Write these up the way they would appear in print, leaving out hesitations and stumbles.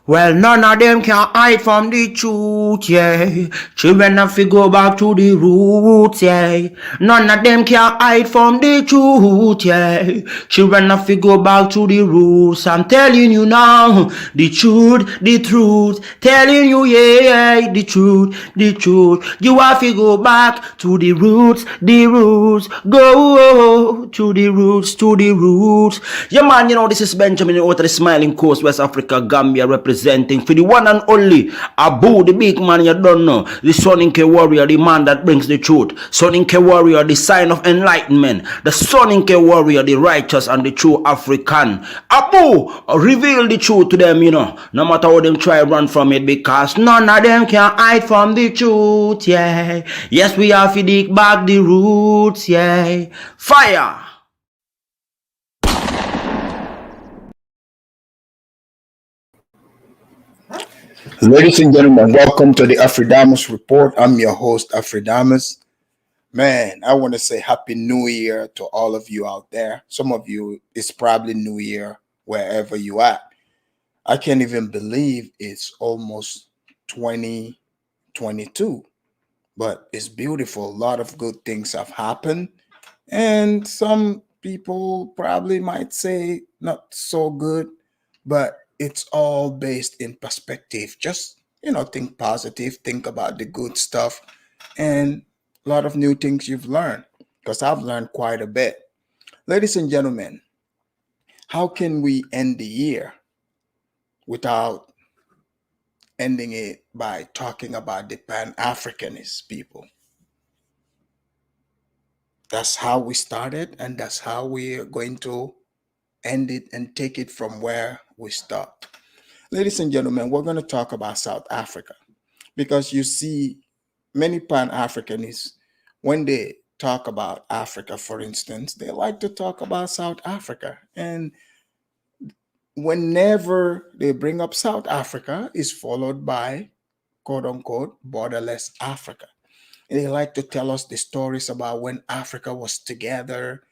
Well, none of them can hide from the truth, yeah. Children have to go back to the roots, yeah. None of them can hide from the truth, yeah. Children have to go back to the roots. I'm telling you now, the truth, the truth. Telling you, yeah, the truth, the truth. You have to go back to the roots, the roots. Go to the roots, to the roots. Yeah, man, this is Benjamin out of the Smiling Coast, West Africa, Gambia, representing for the one and only Abu, the big man you don't know, the Soninke warrior, the man that brings the truth, Soninke warrior, the sign of enlightenment, the Soninke warrior, the righteous and the true African. Abu, reveal the truth to them, no matter how them try run from it, because none of them can hide from the truth, yeah. Yes, we have to dig back the roots, yeah. Fire! Ladies and gentlemen, welcome to the Afridamus Report. I'm your host, Afridamus. Man, I want to say Happy New Year to all of you out there. Some of you, it's probably New Year wherever you are. I can't even believe it's almost 2022, but it's beautiful. A lot of good things have happened. And some people probably might say not so good, but it's all based in perspective. Just, think positive, think about the good stuff, and a lot of new things you've learned, because I've learned quite a bit. Ladies and gentlemen, how can we end the year without ending it by talking about the Pan-Africanist people? That's how we started, and that's how we're going to end it and take it from where we start. Ladies and gentlemen, we're going to talk about South Africa, because you see, many Pan-Africanists, when they talk about Africa, for instance, they like to talk about South Africa. And whenever they bring up South Africa, is followed by, quote unquote, borderless Africa. And they like to tell us the stories about when Africa was together,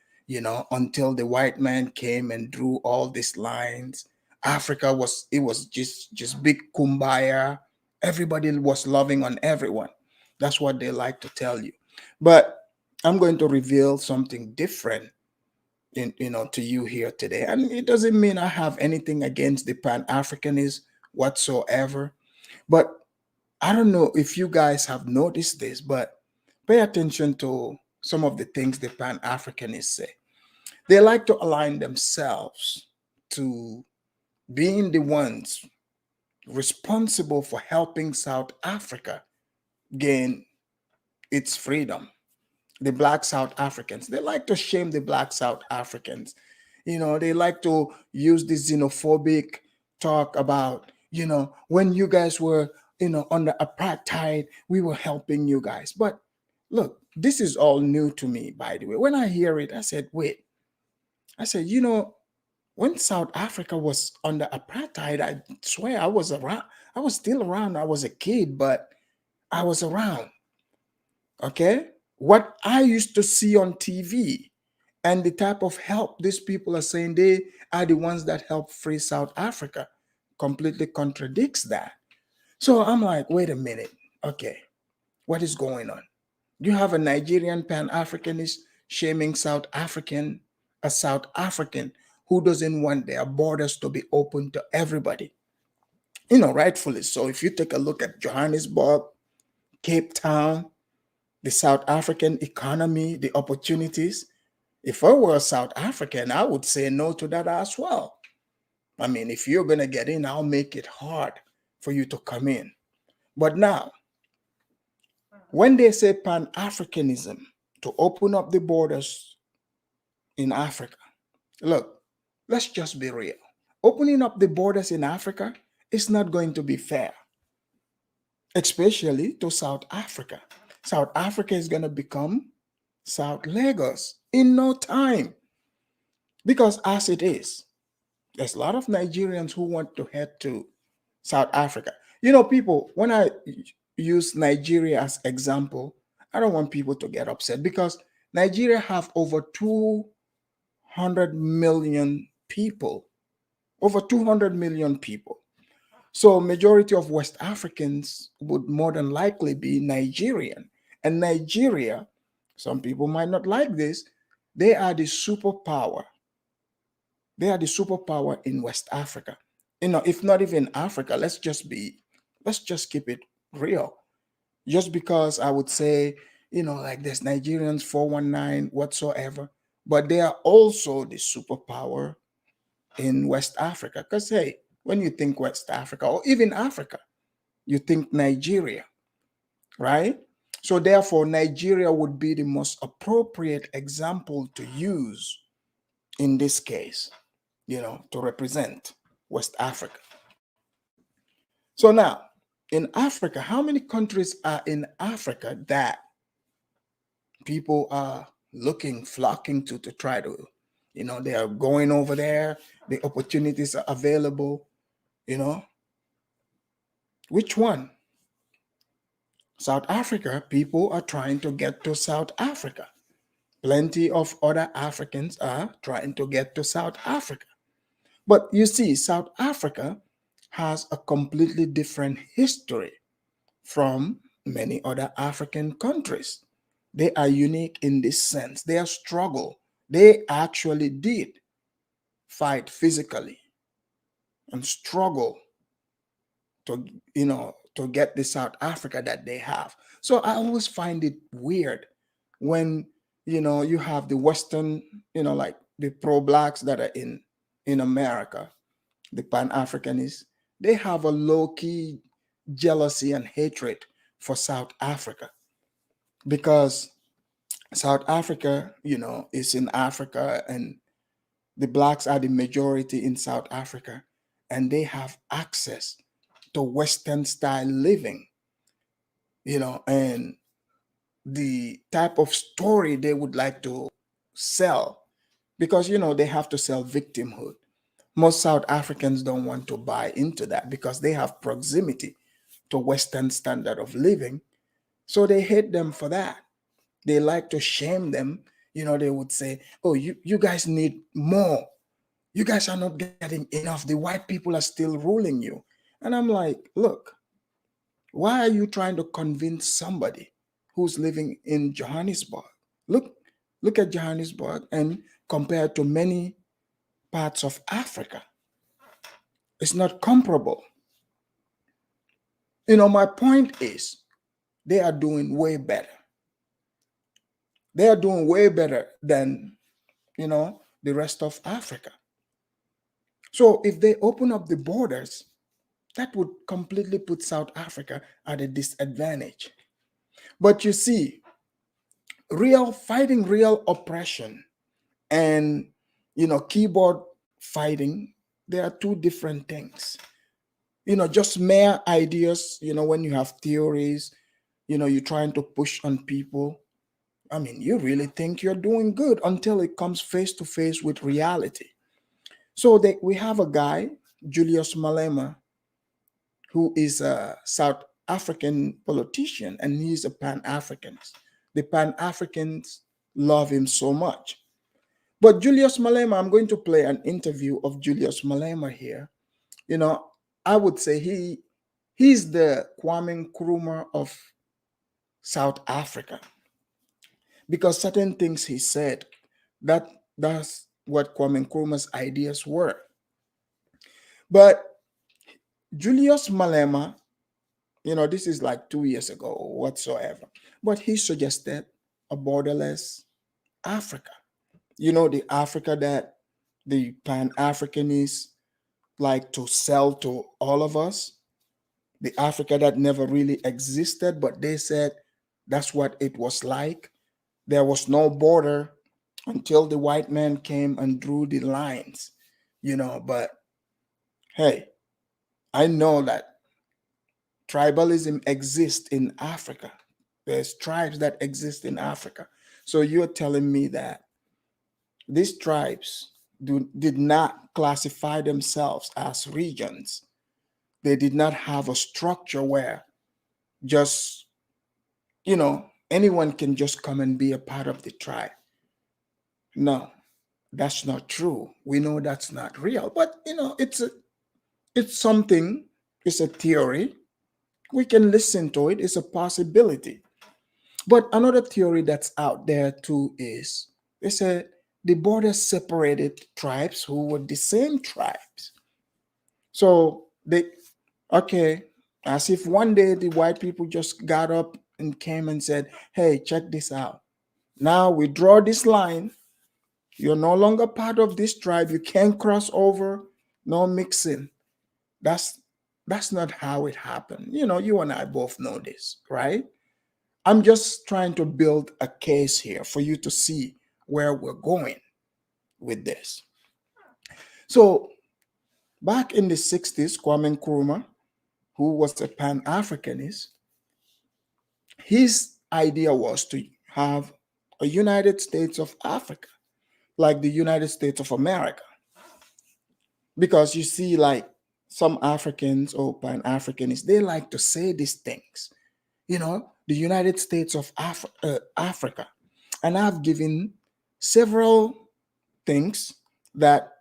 until the white man came and drew all these lines. Africa was just big kumbaya. Everybody was loving on everyone. That's what they like to tell you. But I'm going to reveal something different to you here today. And it doesn't mean I have anything against the Pan-Africanists whatsoever. But I don't know if you guys have noticed this, but pay attention to some of the things the Pan-Africanists say. They like to align themselves to being the ones responsible for helping South Africa gain its freedom. The Black South Africans, they like to shame the Black South Africans. They like to use this xenophobic talk about, when you guys were, under apartheid, we were helping you guys. But look, this is all new to me, by the way. When I hear it, I said, wait. I said, when South Africa was under apartheid, I swear I was around. I was still around. I was a kid, but I was around. Okay? What I used to see on TV and the type of help these people are saying they are the ones that help free South Africa completely contradicts that. So I'm like, wait a minute. Okay, what is going on? You have a Nigerian Pan-Africanist shaming a South African who doesn't want their borders to be open to everybody. Rightfully so. If you take a look at Johannesburg, Cape Town, the South African economy, the opportunities, if I were a South African, I would say no to that as well. I mean, if you're going to get in, I'll make it hard for you to come in. But now, when they say Pan-Africanism, to open up the borders in Africa, look, let's just be real. Opening up the borders in Africa is not going to be fair, especially to South Africa. South Africa is going to become South Lagos in no time. Because as it is, there's a lot of Nigerians who want to head to South Africa. People, when I use Nigeria as example, I don't want people to get upset, because Nigeria have over 200 million people. Over 200 million people. So majority of West Africans would more than likely be Nigerian. And Nigeria, some people might not like this, they are the superpower. They are the superpower in West Africa. If not even Africa, let's just keep it real. Just because I would say, like there's Nigerians 419 whatsoever, but they are also the superpower in West Africa. Because hey, when you think West Africa or even Africa, you think Nigeria, right? So therefore, Nigeria would be the most appropriate example to use in this case, to represent West Africa. So now, in Africa, how many countries are in Africa that people are flocking to try to, they are going over there, the opportunities are available, you know? Which one? South Africa, people are trying to get to South Africa. Plenty of other Africans are trying to get to South Africa. But you see, South Africa has a completely different history from many other African countries. They are unique in this sense. Their struggle, they actually did fight physically and struggle to, to get the South Africa that they have. So I always find it weird when, you have the Western, like the pro-blacks that are in America, the Pan-Africanists, they have a low-key jealousy and hatred for South Africa because South Africa, is in Africa and the blacks are the majority in South Africa and they have access to Western style living, and the type of story they would like to sell because, they have to sell victimhood. Most South Africans don't want to buy into that because they have proximity to Western standard of living. So they hate them for that. They like to shame them. They would say, oh, you guys need more. You guys are not getting enough. The white people are still ruling you. And I'm like, look, why are you trying to convince somebody who's living in Johannesburg? Look at Johannesburg and compare it to many parts of Africa. It's not comparable. My point is they are doing way better. They are doing way better than, the rest of Africa. So if they open up the borders, that would completely put South Africa at a disadvantage. But you see, fighting real oppression and, keyboard fighting, they are two different things. Just mere ideas, when you have theories, you're trying to push on people. I mean, you really think you're doing good until it comes face to face with reality. So we have a guy, Julius Malema, who is a South African politician, and he's a Pan-Africanist. The Pan-Africans love him so much. But Julius Malema, I'm going to play an interview of Julius Malema here. I would say he's the Kwame Nkrumah of South Africa because certain things he said, that's what Kwame Nkrumah's ideas were. But Julius Malema, this is like 2 years ago or whatsoever, but he suggested a borderless Africa. The Africa that the Pan-Africanists like to sell to all of us, the Africa that never really existed, but they said that's what it was like. There was no border until the white man came and drew the lines, but hey, I know that tribalism exists in Africa. There's tribes that exist in Africa. So you're telling me that these tribes did not classify themselves as regions. They did not have a structure where just, anyone can just come and be a part of the tribe. No, that's not true. We know that's not real. But, it's something It's a theory. We can listen to it. It's a possibility. But another theory that's out there too is they said the border separated tribes who were the same tribes. So okay, as if one day the white people just got up and came and said, hey, check this out. Now we draw this line. You're no longer part of this tribe. You can't cross over. No mixing. That's that's not how it happened. You and I both know this, right? I'm just trying to build a case here for you to see where we're going with this. So back in the 60s, Kwame Nkrumah, who was a Pan-Africanist, his idea was to have a United States of Africa, like the United States of America. Because you see, like some Africans or Pan-Africanists, they like to say these things, the United States of Africa. And I've given several things that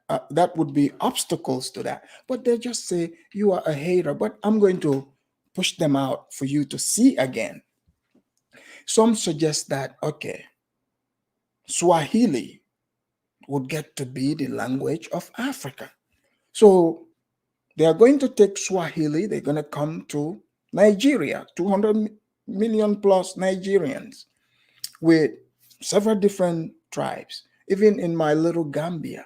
would be obstacles to that. But they just say, you are a hater. But I'm going to push them out for you to see again. Some suggest that, okay, Swahili would get to be the language of Africa. So they are going to take Swahili, they're going to come to Nigeria, 200 million plus Nigerians with several different tribes. Even in my little Gambia,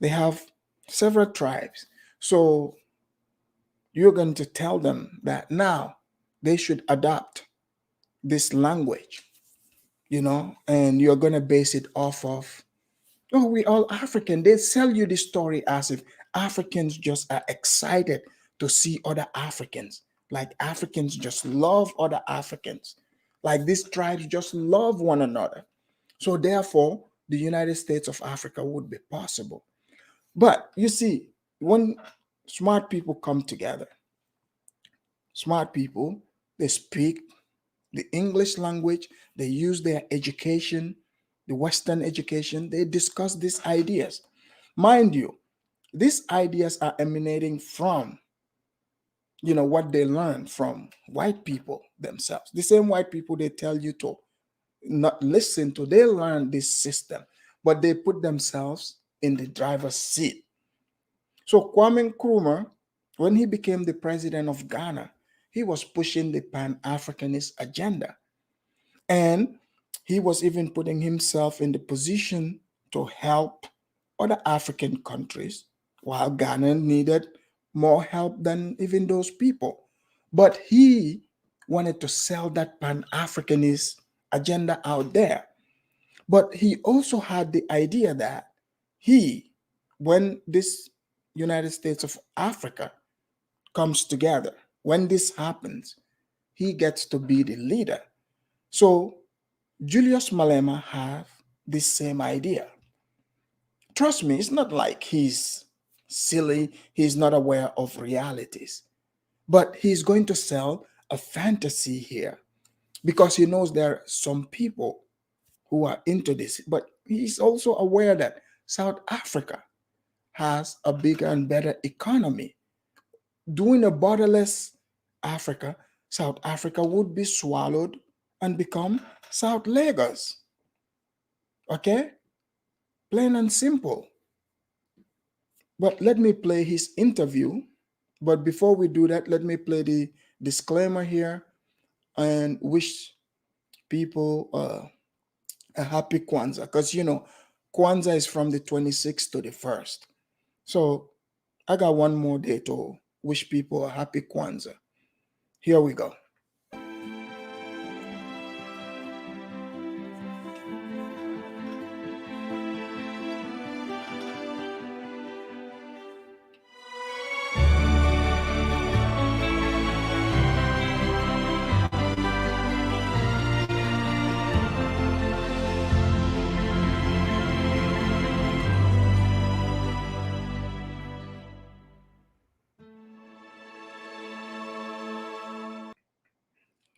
they have several tribes. So you're going to tell them that now they should adopt this language, and you're going to base it off of, oh, we all African. They sell you the story as if Africans just are excited to see other Africans. Like Africans just love other Africans. Like these tribes just love one another. So therefore, the United States of Africa would be possible. But you see, when smart people come together, smart people, they speak the English language, they use their education, the Western education, they discuss these ideas. Mind you, these ideas are emanating from, what they learn from white people themselves. The same white people they tell you to not listen to, they learn this system, but they put themselves in the driver's seat. So Kwame Nkrumah, when he became the president of Ghana, he was pushing the Pan-Africanist agenda. And he was even putting himself in the position to help other African countries, while Ghana needed more help than even those people. But he wanted to sell that Pan-Africanist agenda out there. But he also had the idea that when this United States of Africa comes together, when this happens, he gets to be the leader. So Julius Malema have this same idea. Trust me, it's not like he's silly, he's not aware of realities, but he's going to sell a fantasy here because he knows there are some people who are into this, but he's also aware that South Africa has a bigger and better economy. Doing a borderless Africa, South Africa would be swallowed and become South Lagos. Okay? Plain and simple. But let me play his interview. But before we do that, let me play the disclaimer here and wish people a happy Kwanzaa. Because, Kwanzaa is from the 26th to the 1st. So I got one more day to wish people a happy Kwanzaa. Here we go.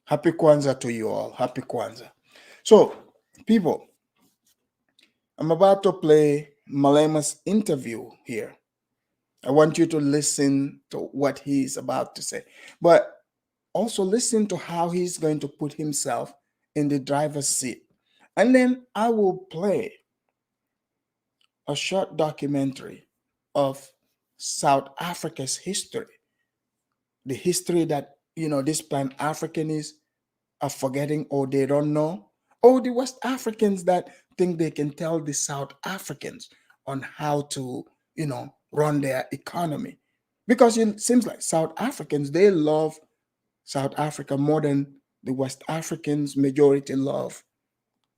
Happy Kwanzaa to you all. Happy Kwanzaa. So, people, I'm about to play Malema's interview here. I want you to listen to what he's about to say, but also listen to how he's going to put himself in the driver's seat. And then I will play a short documentary of South Africa's history, the history that, these Pan-Africanists are forgetting or they don't know, or the West Africans that think they can tell the South Africans on how to, run their economy. Because it seems like South Africans, they love South Africa more than the West Africans majority love,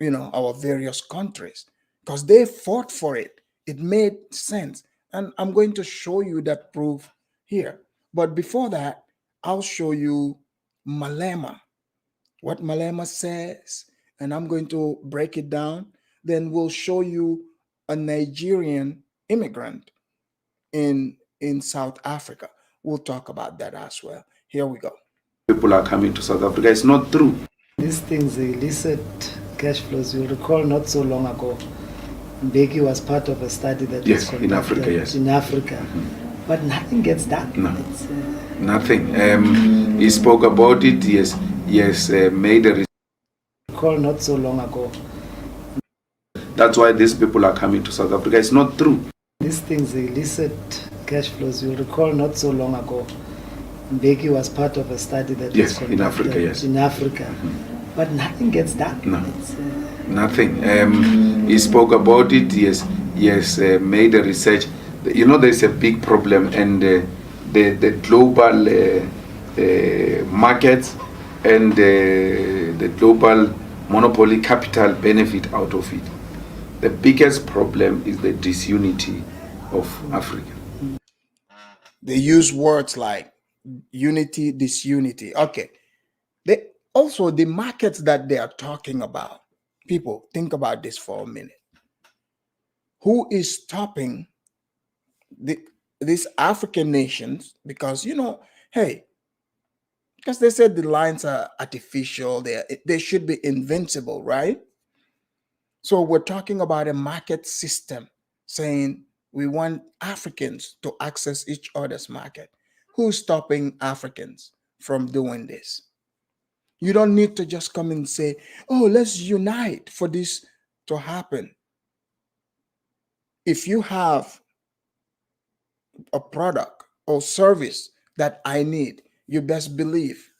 our various countries, because they fought for it. It made sense. And I'm going to show you that proof here. But before that, I'll show you Malema, what Malema says, and I'm going to break it down. Then we'll show you a Nigerian immigrant in South Africa. We'll talk about that as well. Here we go. People are coming to South Africa. It's not true. These things, the illicit cash flows, you'll recall not so long ago, Mbeki was part of a study that Yes, was in Africa, yes. In Africa. But nothing gets done. No. Nothing. He spoke about it. Yes, made a Recall not so long ago. That's why these people are coming to South Africa. It's not true. These things, the illicit cash flows, you'll recall not so long ago, Mbeki was part of a study that Yes, was in Africa, yes. In Africa. But nothing gets done. No. Nothing. He spoke about it. Yes, made a research. There's a big problem, and the global markets and the global monopoly capital benefit out of it. The biggest problem is the disunity of Africa. They use words like unity, disunity. Okay. They also, the markets that they are talking about, people, think about this for a minute. Who is stopping these African nations? Because, hey, because they said the lines are artificial, they should be invincible, right? So we're talking about a market system saying we want Africans to access each other's market. Who's stopping Africans from doing this? You don't need to just come and say, oh, let's unite for this to happen. If you have a product or service that I need, you best believe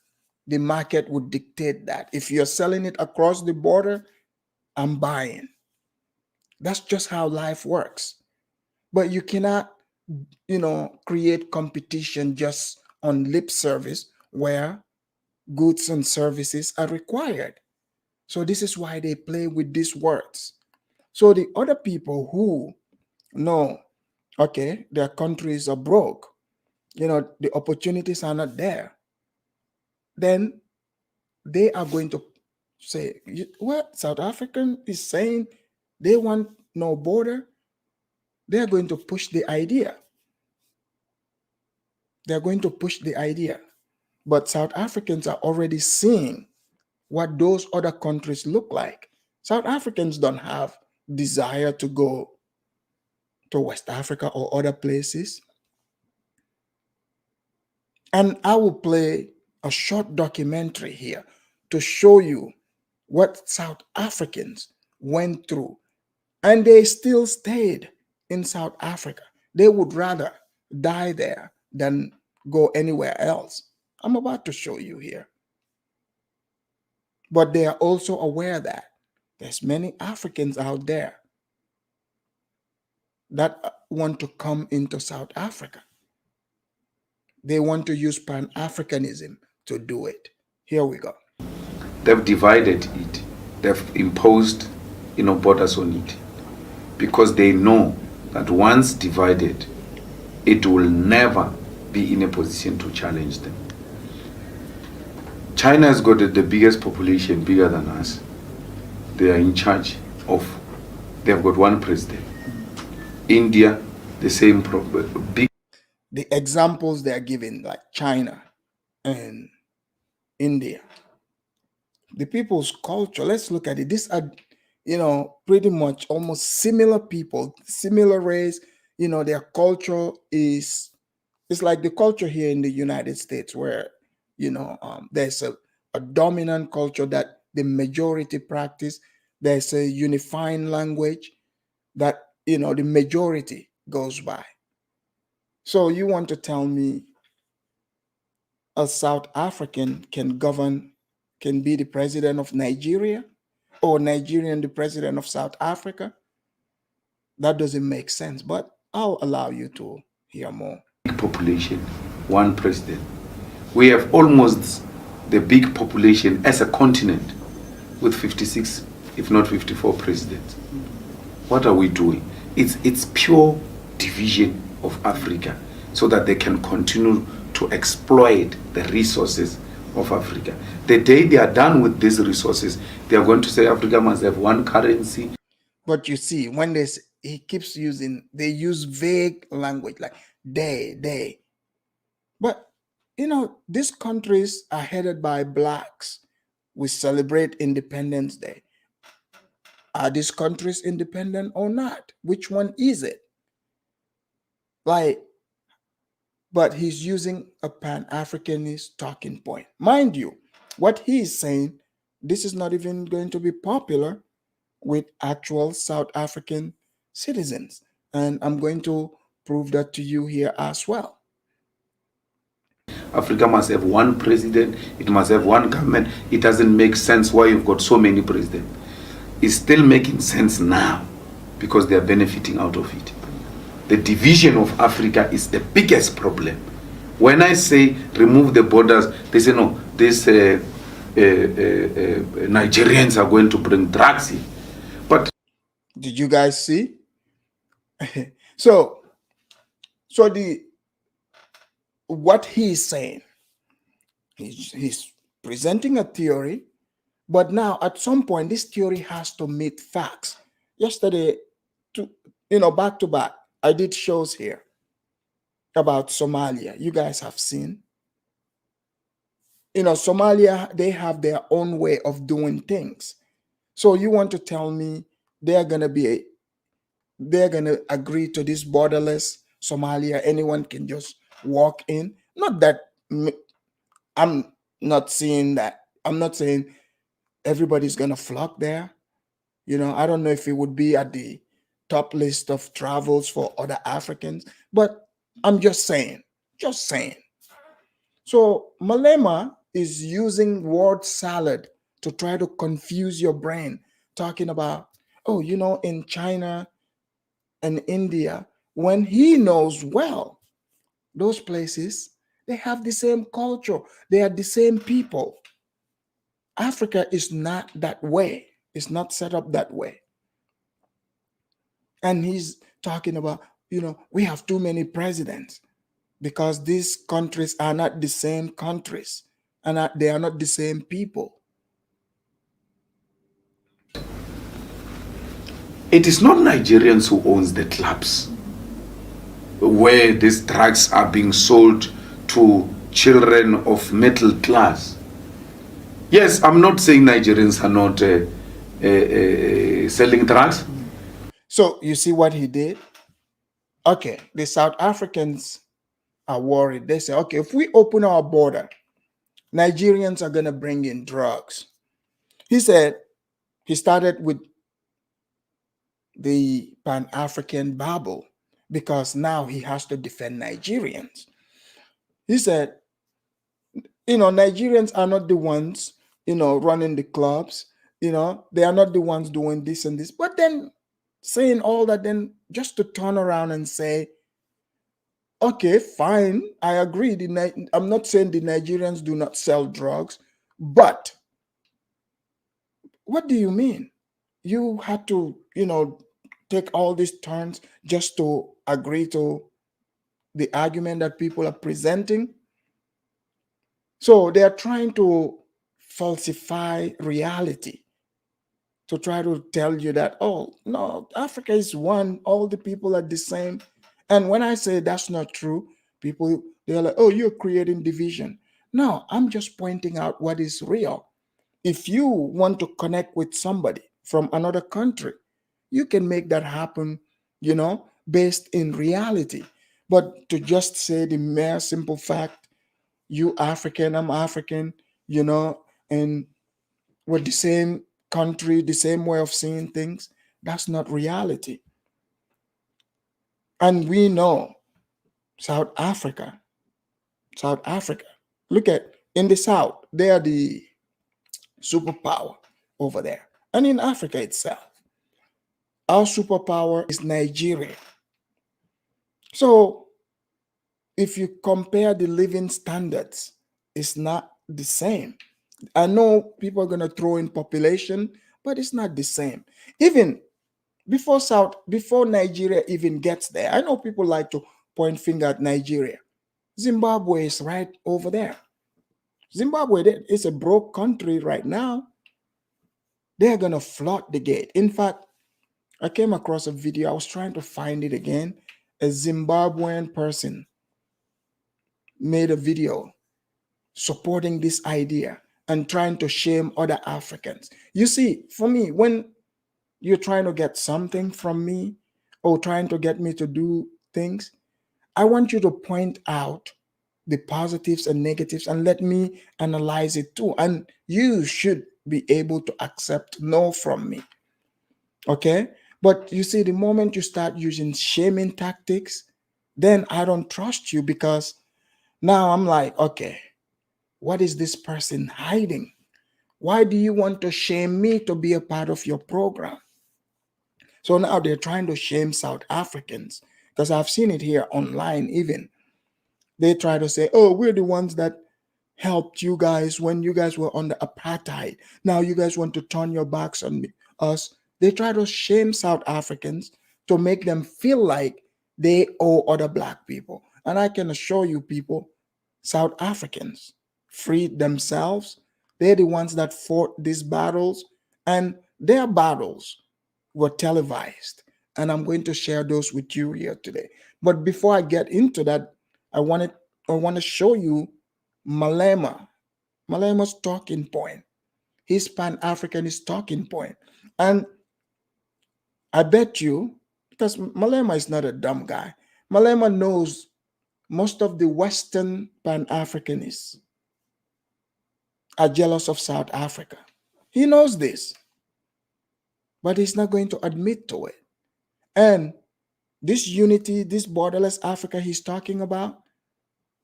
the market would dictate that. If you're selling it across the border, I'm buying. That's just how life works. But you cannot, create competition just on lip service where goods and services are required. So this is why they play with these words. So the other people who know, okay, their countries are broke, the opportunities are not there, then they are going to say, what South African is saying, they want no border. They're going to push the idea. They're going to push the idea. But South Africans are already seeing what those other countries look like. South Africans don't have desire to go to West Africa or other places. And I will play a short documentary here to show you what South Africans went through. And they still stayed in South Africa. They would rather die there than go anywhere else. I'm about to show you here. But they are also aware that there's many Africans out there that want to come into South Africa. They want to use Pan-Africanism to do it. Here we go. They've divided it. They've imposed, borders on it, because they know that once divided, it will never be in a position to challenge them. China has got the biggest population, bigger than us. They are in charge of, they've got one president. India, the same problem. The examples they are giving, like China and India, the people's culture, let's look at it. These are, pretty much almost similar people, similar race, their culture is, it's like the culture here in the United States where, there's a dominant culture that the majority practice. There's a unifying language that, the majority goes by. So you want to tell me a South African can be the president of Nigeria, or Nigerian the president of South Africa? That doesn't make sense, but I'll allow you to hear more. Big population, one president. We have almost the big population as a continent with 56, if not 54 presidents. What are we doing? It's pure division of Africa so that they can continue to exploit the resources of Africa. The day they are done with these resources, they are going to say Africa must have one currency. But you see, when they use vague language like they. But these countries are headed by blacks. We celebrate Independence Day. Are these countries independent or not? Which one is it? But he's using a Pan-Africanist talking point. Mind you, what he is saying, this is not even going to be popular with actual South African citizens. And I'm going to prove that to you here as well. Africa must have one president. It must have one government. It doesn't make sense why you've got so many presidents. It's still making sense now because they are benefiting out of it. The division of Africa is the biggest problem. When I say remove the borders, they say no, these Nigerians are going to bring drugs in. But did you guys see? So what he's saying, he's presenting a theory, but now at some point this theory has to meet facts. Yesterday, back to back, I did shows here about Somalia. You guys have seen. Somalia, they have their own way of doing things. So you want to tell me they're going to agree to this borderless Somalia? Anyone can just walk in? Not that I'm not seeing that. I'm not saying everybody's going to flock there. I don't know if it would be at the top list of travels for other Africans, but I'm just saying. So Malema is using word salad to try to confuse your brain, talking about, in China and India, when he knows well, those places, they have the same culture. They are the same people. Africa is not that way. It's not set up that way. And he's talking about, we have too many presidents because these countries are not the same countries and they are not the same people. it is not Nigerians who owns the clubs where these drugs are being sold to children of middle class. Yes, I'm not saying Nigerians are not selling drugs. So you see what he did? Okay, the South Africans are worried. They say, okay, if we open our border, Nigerians are going to bring in drugs. He said he started with the Pan-African Bible because now he has to defend Nigerians. He said, Nigerians are not the ones, running the clubs. They are not the ones doing this and this. But then saying all that, then just to turn around and say, okay, fine, I agree. I'm not saying the Nigerians do not sell drugs, but what do you mean? You had to, take all these turns just to agree to the argument that people are presenting. So they are trying to falsify reality to try to tell you that, oh, no, Africa is one, all the people are the same. And when I say that's not true, people, they're like, oh, you're creating division. No, I'm just pointing out what is real. If you want to connect with somebody from another country, you can make that happen, based in reality. But to just say the mere simple fact, you African, I'm African, and with the same country, the same way of seeing things, that's not reality. And we know South Africa, look at in the South, they are the superpower over there. And in Africa itself, our superpower is Nigeria. So if you compare the living standards, it's not the same. I know people are going to throw in population, but it's not the same. Even before Nigeria even gets there, I know people like to point finger at Nigeria. Zimbabwe is right over there. Zimbabwe is a broke country right now. They're going to flood the gate. In fact, I came across a video. I was trying to find it again. A Zimbabwean person made a video supporting this idea and trying to shame other Africans. You see, for me, when you're trying to get something from me or trying to get me to do things, I want you to point out the positives and negatives and let me analyze it too. And you should be able to accept no from me. Okay? But you see, the moment you start using shaming tactics, then I don't trust you, because now I'm like, okay, what is this person hiding? Why do you want to shame me to be a part of your program? So now they're trying to shame South Africans, because I've seen it here online even. They try to say, oh, we're the ones that helped you guys when you guys were under apartheid. Now you guys want to turn your backs on us. They try to shame South Africans to make them feel like they owe other Black people. And I can assure you people, South Africans freed themselves. They're the ones that fought these battles, and their battles were televised. And I'm going to share those with you here today. But before I get into that, I want to show you Malema's talking point, his Pan-Africanist talking point. And I bet you, because Malema is not a dumb guy, Malema knows most of the Western Pan-Africanists are jealous of South Africa. He knows this, but he's not going to admit to it. And this unity, this borderless Africa he's talking about,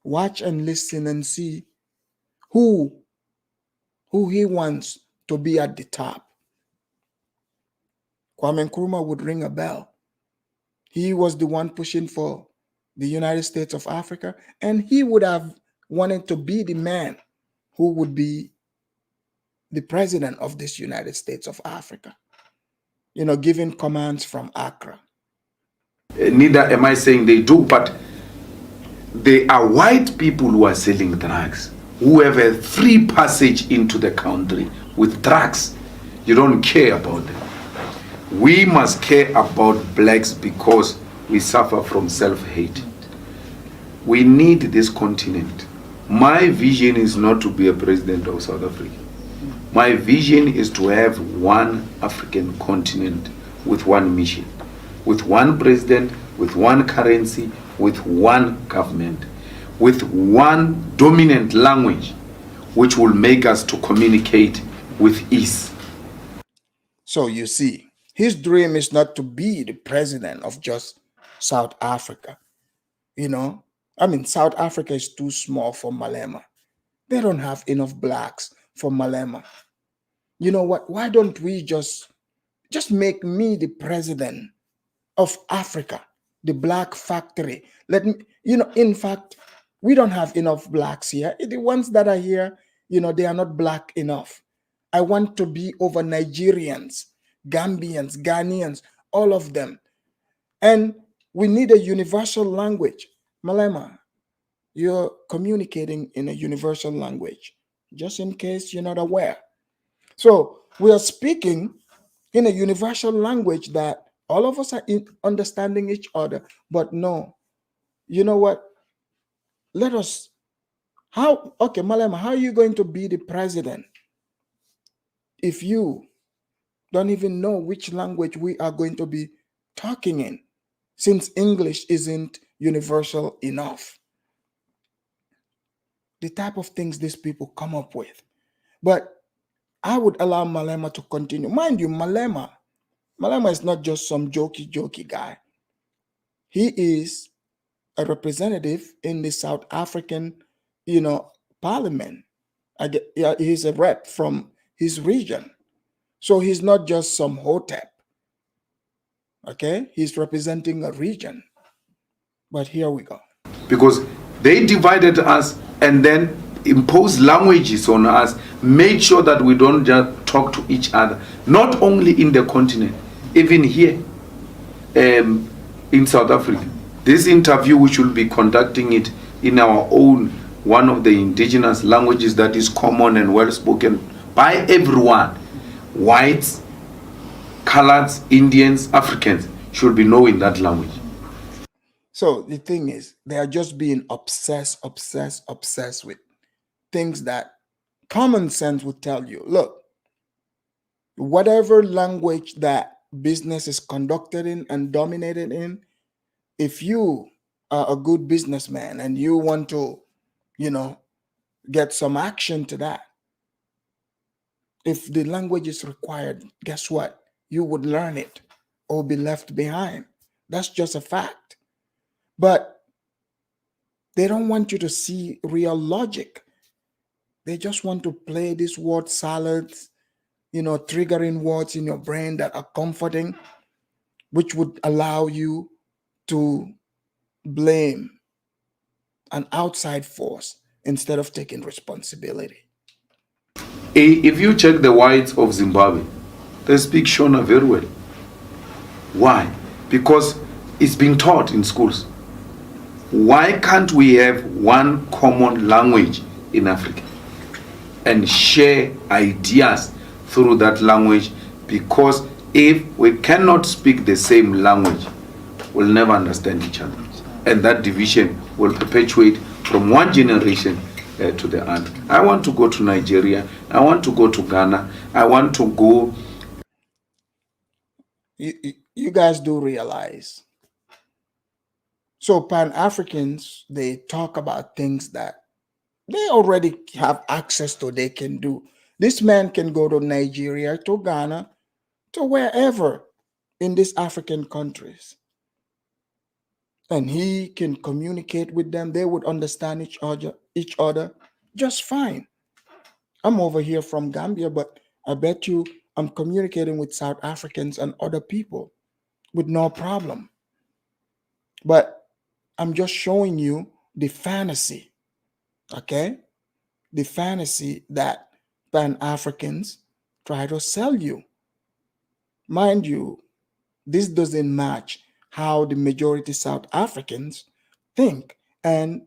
watch and listen and see who he wants to be at the top. Kwame Nkrumah would ring a bell. He was the one pushing for the United States of Africa, and he would have wanted to be the man who would be the president of this United States of Africa, giving commands from Accra. Neither am I saying they do, but they are white people who are selling drugs, who have a free passage into the country with drugs. You don't care about them. We must care about blacks because we suffer from self-hate. We need this continent. My vision is not to be a president of South Africa. My vision is to have one African continent with one mission, with one president, with one currency, with one government, with one dominant language, which will make us to communicate with ease. So you see, his dream is not to be the president of just South Africa. South Africa is too small for Malema. They don't have enough blacks for Malema. You know what? Why don't we just make me the president of Africa, the black factory? Let me, in fact, we don't have enough blacks here. The ones that are here, they are not black enough. I want to be over Nigerians, Gambians, Ghanaians, all of them. And we need a universal language. Malema, you're communicating in a universal language, just in case you're not aware. So we are speaking in a universal language that all of us are understanding each other. But no, you know what? Malema, how are you going to be the president if you don't even know which language we are going to be talking in? since English isn't universal enough. The type of things these people come up with. But I would allow Malema to continue. Mind you, Malema is not just some jokey guy. He is a representative in the South African, parliament. He's a rep from his region. So he's not just some hotep. Okay? He's representing a region. But here we go. Because they divided us and then imposed languages on us, made sure that we don't just talk to each other, not only in the continent, even here in South Africa. This interview, we should be conducting it in our own, one of the indigenous languages that is common and well spoken by everyone. Whites, coloreds, Indians, Africans should be knowing that language. So the thing is, they are just being obsessed with things that common sense would tell you. Look, whatever language that business is conducted in and dominated in, if you are a good businessman and you want to, get some action to that, if the language is required, guess what? You would learn it or be left behind. That's just a fact. But they don't want you to see real logic. They just want to play these word salads, triggering words in your brain that are comforting, which would allow you to blame an outside force instead of taking responsibility. If you check the whites of Zimbabwe, they speak Shona very well. Why? Because it's being taught in schools. Why can't we have one common language in Africa and share ideas through that language? Because if we cannot speak the same language, we'll never understand each other. And that division will perpetuate from one generation to the other. I want to go to Nigeria. I want to go to Ghana. I want to go. You guys do realize. So Pan-Africans, they talk about things that they already have access to, they can do. This man can go to Nigeria, to Ghana, to wherever in these African countries. And he can communicate with them. They would understand each other just fine. I'm over here from Gambia, but I bet you I'm communicating with South Africans and other people with no problem. But I'm just showing you the fantasy, okay? The fantasy that Pan-Africans try to sell you. Mind you, this doesn't match how the majority South Africans think. And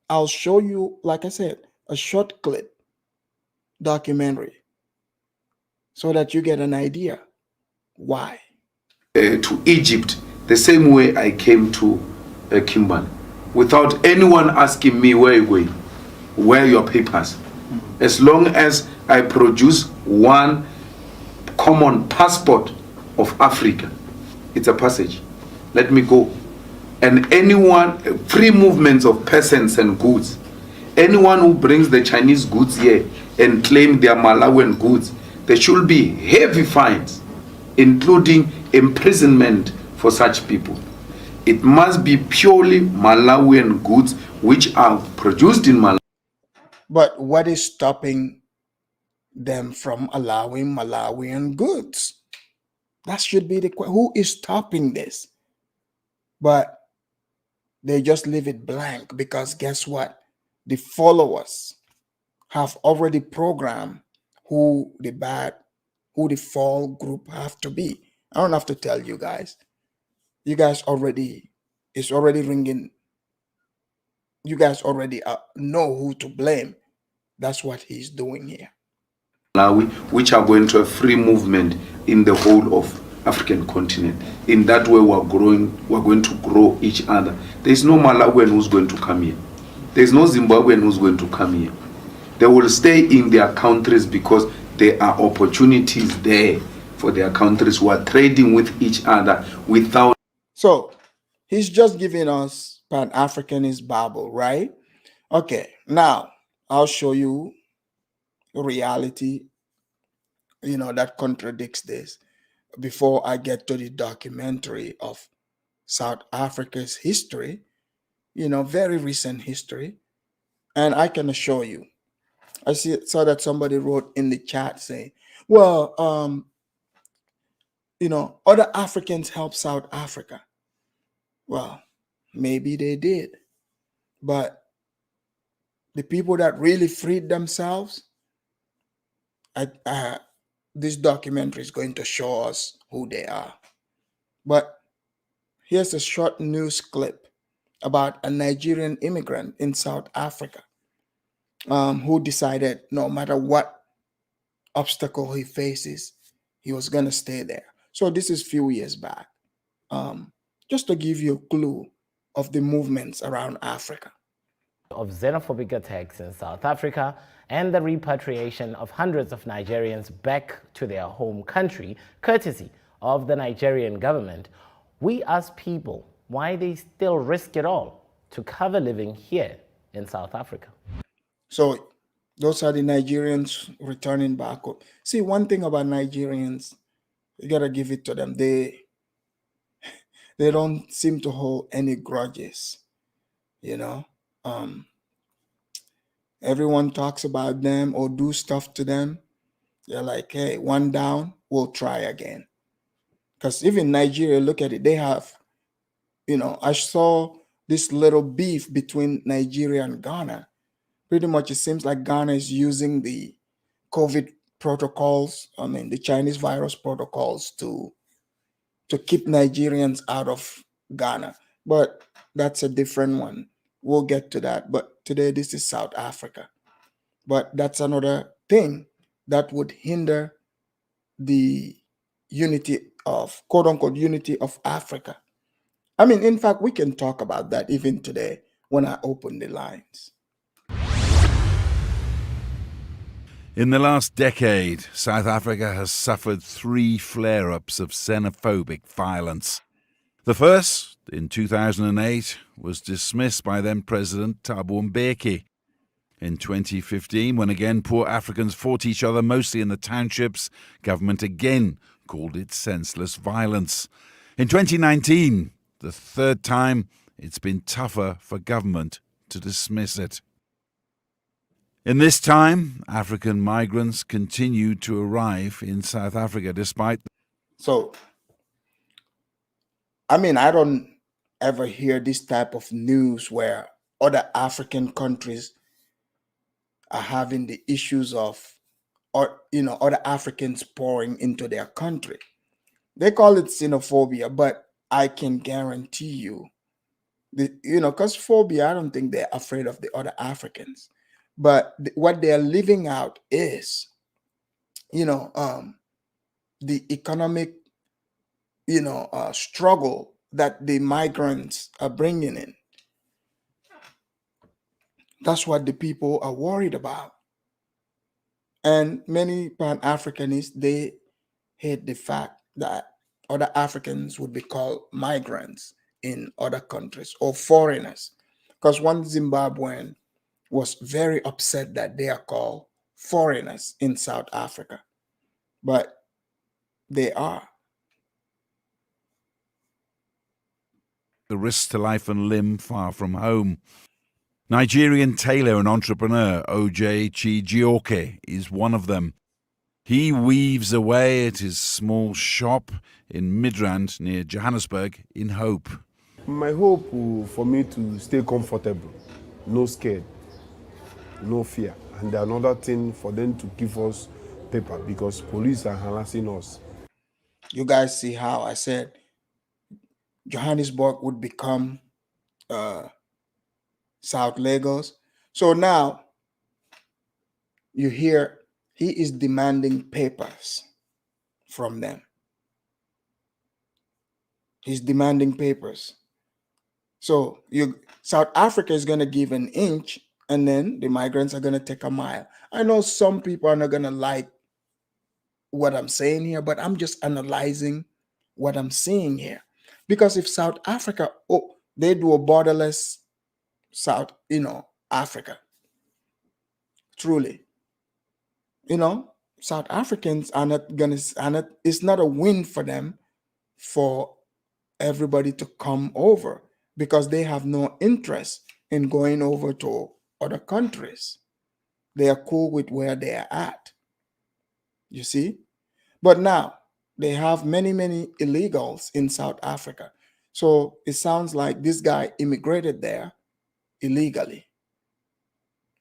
I'll show you, like I said, a short clip documentary so that you get an idea why. To Egypt, the same way I came to Kimberley, without anyone asking me where you're going, where are your papers. As long as I produce one common passport of Africa, it's a passage. Let me go. And anyone, free movements of persons and goods, anyone who brings the Chinese goods here and claim they are Malawian goods, there should be heavy fines, including imprisonment for such people. It must be purely Malawian goods which are produced in Malawi. But what is stopping them from allowing Malawian goods? That should be the question. Who is stopping this? But they just leave it blank because guess what? The followers have already programmed who the fall group have to be. I don't have to tell you guys. You guys already, it's already ringing. You guys already know who to blame. That's what he's doing here. Malawi, which are going to a free movement in the whole of African continent. In that way, we're going to grow each other. There's no Malawian who's going to come here. There's no Zimbabwean who's going to come here. They will stay in their countries because there are opportunities there for their countries who are trading with each other without. So He's just giving us Pan-Africanist Bible, right? Okay, now I'll show you reality, that contradicts this before I get to the documentary of South Africa's history, very recent history. And I can assure you, saw that somebody wrote in the chat saying, well, other Africans help South Africa. Well, maybe they did. But the people that really freed themselves, this documentary is going to show us who they are. But here's a short news clip about a Nigerian immigrant in South Africa who decided no matter what obstacle he faces, he was going to stay there. So this is a few years back, just to give you a clue of the movements around Africa. Of xenophobic attacks in South Africa and the repatriation of hundreds of Nigerians back to their home country, courtesy of the Nigerian government, we ask people why they still risk it all to cover living here in South Africa. So those are the Nigerians returning back. See, one thing about Nigerians, you gotta give it to them. They don't seem to hold any grudges, everyone talks about them or do stuff to them. They're like, hey, one down, we'll try again. Because even Nigeria, look at it, they have, I saw this little beef between Nigeria and Ghana. Pretty much it seems like Ghana is using the COVID protocols, the Chinese virus protocols to keep Nigerians out of Ghana. But that's a different one. We'll get to that. But today, this is South Africa. But that's another thing that would hinder the unity of, quote unquote, unity of Africa. In fact, we can talk about that even today when I open the lines. In the last decade, South Africa has suffered 3 flare-ups of xenophobic violence. The first, in 2008, was dismissed by then-President Thabo Mbeki. In 2015, when again poor Africans fought each other mostly in the townships, government again called it senseless violence. In 2019, the third time, it's been tougher for government to dismiss it. In this time, African migrants continued to arrive in South Africa despite... So, I don't ever hear this type of news where other African countries are having the issues of, other Africans pouring into their country. They call it xenophobia, but I can guarantee you, because phobia, I don't think they're afraid of the other Africans. But what they're living out is, the economic, struggle that the migrants are bringing in. That's what the people are worried about. And many Pan-Africanists, they hate the fact that other Africans would be called migrants in other countries or foreigners. Because one Zimbabwean was very upset that they are called foreigners in South Africa. But they are. The risk to life and limb far from home. Nigerian tailor and entrepreneur O.J. Chijioke is one of them. He weaves away at his small shop in Midrand near Johannesburg in hope. My hope for me to stay comfortable, no scared, no fear. And another thing for them to give us paper because police are harassing us. You guys see how I said Johannesburg would become South Lagos. So now you hear he is demanding papers from them. He's demanding papers. So South Africa is going to give an inch and then the migrants are going to take a mile. I know some people are not going to like what I'm saying here, but I'm just analyzing what I'm seeing here. Because if South Africa, they do a borderless South, Africa, truly, South Africans are not it's not a win for them for everybody to come over because they have no interest in going over to other countries. They are cool with where they are at. You see? But now they have many, many illegals in South Africa. So it sounds like this guy immigrated there illegally.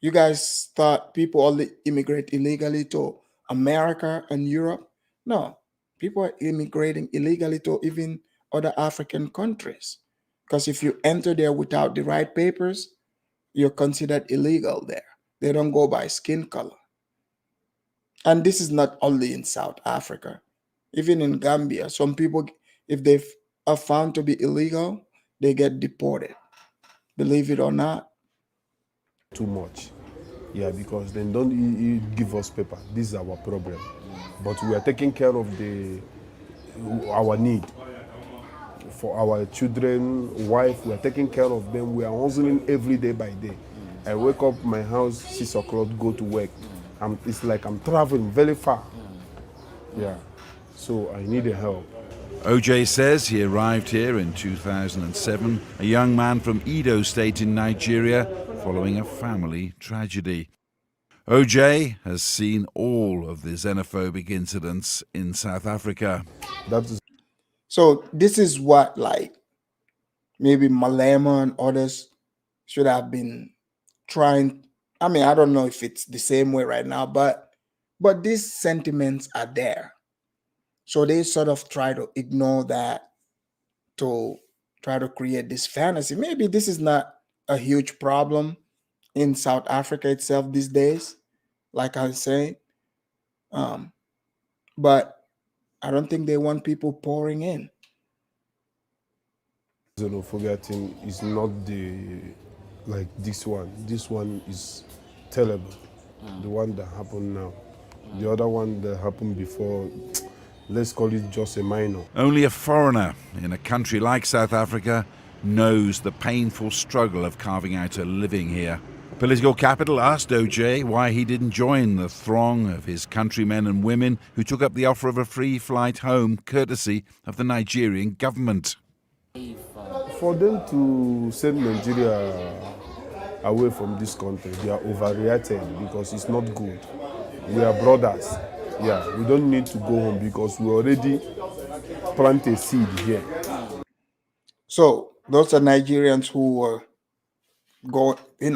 You guys thought people only immigrate illegally to America and Europe? No, people are immigrating illegally to even other African countries. Because if you enter there without the right papers, you're considered illegal there. They don't go by skin color. And this is not only in South Africa. Even in Gambia, some people, if they are found to be illegal, they get deported. Believe it or not. Too much. Yeah, because they don't give us paper. This is our problem. But we are taking care of our need. For our children, wife, we are taking care of them. We are hustling every day by day. I wake up my house 6 o'clock, go to work. It's like I'm traveling very far. Yeah, so I need help. OJ says he arrived here in 2007, a young man from Edo State in Nigeria, following a family tragedy. OJ has seen all of the xenophobic incidents in South Africa. So this is what, like, maybe Malema and others should have been trying. I mean, I don't know if it's the same way right now, but these sentiments are there. So they sort of try to ignore that to try to create this fantasy. Maybe this is not a huge problem in South Africa itself these days, like I was saying. But I don't think they want people pouring in. Forgetting is not like this one. This one is terrible. The one that happened now. The other one that happened before, let's call it just a minor. Only a foreigner in a country like South Africa knows the painful struggle of carving out a living here. Political Capital asked OJ why he didn't join the throng of his countrymen and women who took up the offer of a free flight home courtesy of the Nigerian government. For them to send Nigeria away from this country, they are overreacting because it's not good. We are brothers. Yeah, we don't need to go home because we already plant a seed here. So those are Nigerians who were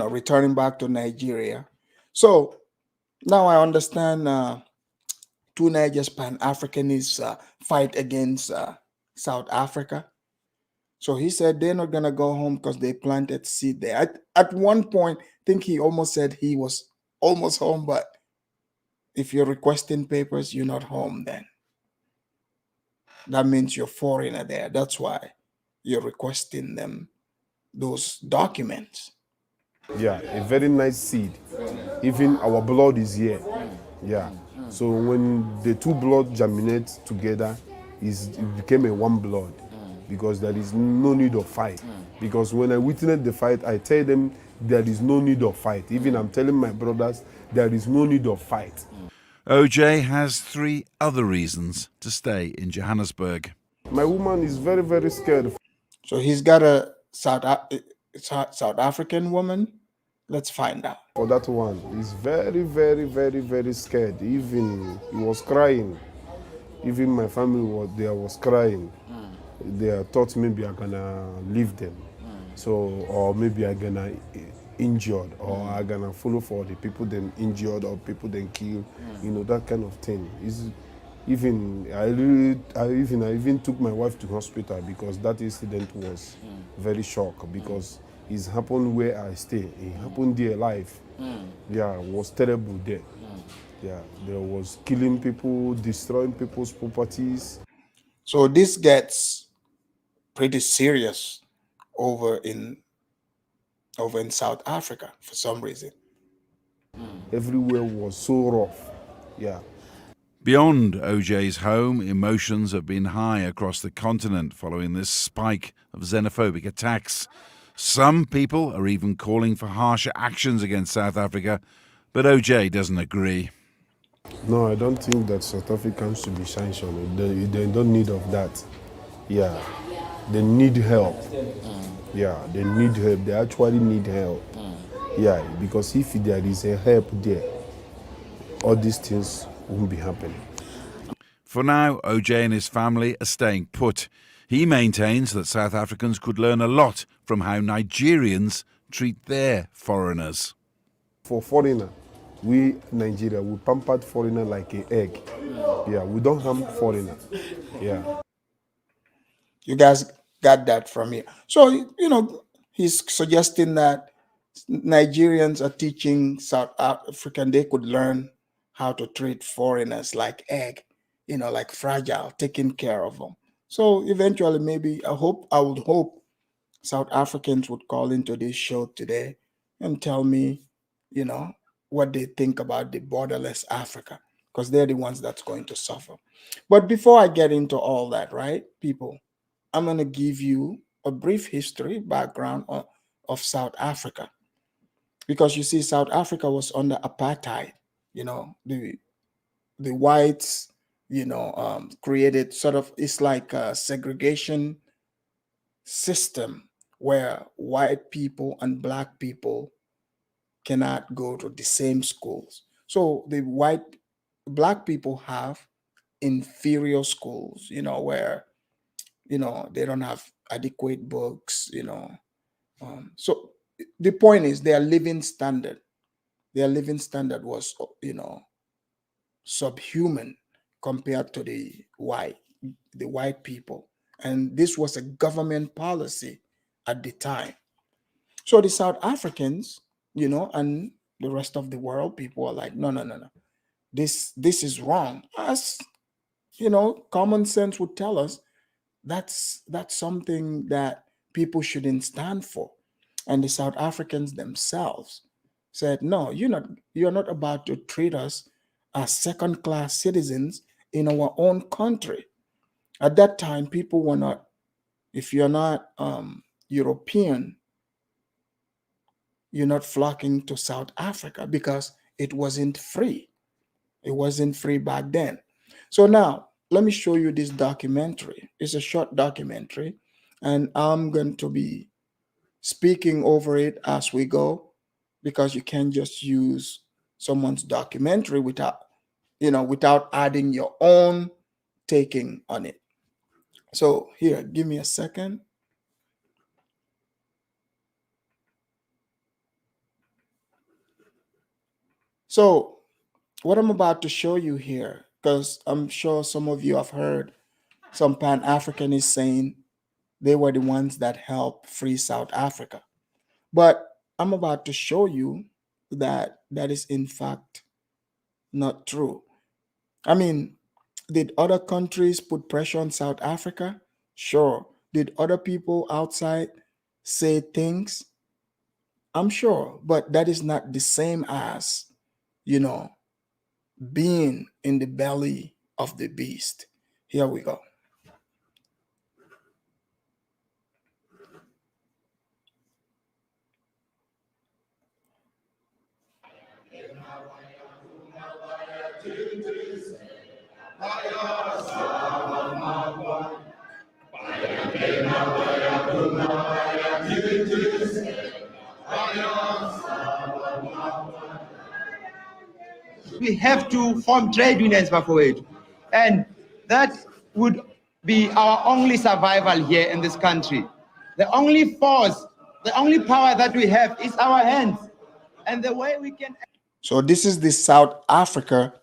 returning back to Nigeria. So now I understand two Nigeria's Pan-Africanists fight against South Africa. So he said they're not going to go home because they planted seed there. At one point, I think he almost said he was almost home, but if you're requesting papers, you're not home then. That means you're foreigner there. That's why you're requesting them those documents. Yeah, a very nice seed. Even our blood is here. Yeah. So when the two blood germinate together, it became a one blood. Because there is no need of fight. Because when I witness the fight, I tell them there is no need of fight. Even I'm telling my brothers there is no need of fight. OJ has 3 other reasons to stay in Johannesburg. My woman is very, very scared. So he's got a South African woman. Let's find out. For that one, he's very, very, very, very scared. Even he was crying. Even my family was crying. They thought maybe I'm gonna leave them, or maybe I'm gonna injured, or I'm gonna follow for the people then injured or people then killed, that kind of thing. I even took my wife to hospital because that incident was very shock because it happened where I stay. It happened there live. Yeah, it was terrible there. Yeah, there was killing people, destroying people's properties. So this gets pretty serious over in South Africa for some reason. Everywhere was so rough. Yeah. Beyond OJ's home, emotions have been high across the continent following this spike of xenophobic attacks. Some people are even calling for harsher actions against South Africa, but OJ doesn't agree. No, I don't think that South Africans should be sanctioned. They don't need of that. Yeah, they need help. Yeah, they need help. They actually need help. Yeah, because if there is a help there, all these things won't be happening. For now, OJ and his family are staying put. He maintains that South Africans could learn a lot from how Nigerians treat their foreigners. For foreigner, we Nigeria, we pampered foreigner like an egg. Yeah, we don't harm foreigner. Yeah. You guys got that from here. So, you know, he's suggesting that Nigerians are teaching South African they could learn how to treat foreigners like egg, you know, like fragile, taking care of them. So eventually, maybe I would hope South Africans would call into this show today and tell me, you know, what they think about the borderless Africa, because they're the ones that's going to suffer. But before I get into all that, right, people, I'm going to give you a brief history background of South Africa. Because you see, South Africa was under apartheid. You know, the whites, you know, created sort of, it's like a segregation system where white people and black people cannot go to the same schools. So the black people have inferior schools, you know, where, you know, they don't have adequate books, you know. So the point is their living standard was, you know, subhuman compared to the white people. And this was a government policy at the time. So the South Africans, you know, and the rest of the world, people are like, no. This is wrong. As you know, common sense would tell us that's something that people shouldn't stand for. And the South Africans themselves said, no, you're not about to treat us as second-class citizens in our own country. At that time, people were not, if you're not European, you're not flocking to South Africa because it wasn't free. It wasn't free back then. So now, let me show you this documentary. It's a short documentary, and I'm going to be speaking over it as we go, because you can't just use someone's documentary without adding your own taking on it. So here, give me a second. So what I'm about to show you here, because I'm sure some of you have heard some Pan-Africanists saying they were the ones that helped free South Africa. But I'm about to show you that is in fact not true. I mean, did other countries put pressure on South Africa? Sure. Did other people outside say things? I'm sure, but that is not the same as, you know, being in the belly of the beast. Here we go. We have to form trade unions, Bafowethu. And that would be our only survival here in this country. The only force, the only power that we have is our hands. And the way we can... So this is the South Africa,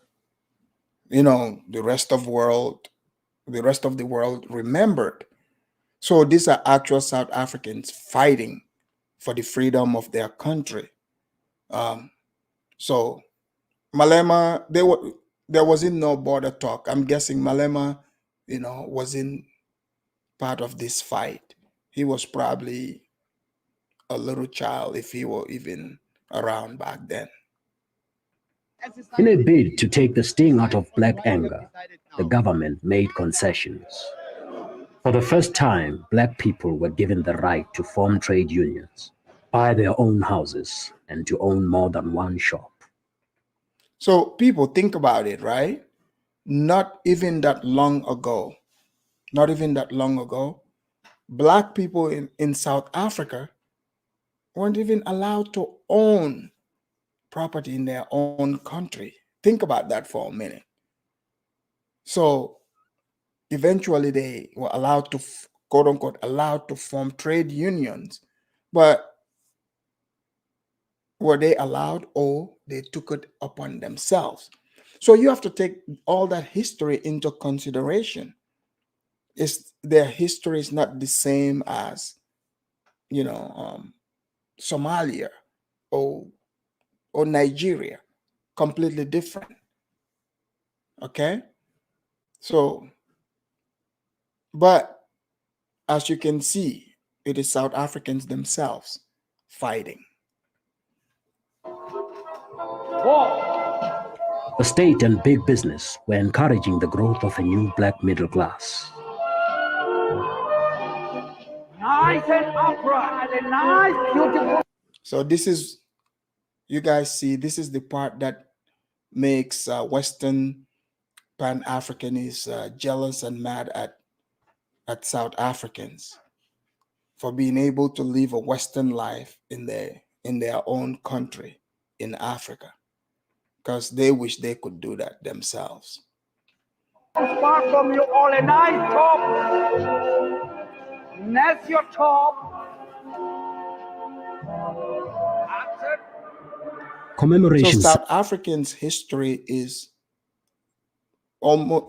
you know, the rest of the world remembered. So these are actual South Africans fighting for the freedom of their country. So Malema, there wasn't no border talk. I'm guessing Malema, you know, wasn't part of this fight. He was probably a little child, if he were even around back then. In a bid to take the sting out of black anger, the government made concessions. For the first time, black people were given the right to form trade unions, buy their own houses, and to own more than one shop. So people think about it, right? Not even that long ago, black people in South Africa weren't even allowed to own property in their own country. Think about that for a minute. So eventually they were allowed to, quote unquote, allowed to form trade unions. But were they allowed, or they took it upon themselves? So you have to take all that history into consideration. Their history is not the same as, Somalia or Nigeria, completely different. Okay, so, but as you can see, it is South Africans themselves fighting. The state and big business were encouraging the growth of a new black middle class. Nice and upright and nice, beautiful. So this is, you guys see, this is the part that makes Western Pan-Africanists jealous and mad at South Africans for being able to live a Western life in their own country in Africa, because they wish they could do that themselves. Spark from you all a nice top. That's your top. Commemorations. So South Africans' history is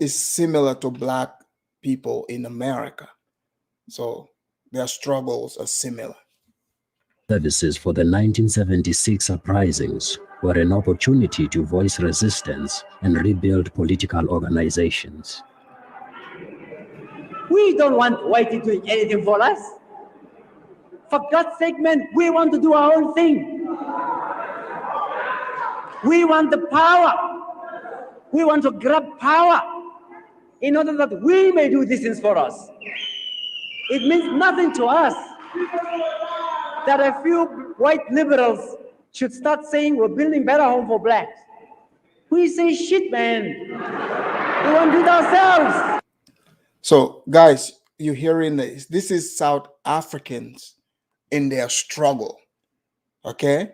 similar to black people in America. So their struggles are similar. Services for the 1976 uprisings were an opportunity to voice resistance and rebuild political organizations. We don't want Whitey doing anything for us. For God's sake, man, we want to do our own thing. We want the power. We want to grab power in order that we may do these things for us. It means nothing to us that a few white liberals should start saying we're building better home for blacks. We say shit, man. We want to do it ourselves. So, guys, you're hearing this. This is South Africans in their struggle. Okay?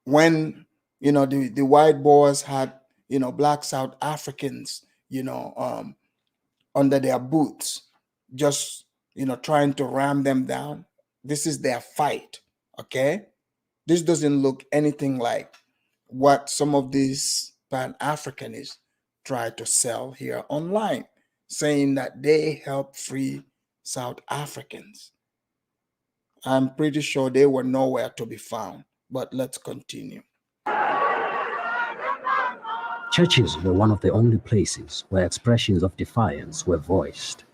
When, the white boys had, black South Africans, under their boots, just, trying to ram them down. This is their fight. Okay? This doesn't look anything like what some of these Pan-Africanists try to sell here online, saying that they help free South Africans. I'm pretty sure they were nowhere to be found, but let's continue. Churches were one of the only places where expressions of defiance were voiced.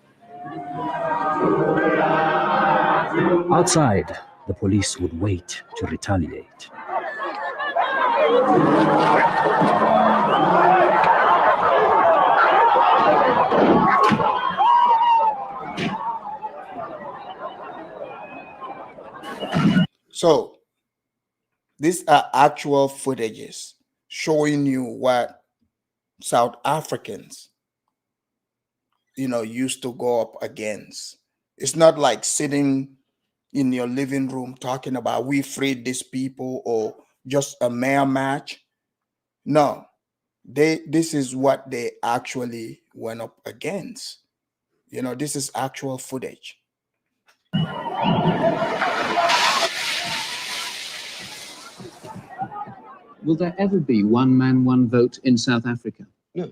Outside, the police would wait to retaliate. So these are actual footages showing you what South Africans, used to go up against. It's not like sitting in your living room talking about we freed these people or just a mere match. No, this is what they actually went up against. This is actual footage. Will there ever be one man, one vote in South Africa? No.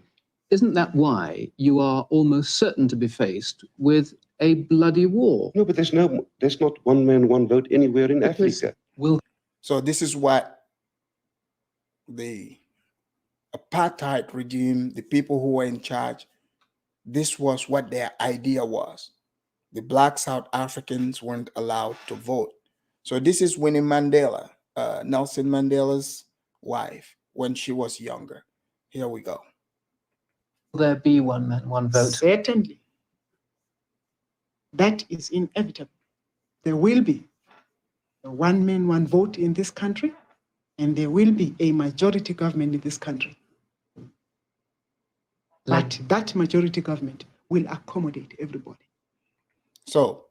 Isn't that why you are almost certain to be faced with a bloody war? No, but there's not one man, one vote anywhere in Africa. So this is what the apartheid regime, the people who were in charge, this was what their idea was. The black South Africans weren't allowed to vote. So this is Winnie Mandela, Nelson Mandela's wife, when she was younger. Here we go. Will there be one man, one vote? Certainly. That is inevitable. There will be a one man, one vote in this country, and there will be a majority government in this country. But that majority government will accommodate everybody. So,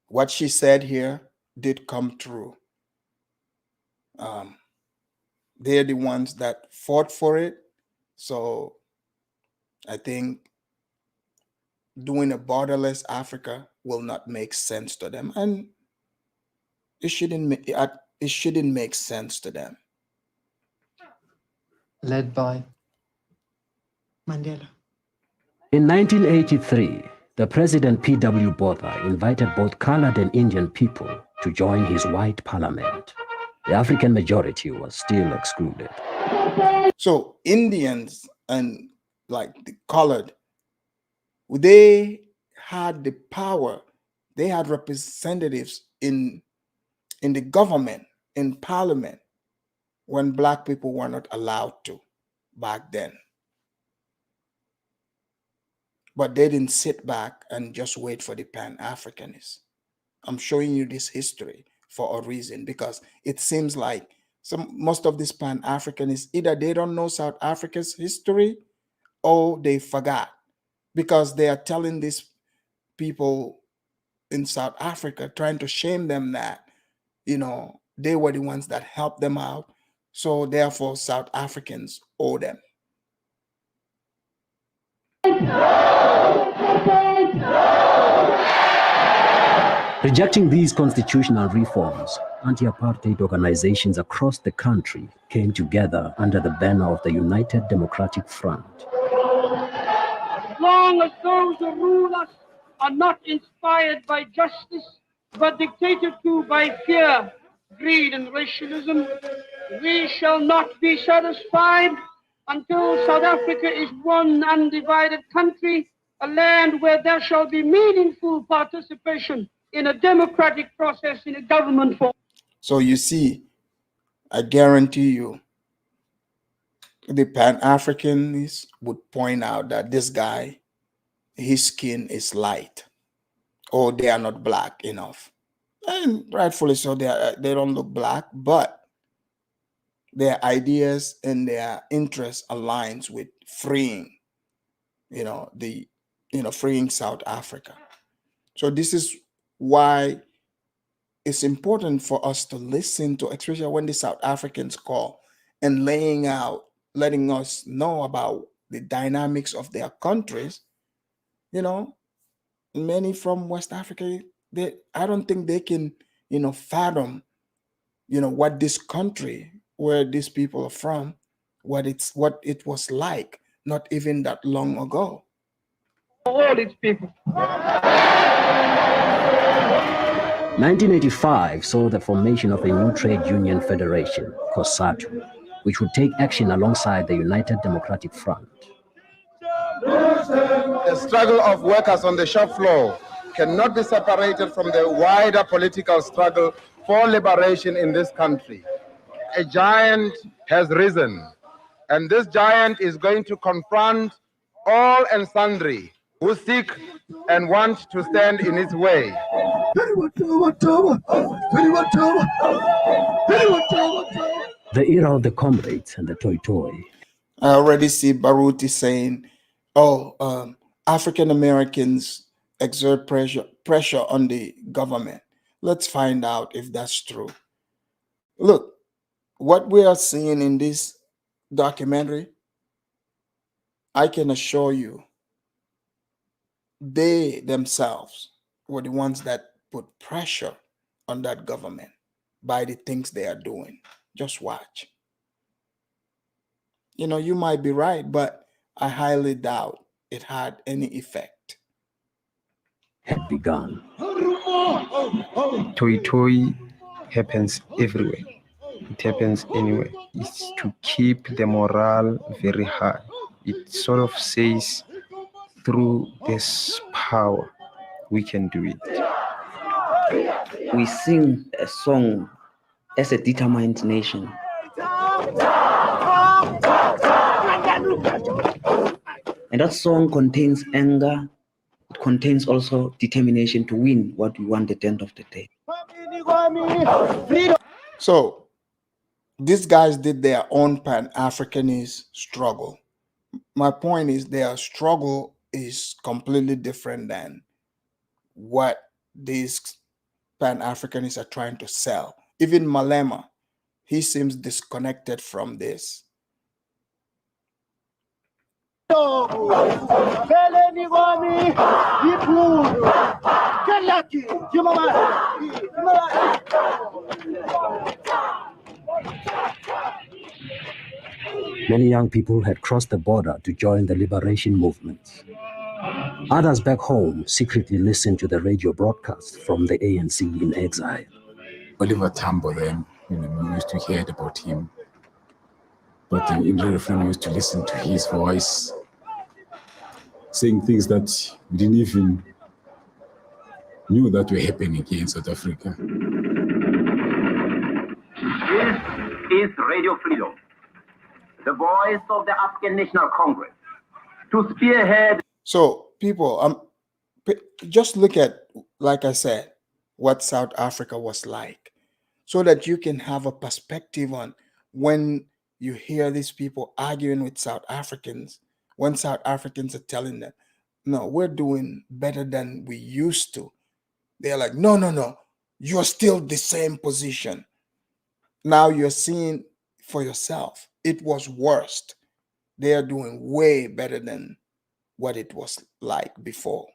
what she said here did come true. They're the ones that fought for it. So, I think doing a borderless Africa will not make sense to them, and it shouldn't make sense to them. Led by Mandela. In 1983, the President P.W. Botha invited both colored and Indian people to join his white parliament. The African majority was still excluded. So Indians and like the colored, they had the power. They had representatives in the government, in parliament, when black people were not allowed to back then. But they didn't sit back and just wait for the Pan-Africanists. I'm showing you this history for a reason, because it seems like most of these Pan-Africanists, either they don't know South Africa's history or they forgot, because they are telling these people in South Africa, trying to shame them that, you know, they were the ones that helped them out. So therefore, South Africans owe them. Rejecting these constitutional reforms, anti-apartheid organizations across the country came together under the banner of the United Democratic Front. As long as those who rule us are not inspired by justice, but dictated to by fear, greed, and racialism, we shall not be satisfied until South Africa is one undivided country, a land where there shall be meaningful participation in a democratic process in a government form. So you see, I guarantee you, the Pan-Africanists would point out that this guy, his skin is light, or they are not black enough. And rightfully so, they don't look black, but their ideas and their interests aligns with freeing, freeing South Africa. So this is why it's important for us to listen to, especially when the South Africans call and letting us know about the dynamics of their countries. Many from West Africa, I don't think they can, fathom, what this country, where these people are from, what it was like, not even that long ago. All its people. 1985 saw the formation of a new trade union federation, COSATU, which would take action alongside the United Democratic Front. The struggle of workers on the shop floor cannot be separated from the wider political struggle for liberation in this country. A giant has risen, and this giant is going to confront all and sundry who seek and want to stand in its way. The era of the comrades and the toy. I already see Baruti saying, African Americans exert pressure on the government. Let's find out if that's true. Look, what we are seeing in this documentary, I can assure you, they themselves were the ones that put pressure on that government by the things they are doing. Just watch. You might be right, but I highly doubt it had any effect. Had begun. Toy happens everywhere. It happens anywhere. It's to keep the morale very high. It sort of says, through this power, we can do it. We sing a song as a determined nation. And that song contains anger. It contains also determination to win what we want at the end of the day. So these guys did their own Pan-Africanist struggle. My point is their struggle is completely different than what these Pan-Africanists are trying to sell. Even Malema, he seems disconnected from this. Many young people had crossed the border to join the liberation movements. Others back home secretly listened to the radio broadcasts from the ANC in exile. Oliver Tambo then, we used to hear about him. But in real life, we used to listen to his voice, saying things that we didn't even knew that were happening here in South Africa. This is Radio Freedom, the voice of the African National Congress, to spearhead. So, people, just look at, like I said, what South Africa was like, so that you can have a perspective on when you hear these people arguing with South Africans, when South Africans are telling them, no, we're doing better than we used to. They're like, no, no, no, you're still the same position. Now you're seeing for yourself, it was worst. They are doing way better than what it was like before.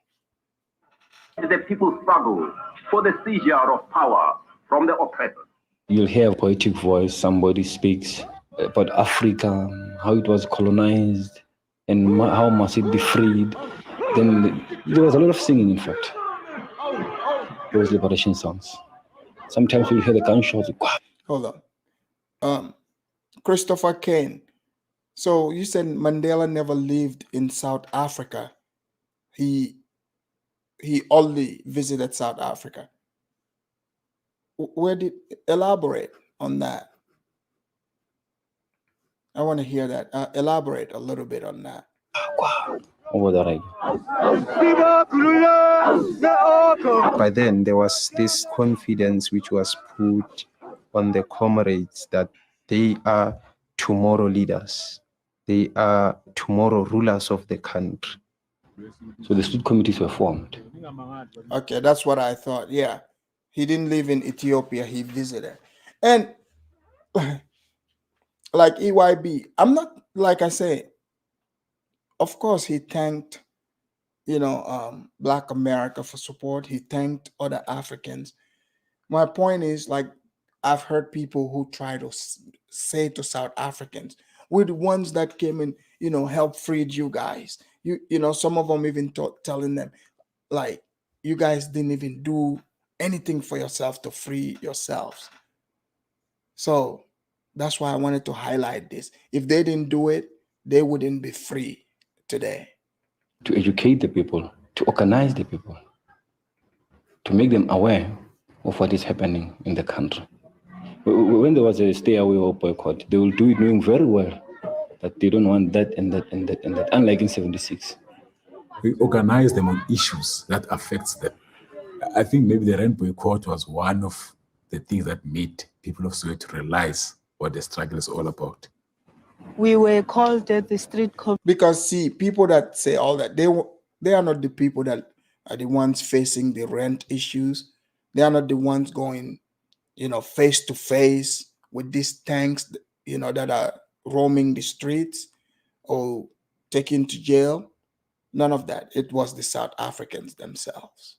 The people struggle for the seizure of power from the oppressors. You'll hear a poetic voice, somebody speaks about Africa, how it was colonized, and how must it be freed. Then there was a lot of singing, in fact. Those liberation songs. Sometimes you hear the gunshots. Hold on. Christopher Kane. So you said Mandela never lived in South Africa. He only visited South Africa. Where did elaborate on that? I want to hear that. Elaborate a little bit on that. By then, there was this confidence which was put on the comrades that they are tomorrow leaders. They are tomorrow rulers of the country. So the street committees were formed. Okay, that's what I thought. Yeah. He didn't live in Ethiopia. He visited. And like EYB, I'm not, like I say, of course, he thanked, Black America for support. He thanked other Africans. My point is, like, I've heard people who try to say to South Africans, we're the ones that came and, helped freed you guys. Some of them even telling them, like, you guys didn't even do anything for yourself to free yourselves. So that's why I wanted to highlight this. If they didn't do it, they wouldn't be free today. To educate the people, to organize the people, to make them aware of what is happening in the country. When there was a stay away or boycott, they will do it knowing very well that they don't want that and that and that and that, unlike in 76. We organize them on issues that affects them. I think maybe the rent boycott was one of the things that made people of Soweto realize what the struggle is all about. We were called the street because see, people that say all that, they are not the people that are the ones facing the rent issues. They are not the ones going, face to face with these tanks, that are roaming the streets or taken to jail. None of that. It was the South Africans themselves.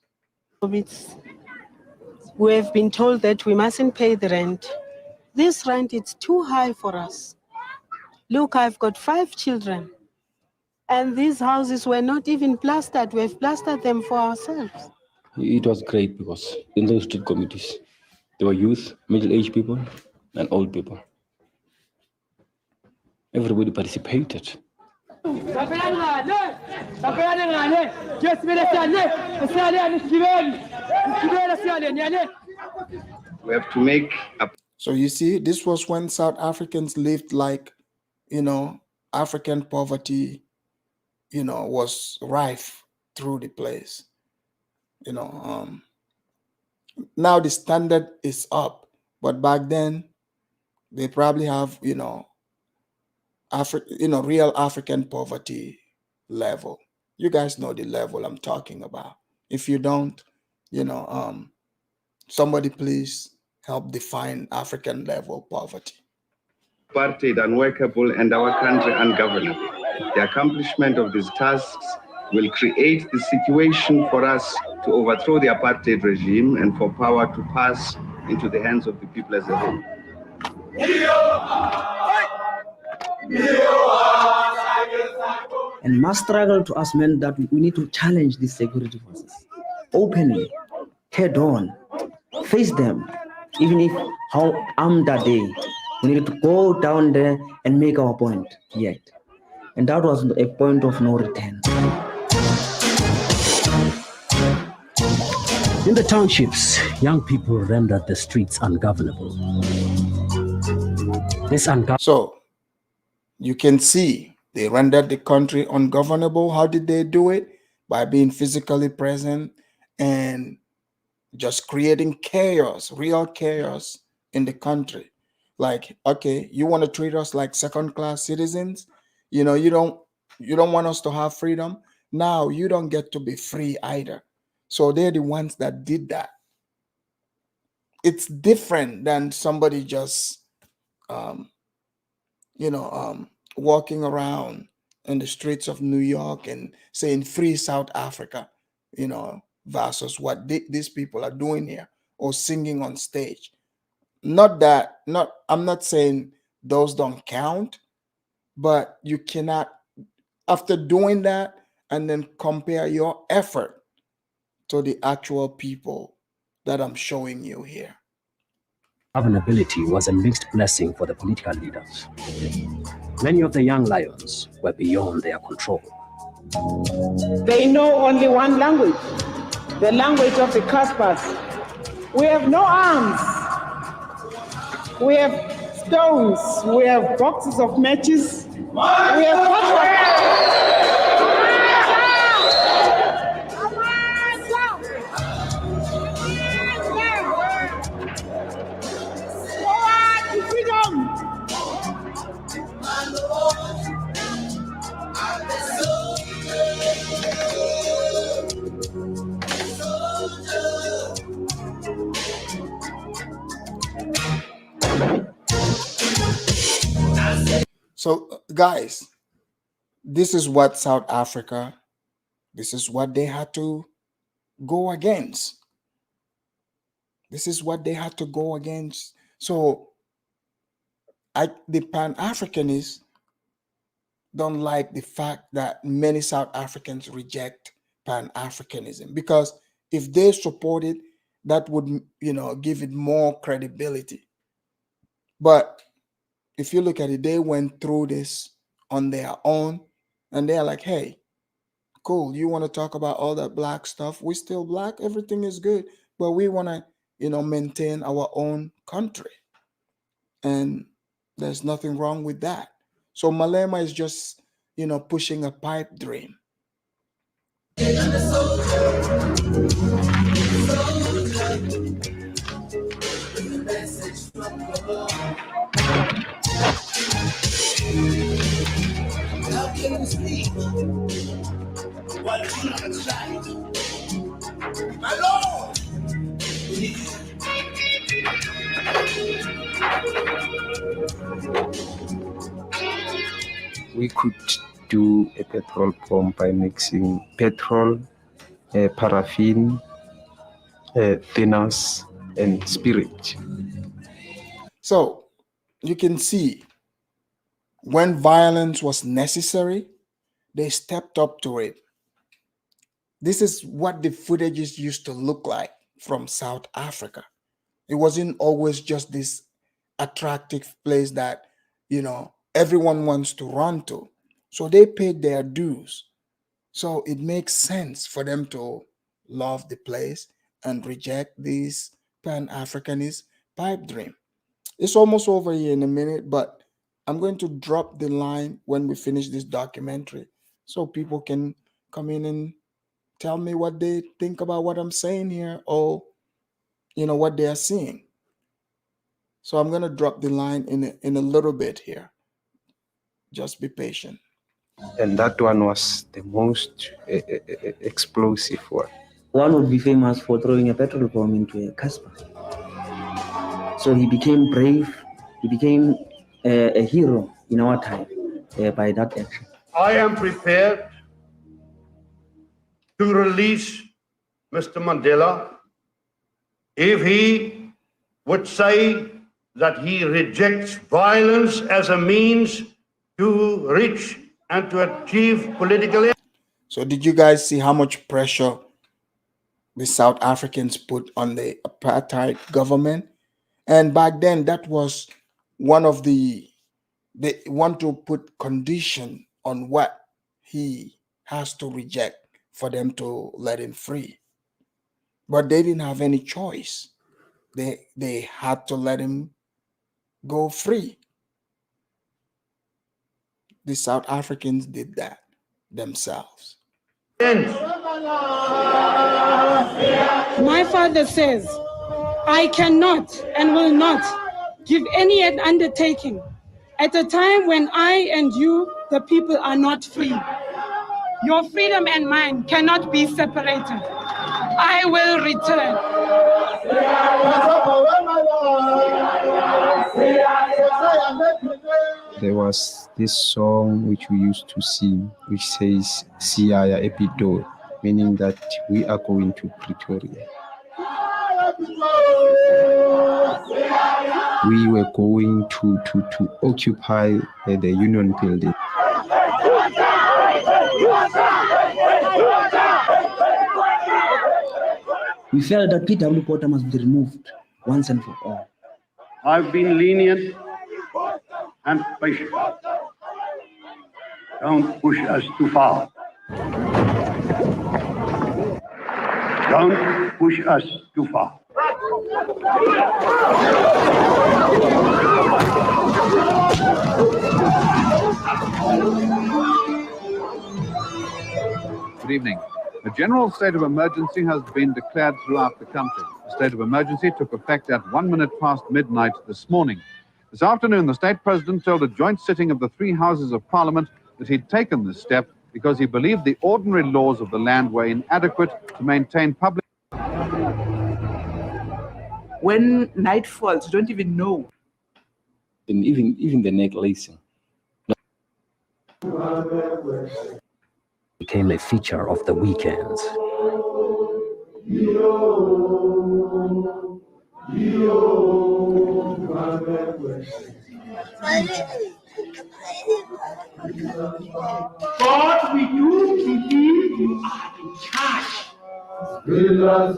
We have been told that we mustn't pay the rent. This rent is too high for us. Look, I've got 5 children, and these houses were not even plastered. We've plastered them for ourselves. It was great because in those street committees, there were youth, middle-aged people, and old people. Everybody participated. We have to make a... So you see, this was when South Africans lived like, African poverty, was rife through the place. Now the standard is up, but back then they probably have, real African poverty level. You guys know the level I'm talking about. If you don't, somebody please help define African level poverty. Apartheid unworkable and our country ungovernable. The accomplishment of these tasks will create the situation for us to overthrow the apartheid regime and for power to pass into the hands of the people as a whole. And my struggle to us meant that we need to challenge these security forces openly, head on, face them, even if how armed are they. We needed to go down there and make our point yet. And that was a point of no return. In the townships, young people rendered the streets ungovernable. So you can see they rendered the country ungovernable. How did they do it? By being physically present and just creating chaos, real chaos in the country. Like, okay, you want to treat us like second-class citizens? You don't want us to have freedom. Now you don't get to be free either. So they're the ones that did that. It's different than somebody just walking around in the streets of New York and saying free South Africa, versus what these people are doing here or singing on stage. I'm not saying those don't count, but you cannot, after doing that, and then compare your effort to the actual people that I'm showing you here. Governability was a mixed blessing for the political leaders. Many of the young lions were beyond their control. They know only one language, the language of the Caspars. We have no arms. We have stones. We have boxes of matches. We have So, guys, this is what South Africa, this is what they had to go against. This is what they had to go against. So, the Pan-Africanists don't like the fact that many South Africans reject Pan-Africanism, because if they support it, that would, give it more credibility. But if you look at it, they went through this on their own, and they're like, hey, cool, you want to talk about all that black stuff? We're still black, everything is good, but we want to, maintain our own country. And there's nothing wrong with that. So Malema is just, pushing a pipe dream. How can we sleep while we are outside? My Lord! We could do a petrol pump by mixing petrol, paraffin, thinners, and spirit. So you can see when violence was necessary, they stepped up to it. This is what the footages used to look like from South Africa. It wasn't always just this attractive place that, everyone wants to run to. So they paid their dues. So it makes sense for them to love the place and reject this Pan-Africanist pipe dream. It's almost over here in a minute, but I'm going to drop the line when we finish this documentary so people can come in and tell me what they think about what I'm saying here, or what they are seeing. So I'm going to drop the line in a little bit here. Just be patient. And that one was the most explosive one. One would be famous for throwing a petrol bomb into a Casper. So he became brave. He became a hero in our time by that action. I am prepared to release Mr. Mandela if he would say that he rejects violence as a means to reach and to achieve political end. So did you guys see how much pressure the South Africans put on the apartheid government? And back then, that was one of they want to put condition on what he has to reject for them to let him free. But they didn't have any choice. They had to let him go free. The South Africans did that themselves. My father says, I cannot and will not give any undertaking at a time when I and you, the people, are not free. Your freedom and mine cannot be separated. I will return. There was this song which we used to sing, which says Siyaya Epido, meaning that we are going to Pretoria. We were going to occupy the Union Building. We felt that P.W. Porter must be removed once and for all. I've been lenient and patient. Don't push us too far. Don't push us too far. Good evening. A general state of emergency has been declared throughout the country. The state of emergency took effect at 1 minute past midnight this morning. This afternoon, the state president told a joint sitting of the three houses of parliament that he'd taken this step because he believed the ordinary laws of the land were inadequate to maintain public... When night falls, you don't even know. And even the neck lacing. Became a feature of the weekends. God, we do believe you are in charge. God,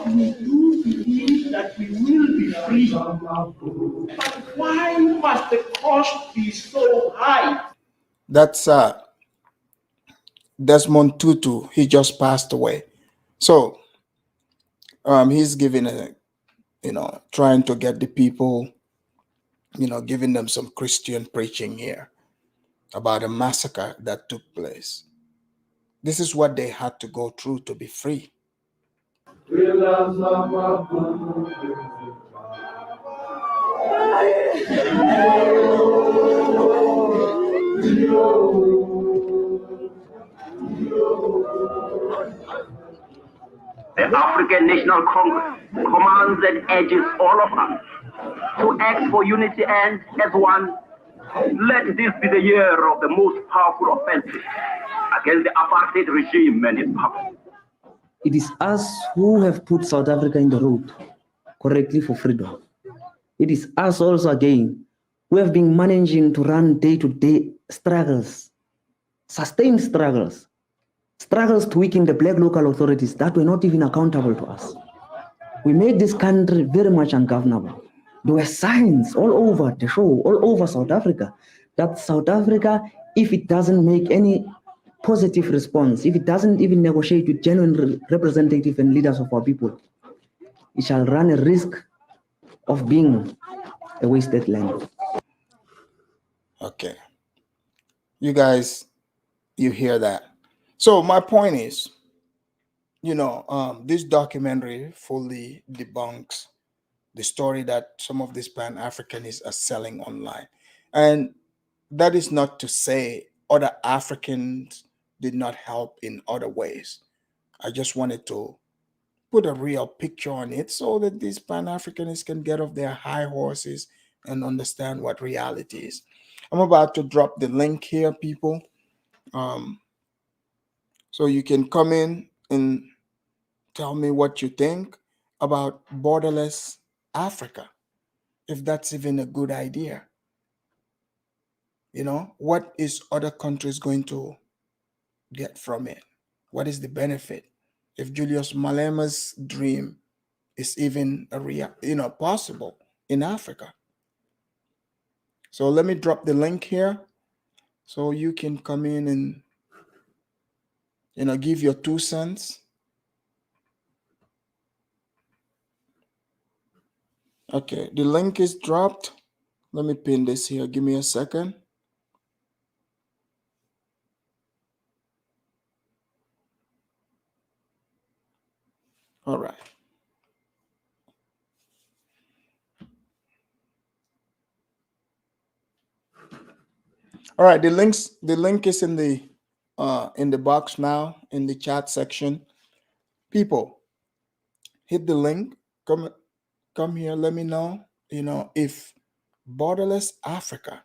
we do believe that we will be free. But why must the cost be so high? That's Desmond Tutu. He just passed away. So he's giving trying to get the people, giving them some Christian preaching here about a massacre that took place. This is what they had to go through to be free. The African National Congress commands and urges all of us to act for unity and as one. Let this be the year of the most powerful offensive against the apartheid regime and its puppets. It is us who have put South Africa in the road correctly for freedom. It is us also again who have been managing to run day-to-day struggles, sustained struggles to weaken the black local authorities that were not even accountable to us. We made this country very much ungovernable. There were signs all over the show, all over South Africa, that South Africa, if it doesn't make any positive response, if it doesn't even negotiate with genuine representatives and leaders of our people, it shall run a risk of being a wasted land. Okay. You guys, you hear that? So my point is, this documentary fully debunks the story that some of these Pan-Africanists are selling online. And that is not to say other Africans did not help in other ways. I just wanted to put a real picture on it so that these Pan-Africanists can get off their high horses and understand what reality is. I'm about to drop the link here, people. So you can come in and tell me what you think about borderless Africa, if that's even a good idea. What is other countries going to get from it? What is the benefit? If Julius Malema's dream is even a real, possible in Africa. So let me drop the link here so you can come in and, give your 2 cents. Okay, the link is dropped. Let me pin this here. Give me a second. All right. All right, the link is in the box now in the chat section. People, hit the link. Come here. Let me know. If borderless Africa,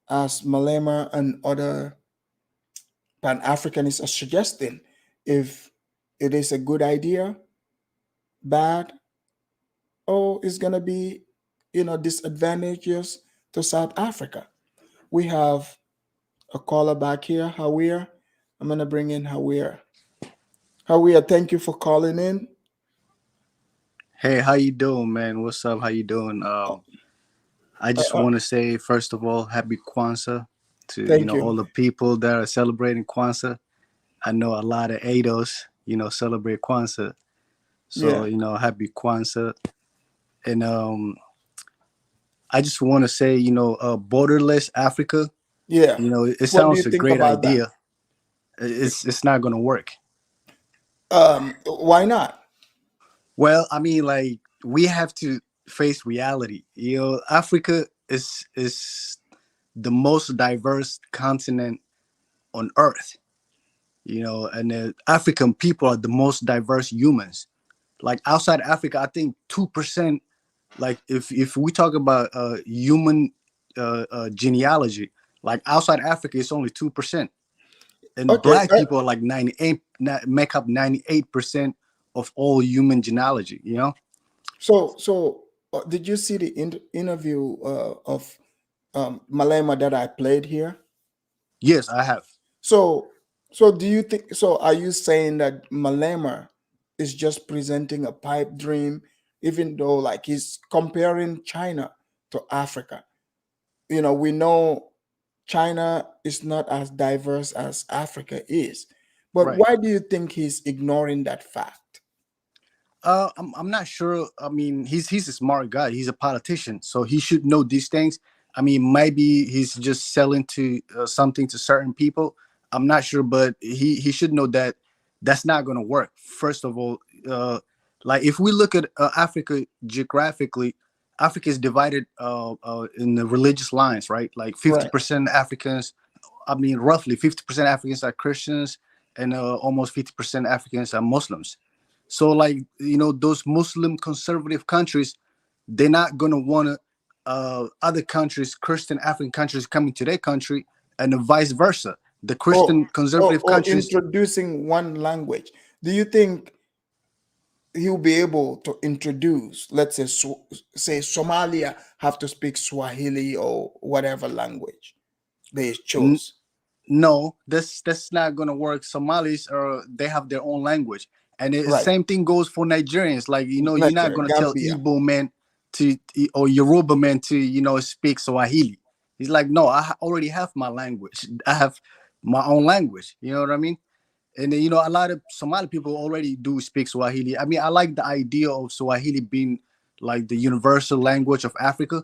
as Malema and other Pan-Africanists are suggesting, if it is a good idea, bad, or is gonna be, disadvantageous to South Africa. We have a caller back here, Hawir. I'm gonna bring in Hawir. Hawir, thank you for calling in. Hey, how you doing, man? What's up? How you doing? I just want to say, first of all, happy Kwanzaa to Thank you. all the people that are celebrating Kwanzaa. I know a lot of ADOS, celebrate Kwanzaa. So, happy Kwanzaa. And I just want to say, borderless Africa. Yeah. It What do sounds you a think great about idea. It's not going to work. Why not? Well, I mean, like, we have to face reality. Africa is the most diverse continent on earth. And the African people are the most diverse humans. Like, outside Africa, I think 2%. Like, if we talk about human genealogy, like, outside Africa, it's only 2%. And Okay, Black people are like 98, make up 98% of all human genealogy. So did you see the interview of Malema that I played here? Yes, I have. So do you think? So are you saying that Malema is just presenting a pipe dream, even though like he's comparing China to Africa? We know China is not as diverse as Africa is, but Right. why do you think he's ignoring that fact? I'm not sure. I mean, he's a smart guy. He's a politician, so he should know these things. I mean, maybe he's just selling to something to certain people. I'm not sure, but he should know that that's not going to work. First of all, like, if we look at Africa geographically, Africa is divided in the religious lines, right? Like 50% Africans. I mean, roughly 50% Africans are Christians, and almost 50% Africans are Muslims. So, like, those Muslim conservative countries, they're not going to want other countries, Christian African countries, coming to their country, and vice versa. The Christian conservative countries. Introducing one language. Do you think he'll be able to introduce, let's say Somalia have to speak Swahili or whatever language they chose? No, that's not going to work. Somalis they have their own language. And the same thing goes for Nigerians. Like, you're not going to tell Igbo men or Yoruba men to, speak Swahili. He's like, no, I already have my language. I have my own language. You know what I mean? And then, a lot of Somali people already do speak Swahili. I mean, I like the idea of Swahili being like the universal language of Africa.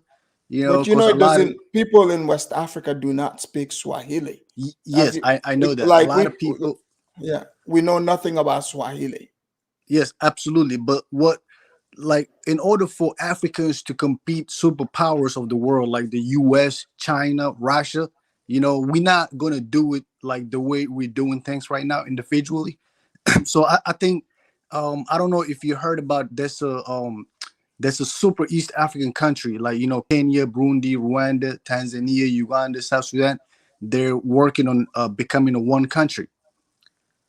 But Because a it lot of doesn't. People in West Africa do not speak Swahili. yes, I know that a Like lot of people. yeah, we know nothing about Swahili. Yes, absolutely. But what, like, in order for Africans to compete superpowers of the world, like the U.S., China, Russia, we're not gonna do it like the way we're doing things right now individually. So I think, I don't know if you heard about there's a super East African country like Kenya, Burundi, Rwanda, Tanzania, Uganda, South Sudan. They're working on becoming a one country.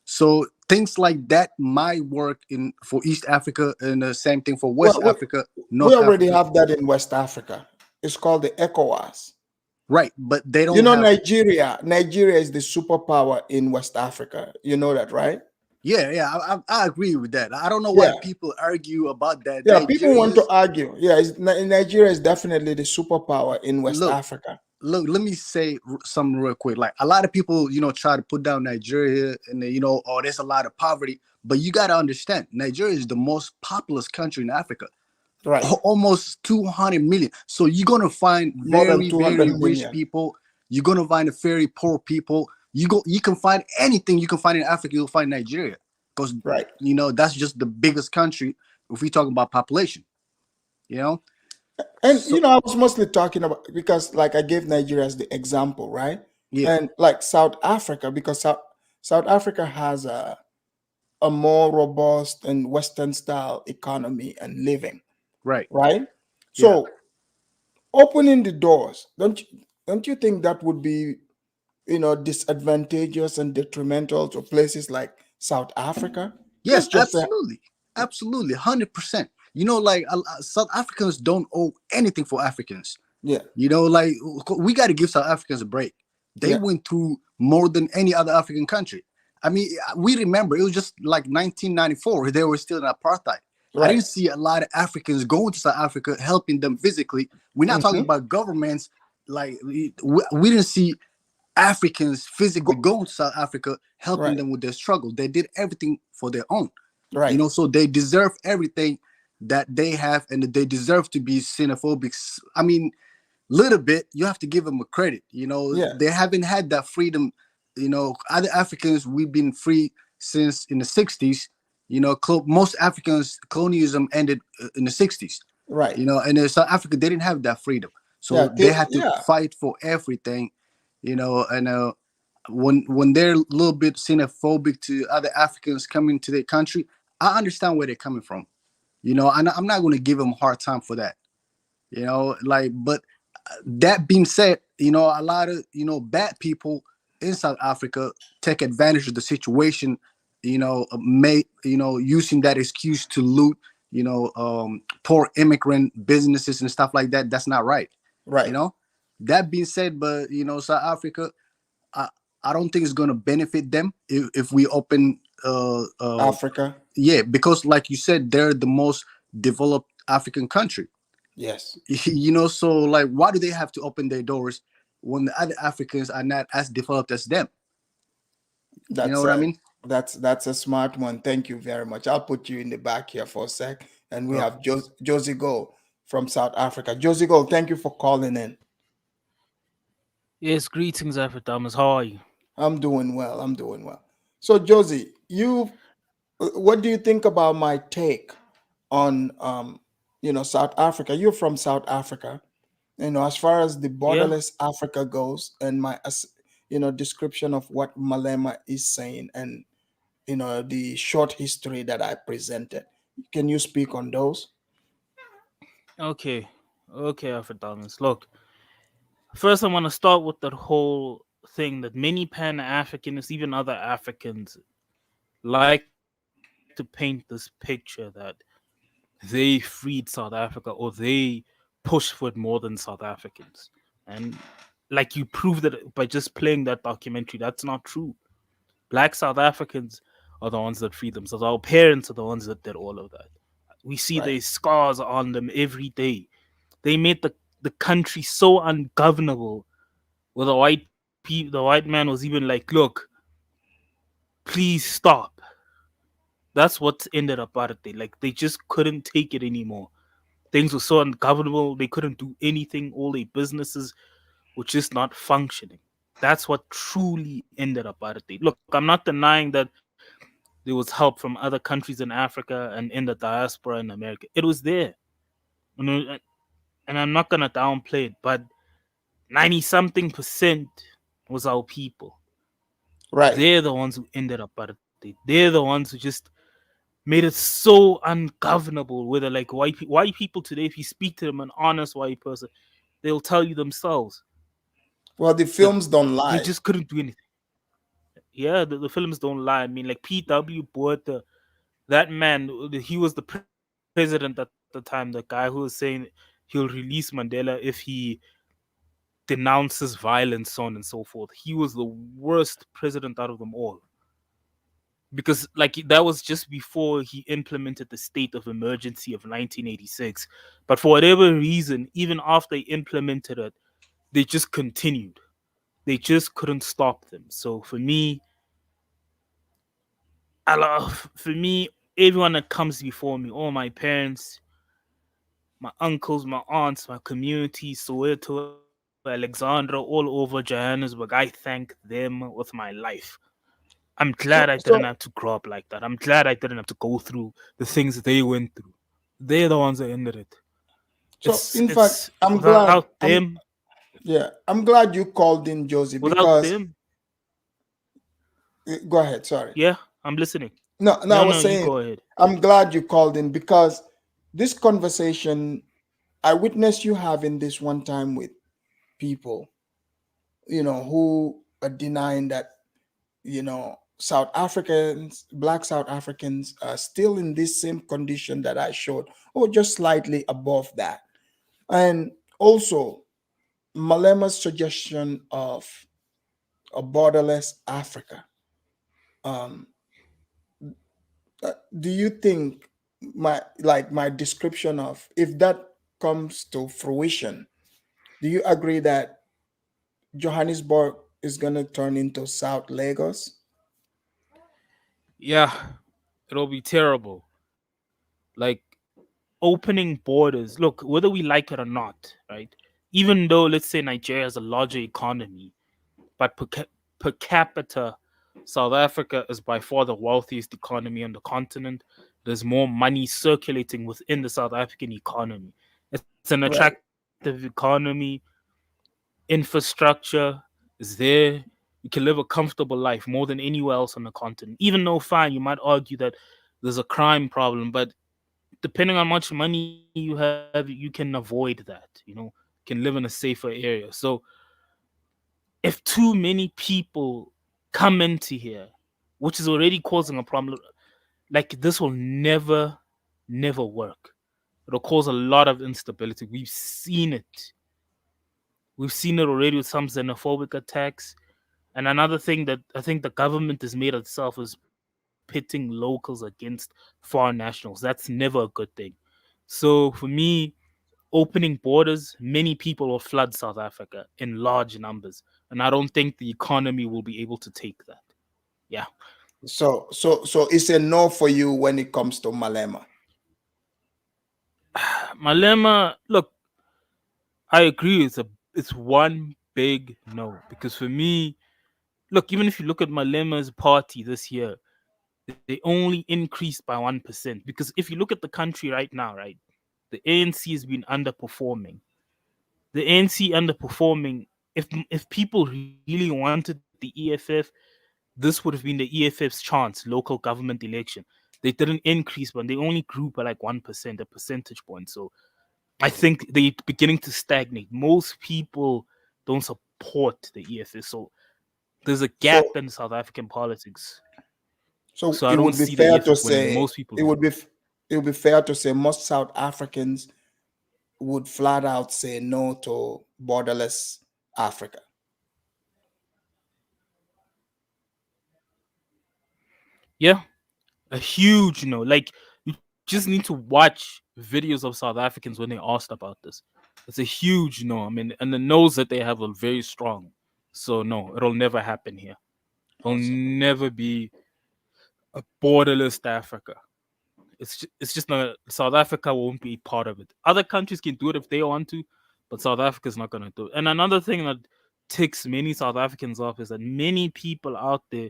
So things like that might work in for East Africa, and the same thing for West Well, Africa, we North already Africa. have that in West Africa. It's called the ECOWAS. Right, but they don't have. Nigeria. Nigeria is the superpower in West Africa. You know that, right? Yeah, I agree with that. I don't know why people argue about that. Yeah, people want to argue. Yeah, Nigeria is definitely the superpower in West Africa. Look, let me say something real quick. Like a lot of people, try to put down Nigeria, and oh, there's a lot of poverty. But you got to understand, Nigeria is the most populous country in Africa. Right. Almost 200 million. So you're gonna find very, very rich people. You're gonna find very poor people. You can find anything you can find in Africa, you'll find Nigeria. Because that's just the biggest country if we talk about population. And I was mostly talking about, because like I gave Nigeria as the example, right? Yeah. And like South Africa, because South Africa has a more robust and Western style economy and living. Right. So opening the doors, don't you think that would be, disadvantageous and detrimental to places like South Africa? Yes, absolutely. Absolutely. 100%. Like South Africans don't owe anything for Africans. Yeah. Like we got to give South Africans a break. They went through more than any other African country. I mean, we remember it was just like 1994. They were still in apartheid. Right. I didn't see a lot of Africans going to South Africa, helping them physically. We're not talking about governments. Like we didn't see Africans physically going to South Africa, helping them with their struggle. They did everything for their own. Right. So they deserve everything that they have, and they deserve to be xenophobic. I mean, little bit, you have to give them a credit. They haven't had that freedom. Other Africans, we've been free since in the 60s. Most Africans, colonialism ended in the 60s. Right. And in South Africa, they didn't have that freedom. So they had to fight for everything, and when they're a little bit xenophobic to other Africans coming to their country, I understand where they're coming from. And I'm not going to give them a hard time for that. But that being said, a lot of, bad people in South Africa take advantage of the situation, using that excuse to loot, poor immigrant businesses and stuff like that. That's not right. Right. That being said, but South Africa, I don't think it's going to benefit them if we open Africa. Yeah, because like you said, they're the most developed African country. Yes. So like, why do they have to open their doors when the other Africans are not as developed as them? You know what I mean? That's a smart one. Thank you very much. I'll put you in the back here for a sec. And we have Josie Gold from South Africa. Josie Gold, thank you for calling in. Yes, greetings, Afridamas. How are you? I'm doing well. So Josie, what do you think about my take on South Africa? You're from South Africa. As far as the borderless Africa goes, and my description of what Malema is saying, and the short history that I presented. Can you speak on those? Okay, Afridamas. Look, first I want to start with that whole thing that many Pan-Africanists, even other Africans, like to paint this picture that they freed South Africa or they pushed for it more than South Africans. And like you proved that by just playing that documentary, that's not true. Black South Africans are the ones that freed themselves. Our parents are the ones that did all of that. We see their scars on them every day. They made the country so ungovernable where the white man was even like, look, please stop. That's what ended up apartheid. Like, they just couldn't take it anymore. Things were so ungovernable, they couldn't do anything. All their businesses were just not functioning. That's what truly ended apartheid. Look, I'm not denying that there was help from other countries in Africa and in the diaspora in America. It was there. And I'm not going to downplay it, but 90 something percent was our people. Right. They're the ones who ended apartheid. They're the ones who just made it so ungovernable. Whether like white people today, if you speak to them, an honest white person, they'll tell you themselves. Well, the films don't lie. They just couldn't do anything. Yeah, the films don't lie. I mean, like P.W. Botha, that man, he was the president at the time. The guy who was saying he'll release Mandela if he denounces violence, so on and so forth. He was the worst president out of them all. Because like that was just before he implemented the state of emergency of 1986. But for whatever reason, even after they implemented it, they just continued. They just couldn't stop them. So for me, everyone that comes before me, all my parents, my uncles, my aunts, my community, Soweto, Alexandra, all over Johannesburg, I thank them with my life. I'm glad I didn't have to grow up like that. I'm glad I didn't have to go through the things they went through. They're the ones that ended it. So, in fact, I'm glad. Without them, I'm glad you called in, Josie, because go ahead. Sorry. Yeah, I'm listening. No, I was saying, you go ahead. I'm glad you called in because this conversation, I witnessed you having this one time with people, who are denying that, South Africans, Black South Africans are still in this same condition that I showed, or just slightly above that. And also, Malema's suggestion of a borderless Africa. Do you think my description of, if that comes to fruition, do you agree that Johannesburg is going to turn into South Lagos? Yeah, it'll be terrible. Like opening borders. Look, whether we like it or not, right? Even though, let's say, Nigeria has a larger economy, but per capita, South Africa is by far the wealthiest economy on the continent. There's more money circulating within the South African economy. It's an attractive economy. Infrastructure is there. You can live a comfortable life more than anywhere else on the continent. Even though, fine, you might argue that there's a crime problem, but depending on how much money you have, you can avoid that. You can live in a safer area. So if too many people come into here, which is already causing a problem, like this will never work. It'll cause a lot of instability. We've seen it. We've seen it already with some xenophobic attacks. And another thing that I think the government has made itself is pitting locals against foreign nationals. That's never a good thing. So for me, opening borders, many people will flood South Africa in large numbers. And I don't think the economy will be able to take that. Yeah. So it's a no for you when it comes to Malema. Malema, look, I agree. It's one big no. Because for me, look, even if you look at Malema's party this year, they only increased by 1%. Because if you look at the country right now, right, the ANC has been underperforming. The ANC underperforming. If people really wanted the EFF, this would have been the EFF's chance, local government election. They didn't increase, but they only grew by like 1%, a percentage point. So I think they're beginning to stagnate. Most people don't support the EFF. So there's a gap in South African politics. So I it don't would be see fair the to EFF winning. say Most people it would be fair to say most South Africans would flat out say no to borderless Africa. Yeah, a huge no. Like you just need to watch videos of South Africans when they asked about this. It's a huge no. I mean, and the no's that they have are very strong. So no, it'll never happen here. It'll never be a borderless Africa. It's just not. South Africa won't be part of it. Other countries can do it if they want to, but South Africa's not gonna do it. And another thing that ticks many South Africans off is that many people out there,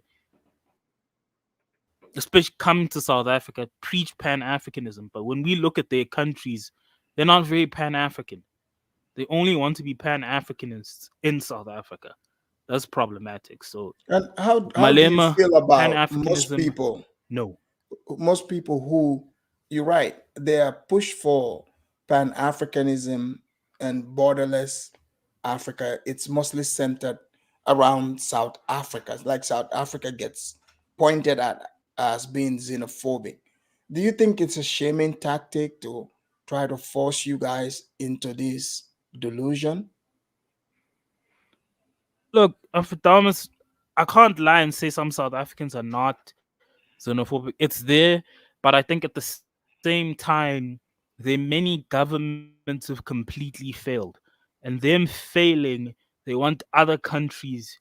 especially coming to South Africa, preach Pan-Africanism. But when we look at their countries, they're not very Pan-African. They only want to be Pan-Africanists in South Africa. That's problematic. So, And how do you Malema, feel about most Pan-Africanism, people? no. Most people who, you're right, they are pushed for Pan-Africanism and borderless Africa. It's mostly centered around South Africa. Like South Africa gets pointed at as being xenophobic. Do you think it's a shaming tactic to try to force you guys into this delusion? Look, for Thomas, I can't lie and say some South Africans are not xenophobic. It's there, but I think at the same time, there are many governments who've completely failed, and them failing, they want other countries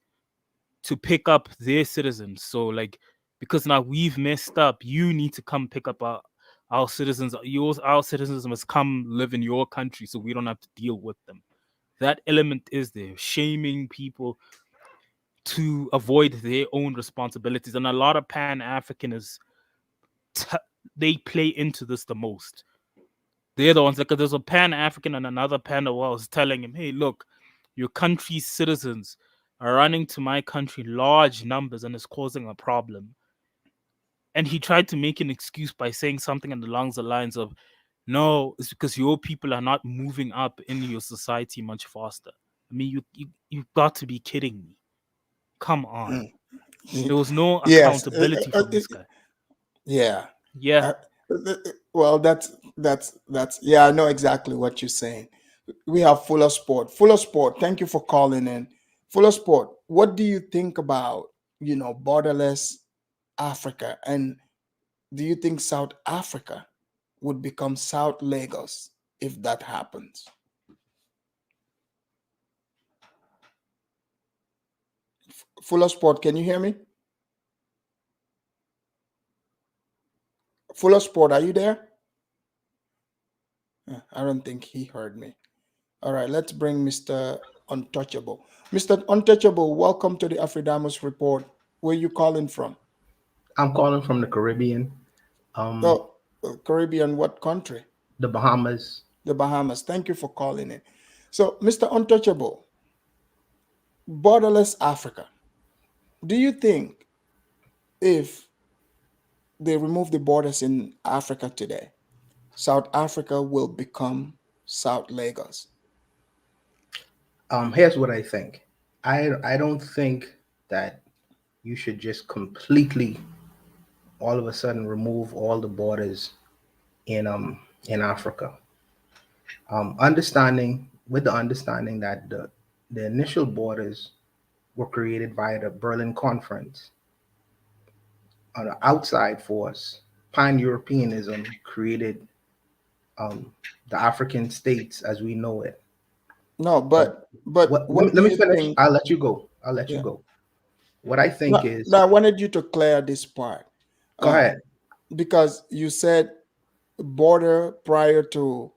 to pick up their citizens. So, like, because now we've messed up, you need to come pick up our citizens. Our citizens must come live in your country, so we don't have to deal with them. That element is there, shaming people to avoid their own responsibilities, and a lot of Pan-Africanists they play into this the most. They're the ones, like, there's a Pan-African and another Pan that was telling him, hey, look, your country's citizens are running to my country large numbers and it's causing a problem. And he tried to make an excuse by saying something along the lines of, no, it's because your people are not moving up in your society much faster. I mean, you've got to be kidding me. Come on. There was no Yes. accountability from this guy. Yeah. Yeah. Well, that's yeah, I know exactly what you're saying. We have Fuller Sport. Fuller Sport, thank you for calling in. Fuller Sport, what do you think about, borderless Africa? And do you think South Africa would become South Lagos if that happens? Fuller Sport, can you hear me? Fuller Sport, are you there? I don't think he heard me. All right, let's bring Mr. Untouchable. Mr. Untouchable, welcome to the Afridamus Report. Where are you calling from? I'm calling from the Caribbean. Caribbean, what country? The Bahamas. The Bahamas. Thank you for calling in. So, Mr. Untouchable, borderless Africa. Do you think if they remove the borders in Africa today, South Africa will become South Lagos? Here's what I think. I don't think that you should just completely, all of a sudden, remove all the borders in Africa. Understanding that the initial borders were created via the Berlin Conference. On the outside force, Pan-Europeanism created the African states as we know it. No, but let me finish. I'll let you go. What I think is. No, I wanted you to clear this part. Go ahead. Because you said border prior to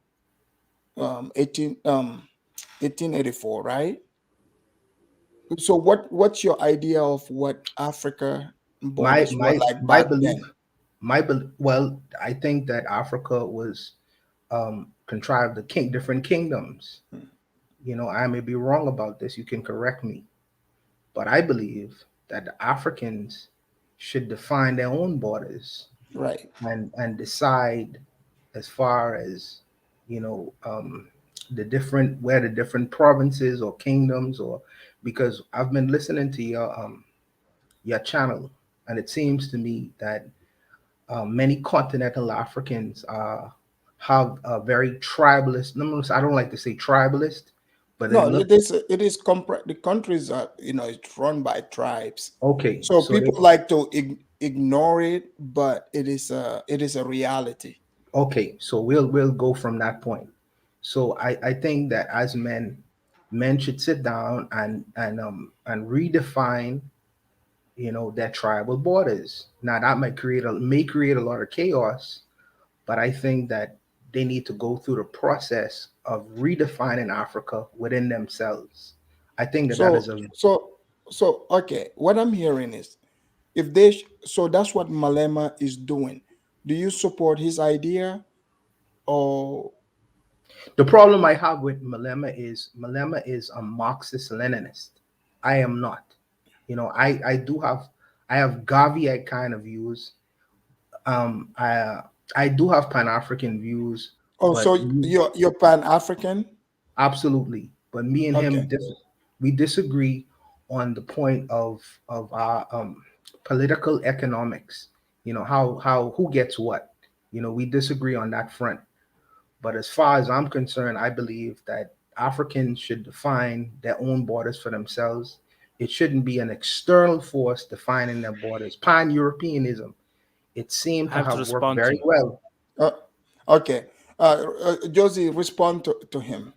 1884, right? So what's your idea of what Africa borders were like back then? Well, I think that Africa was contrived different kingdoms. I may be wrong about this. You can correct me. But I believe that the Africans should define their own borders. Right. And decide as far as, the different provinces or kingdoms, or because I've been listening to your channel, and it seems to me that many continental Africans have a very tribalist. I don't like to say tribalist, but it is the countries are it's run by tribes. Okay, so people like to ignore it, but it is a reality. Okay, so we'll go from that point. So I think that as men should sit down and redefine their tribal borders. Now that may create a lot of chaos, but I think that they need to go through the process of redefining Africa within themselves. I think that that So, is a okay. What I'm hearing is, if they, so that's what Malema is doing. Do you support his idea, or the problem I have with Malema is a Marxist Leninist. I am not. I have Gaviite kind of views. Um, I I do have Pan African views, oh, but so you're Pan African? absolutely. But me and Okay. him we disagree on the point of our political economics. How who gets what. We disagree on that front. But as far as I'm concerned, I believe that Africans should define their own borders for themselves. It shouldn't be an external force defining their borders. Pan-Europeanism, it seemed I to have to have worked respond to very you. well. Okay. Josie, respond to him.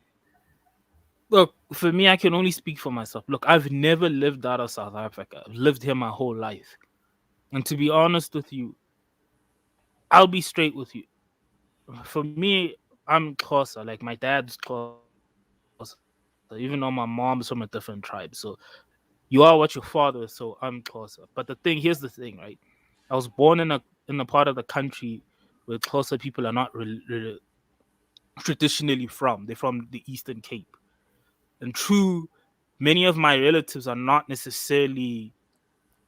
Look, for me, I can only speak for myself. Look, I've never lived out of South Africa. I've lived here my whole life. And to be honest with you, I'll be straight with you. For me, I'm Xhosa. Like, my dad's Xhosa, even though my mom's from a different tribe. So you are what your father is, so I'm Xhosa. But here's the thing, right? I was born in a part of the country where Xhosa people are not traditionally from. They're from the Eastern Cape. And true, many of my relatives are not necessarily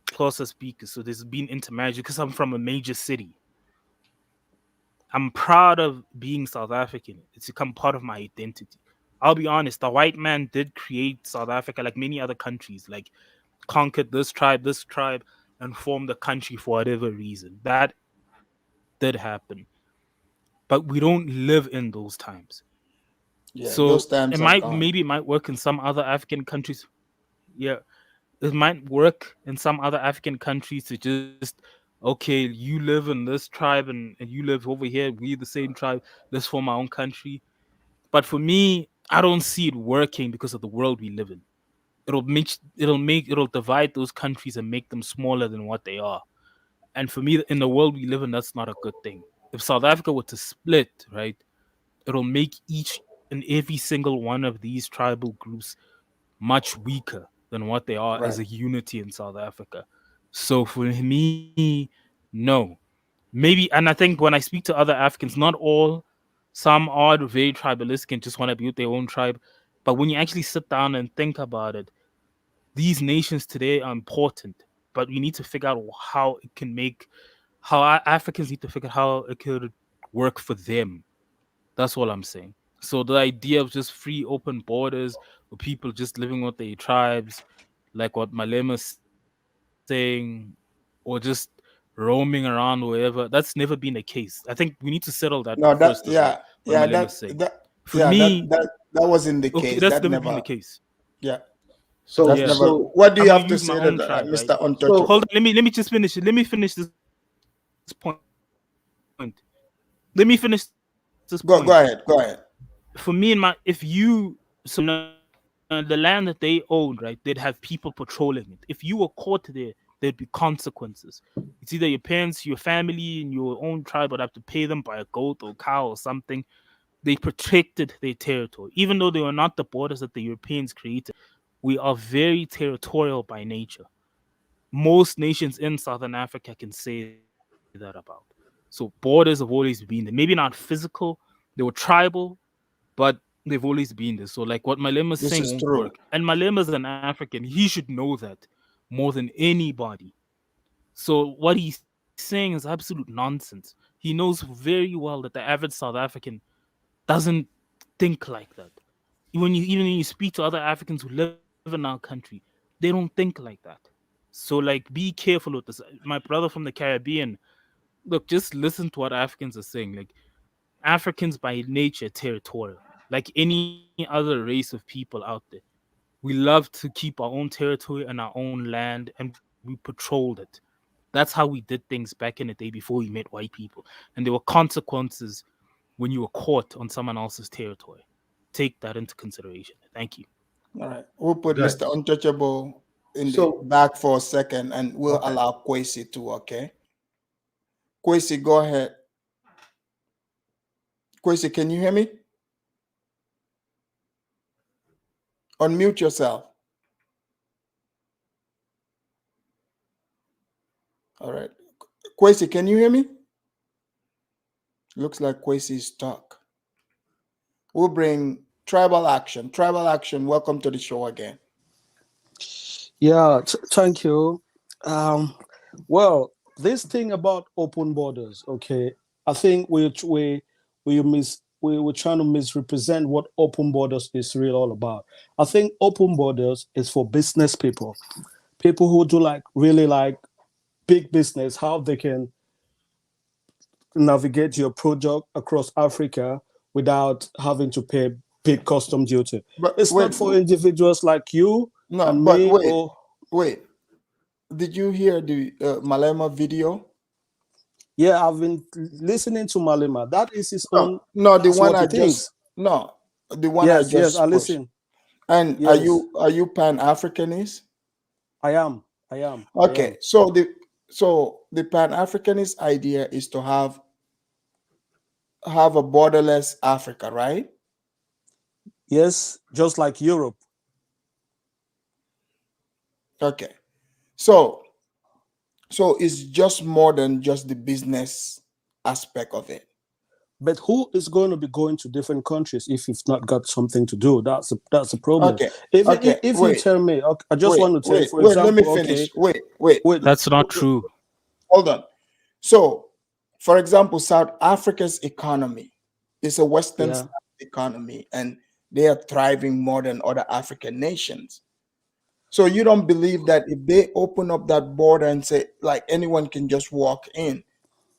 Xhosa speakers. So there's been intermarriage because I'm from a major city. I'm proud of being South African. It's become part of my identity. I'll be honest, the white man did create South Africa like many other countries, like conquered this tribe, and formed a country for whatever reason. That did happen. But we don't live in those times. Yeah, those So times are gone. it might work in some other African countries. Yeah. It might work in some other African countries to just, okay, you live in this tribe and you live over here, we the same tribe, let's form our own country. But for me, I don't see it working because of the world we live in. It'll divide those countries and make them smaller than what they are. And for me, in the world we live in, that's not a good thing. If South Africa were to split, right, it'll make each and every single one of these tribal groups much weaker than what they are as Right. a unity in South Africa. So for me, no. Maybe, and I think when I speak to other Africans, not all, some are very tribalistic and just want to be with their own tribe. But when you actually sit down and think about it, these nations today are important, but we need to figure out how it can Africans need to figure out how it could work for them. That's all I'm saying. So the idea of just free open borders with people just living with their tribes, like what Malema's saying, or just roaming around wherever, that's never been the case. I think we need to settle that No, first as well. What yeah, Malema's saying. For yeah, me, that wasn't the okay, case. that's That never been the never. case. Yeah. So That's Yeah. never. so What do I'm you gonna have to use my say to own that, tribe, right? Mr. Untouchable? Hold on, let me just finish it. Let me finish this point. Let me finish this point. Go ahead. Go ahead. For me and the land that they owned, right, they'd have people patrolling it. If you were caught there, there'd be consequences. It's either your parents, your family, and your own tribe would have to pay them by a goat or cow or something. They protected their territory. Even though they were not the borders that the Europeans created, we are very territorial by nature. Most nations in Southern Africa can say that about. So borders have always been there. Maybe not physical, they were tribal, but they've always been there. So like what Malema's This saying is won't true. work. And Malema's an African. He should know that more than anybody. So what he's saying is absolute nonsense. He knows very well that the average South African doesn't think like that. Even when you speak to other Africans who live in our country, they don't think like that. So like be careful with this. My brother from the Caribbean, look, just listen to what Africans are saying. Like Africans by nature territorial, like any other race of people out there. We love to keep our own territory and our own land, and we patrolled it. That's how we did things back in the day before we met white people. And there were consequences when you were caught on someone else's territory. Take that into consideration. Thank you. All right. We'll put Good. Mr. Untouchable in the So back for a second, and we'll okay. allow Kwesi to. Okay. Kwesi, go ahead. Kwesi, can you hear me? Unmute yourself. All right. Kwesi, can you hear me? Looks like Kwesi is stuck. We'll bring Tribal Action. Tribal Action, welcome to the show again. Yeah, thank you. Well, this thing about open borders, okay, I think we're trying to misrepresent what open borders is really all about. I think open borders is for business people who do really big business, how they can navigate your product across Africa without having to pay big custom duty. But it's not for individuals like you and but me. wait. Did you hear the Malema video? Yeah, I've been listening to Malema. That is his own. No, the one I thinks. Yes, I listen. And yes. are you Pan-Africanist? I am. Okay, so the Pan-Africanist idea is to have a borderless Africa, right? Yes, just like Europe. Okay, so it's just more than just the business aspect of it. But who is going to be going to different countries if you've not got something to do? That's a problem. Okay. If you tell me, okay, I just want to tell you, for example, let me finish. Okay, wait. That's not true. Hold on. So, for example, South Africa's economy is a Western economy, and they are thriving more than other African nations. So you don't believe that if they open up that border and say like anyone can just walk in,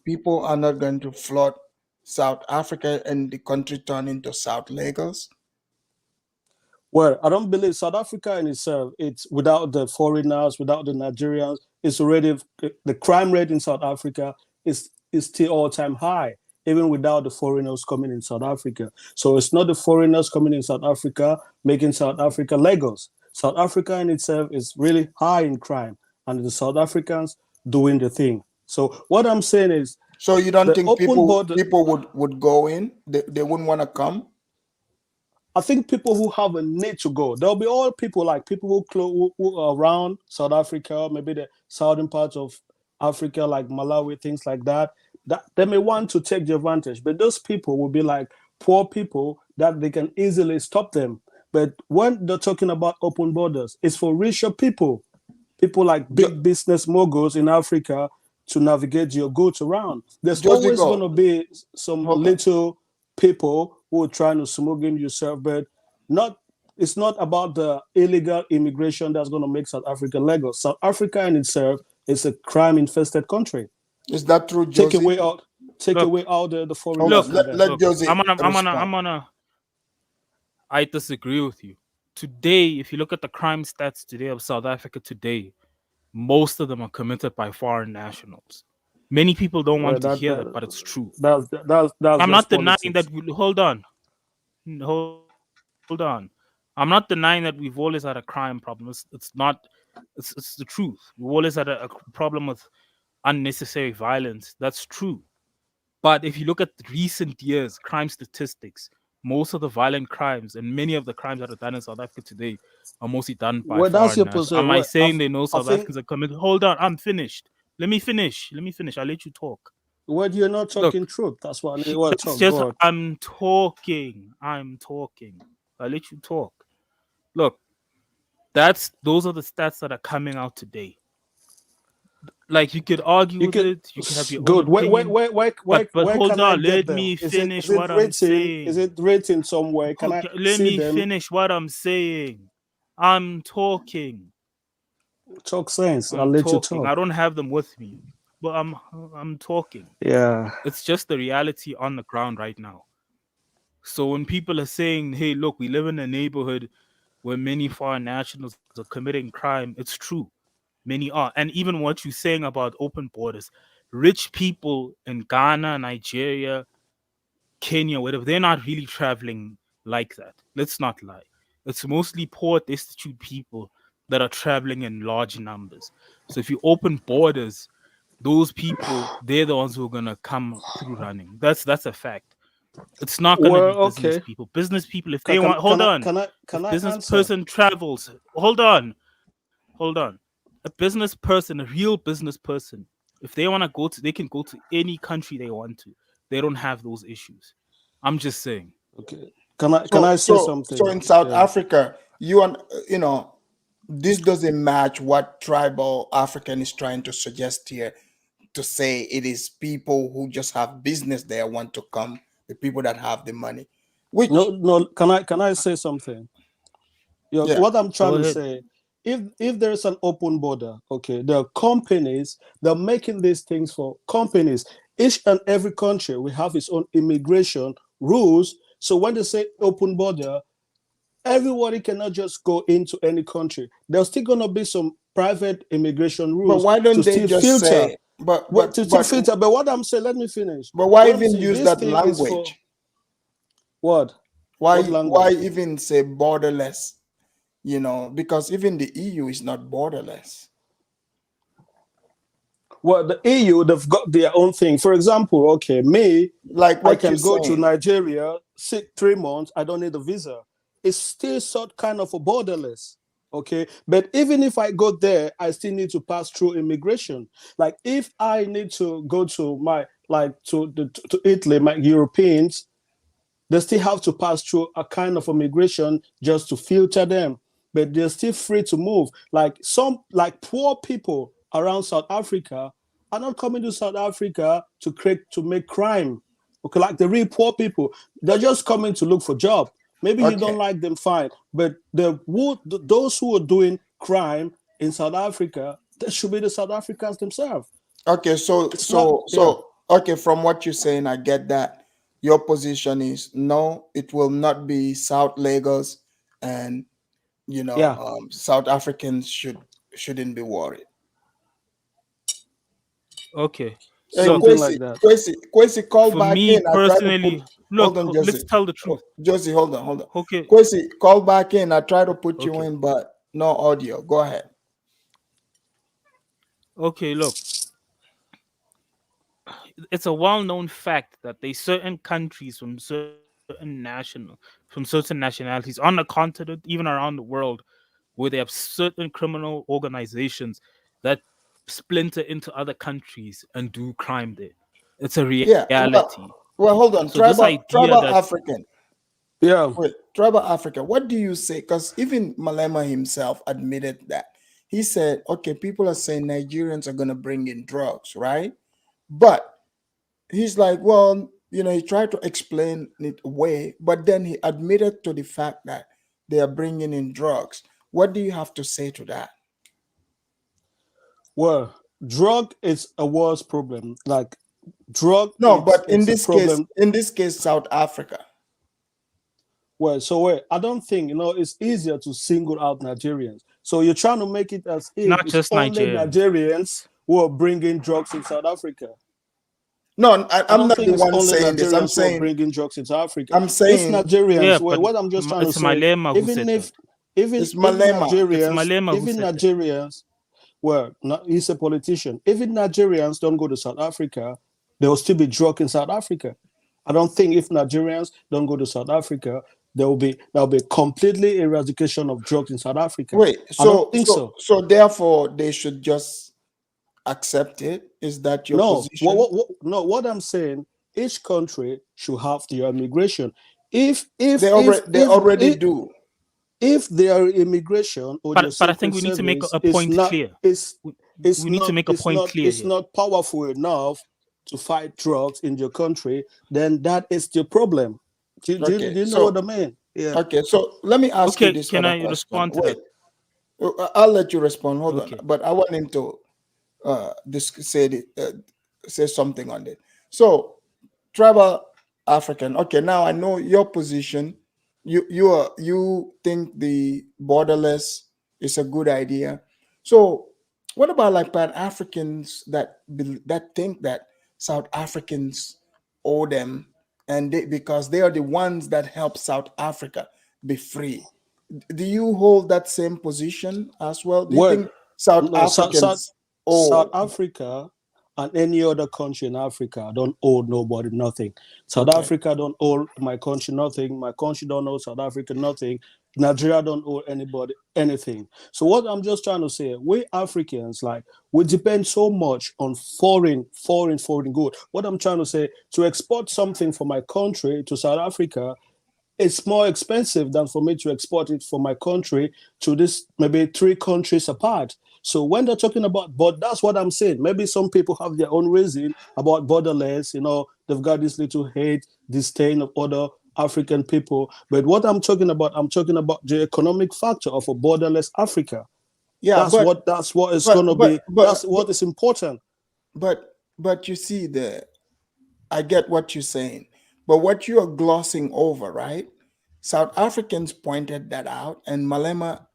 people are not going to flood South Africa and the country turn into South Lagos? Well, I don't believe South Africa in itself, it's without the foreigners, without the Nigerians, it's already, the crime rate in South Africa is still all-time high, even without the foreigners coming in South Africa. So it's not the foreigners coming in South Africa making South Africa Lagos. South Africa in itself is really high in crime, and the South Africans doing the thing. So what I'm saying is, so you don't think people would go in? They wouldn't want to come? I think people who have a need to go, there'll be all people like people who are around South Africa, maybe the southern parts of Africa, like Malawi, things like that, that they may want to take the advantage. But those people will be like poor people that they can easily stop them. But when they're talking about open borders, it's for richer people like big business moguls in Africa to navigate your goods around. There's always going to be some little people who are trying to smuggle in yourself, but it's not about the illegal immigration that's going to make South Africa legal. South Africa in itself is a crime-infested country. Is that true, Josie? Take away all the foreign. Let Josie. I disagree with you. Today, if you look at the crime stats today of South Africa today, most of them are committed by foreign nationals. Many people don't want to hear that, but it's true. I'm not denying that. Hold on. I'm not denying that we've always had a crime problem. It's the truth. We've always had a problem with unnecessary violence. That's true. But if you look at recent years, crime statistics, most of the violent crimes and many of the crimes that are done in South Africa today are mostly done by foreign nationals. Am I saying they know South Africans are committed? Hold on, I'm finished. Let me finish. I'll let you talk. Well, you're not talking truth. That's why I want to talk. I'm talking. I'll let you talk. Look, those are the stats that are coming out today. Like you could argue with it, you could have your own opinion. But hold on, let me finish what I'm saying. Is it written somewhere? Let me finish what I'm saying. I'm talking. Talk sense. I'll let you talk. I don't have them with me, but I'm talking. Yeah. It's just the reality on the ground right now. So when people are saying, hey, look, we live in a neighborhood where many foreign nationals are committing crime, it's true. Many are. And even what you're saying about open borders, rich people in Ghana, Nigeria, Kenya, whatever, they're not really traveling like that. Let's not lie. It's mostly poor, destitute people that are traveling in large numbers. So if you open borders, those people, they're the ones who are going to come through running. That's a fact. It's not going to Well, be business okay. people. Business people, if they want, Can I business answer? person travels, hold on. A business person, a real business person, if they want to go to, they can go to any country they want to. They don't have those issues. I'm just saying. Okay. Can I say So something? in South Yeah. Africa, this doesn't match what tribal African is trying to suggest here, to say it is people who just have business there want to come, the people that have the money. Which No. Can I say something? Yeah. Yeah. What I'm trying Go to ahead. say, if there is an open border, okay, there are companies that are making these things for companies. Each and every country will have its own immigration rules. So when they say open border, everybody cannot just go into any country. There's still gonna be some private immigration But rules why to don't they still just filter. say To still filter. But what I'm saying, let me finish. but why What I'm even saying, use this that thing is for language? what? Why What language? even say borderless? Because even the EU is not borderless. Well, the EU, they've got their own thing. For example, okay, me, Like I what can you're go to saying. Nigeria, 3 months, I don't need a visa. It's still sort kind of a borderless. Okay. But even if I go there, I still need to pass through immigration. Like if I need to go to to Italy, my Europeans, they still have to pass through a kind of immigration just to filter them, but they're still free to move. Like poor people around South Africa are not coming to South Africa to make crime. Okay, like the real poor people, they're just coming to look for job. Maybe you don't like them, fine, but those who are doing crime in South Africa, that should be the South Africans themselves. Okay, It's not, okay, from what you're saying, I get that. Your position is no, it will not be South Lagos, and Yeah. South Africans shouldn't be worried. Okay. Hey, Look, Kwesi, call for back me in. I try to personally, put. look, Hold on, let's Josie. tell the truth. Josie, hold on. Okay. Kwesi, call back in. I try to put you Okay. in, but no audio. Go ahead. Okay, look. It's a well-known fact that there's certain countries from certain nationalities on the continent, even around the world, where they have certain criminal organizations that splinter into other countries and do crime there. It's a Yeah. reality. Well, hold on. So this idea Tribal that African. Yeah. Wait, tribal Africa. What do you say? Because even Malema himself admitted that. He said, okay, people are saying Nigerians are going to bring in drugs, right? But he's like, well, he tried to explain it away, but then he admitted to the fact that they are bringing in drugs. What do you have to say to that? Well, drug is a world's problem. Like drug. No, but in it's this case, South Africa. Well, I don't think it's easier to single out Nigerians. So you're trying to make it as if not it's just only Nigerians. Nigerians who are bringing drugs in South Africa. No, I'm not think the it's one only saying this. I'm Nigerians who are saying bringing drugs into Africa. I'm saying If Nigerians, Yeah, but what I'm just trying to it's say, Malema who said that. It's Malema. It's Malema who said that. Nigerians, he's a politician. Even Nigerians don't go to South Africa, there will still be drug in South Africa. I don't think if Nigerians don't go to South Africa, there'll be completely eradication of drugs in South Africa. Wait, I don't think so. So therefore, they should just accept it. Is that your position? What I'm saying, each country should have their immigration. If they already do. If their immigration or their but I think we need to make a point clear. We need to make a point clear. It's not powerful enough to fight drugs in your country, then that is the problem. Do you know what I mean? Yeah. Okay, so let me ask you this. Can I respond to that? I'll let you respond. Hold Okay. on, but I want him to say something on it. So, tribal African. Okay, now I know your position. You think the borderless is a good idea. So, what about like Pan-Africans that think that South Africans owe them, and because they are the ones that help South Africa be free? Do you hold that same position as well? Do you think South Africans owe? South Africa and any other country in Africa don't owe nobody nothing. South Okay. Africa don't owe my country nothing. My country don't owe South Africa nothing. Nigeria don't owe anybody anything. So what I'm just trying to say, we Africans, like, we depend so much on foreign good. What I'm trying to say, to export something from my country to South Africa, it's more expensive than for me to export it from my country to this maybe 3 countries apart. So when they're talking about, but that's what I'm saying. Maybe some people have their own reason about borderless. You know, they've got this little hate, disdain of other African people. But what I'm talking about the economic factor of a borderless Africa. Yeah, That's what is going to be. That's what is important. But you see, I get what you're saying, but what you are glossing over, right? South Africans pointed that out, and Malema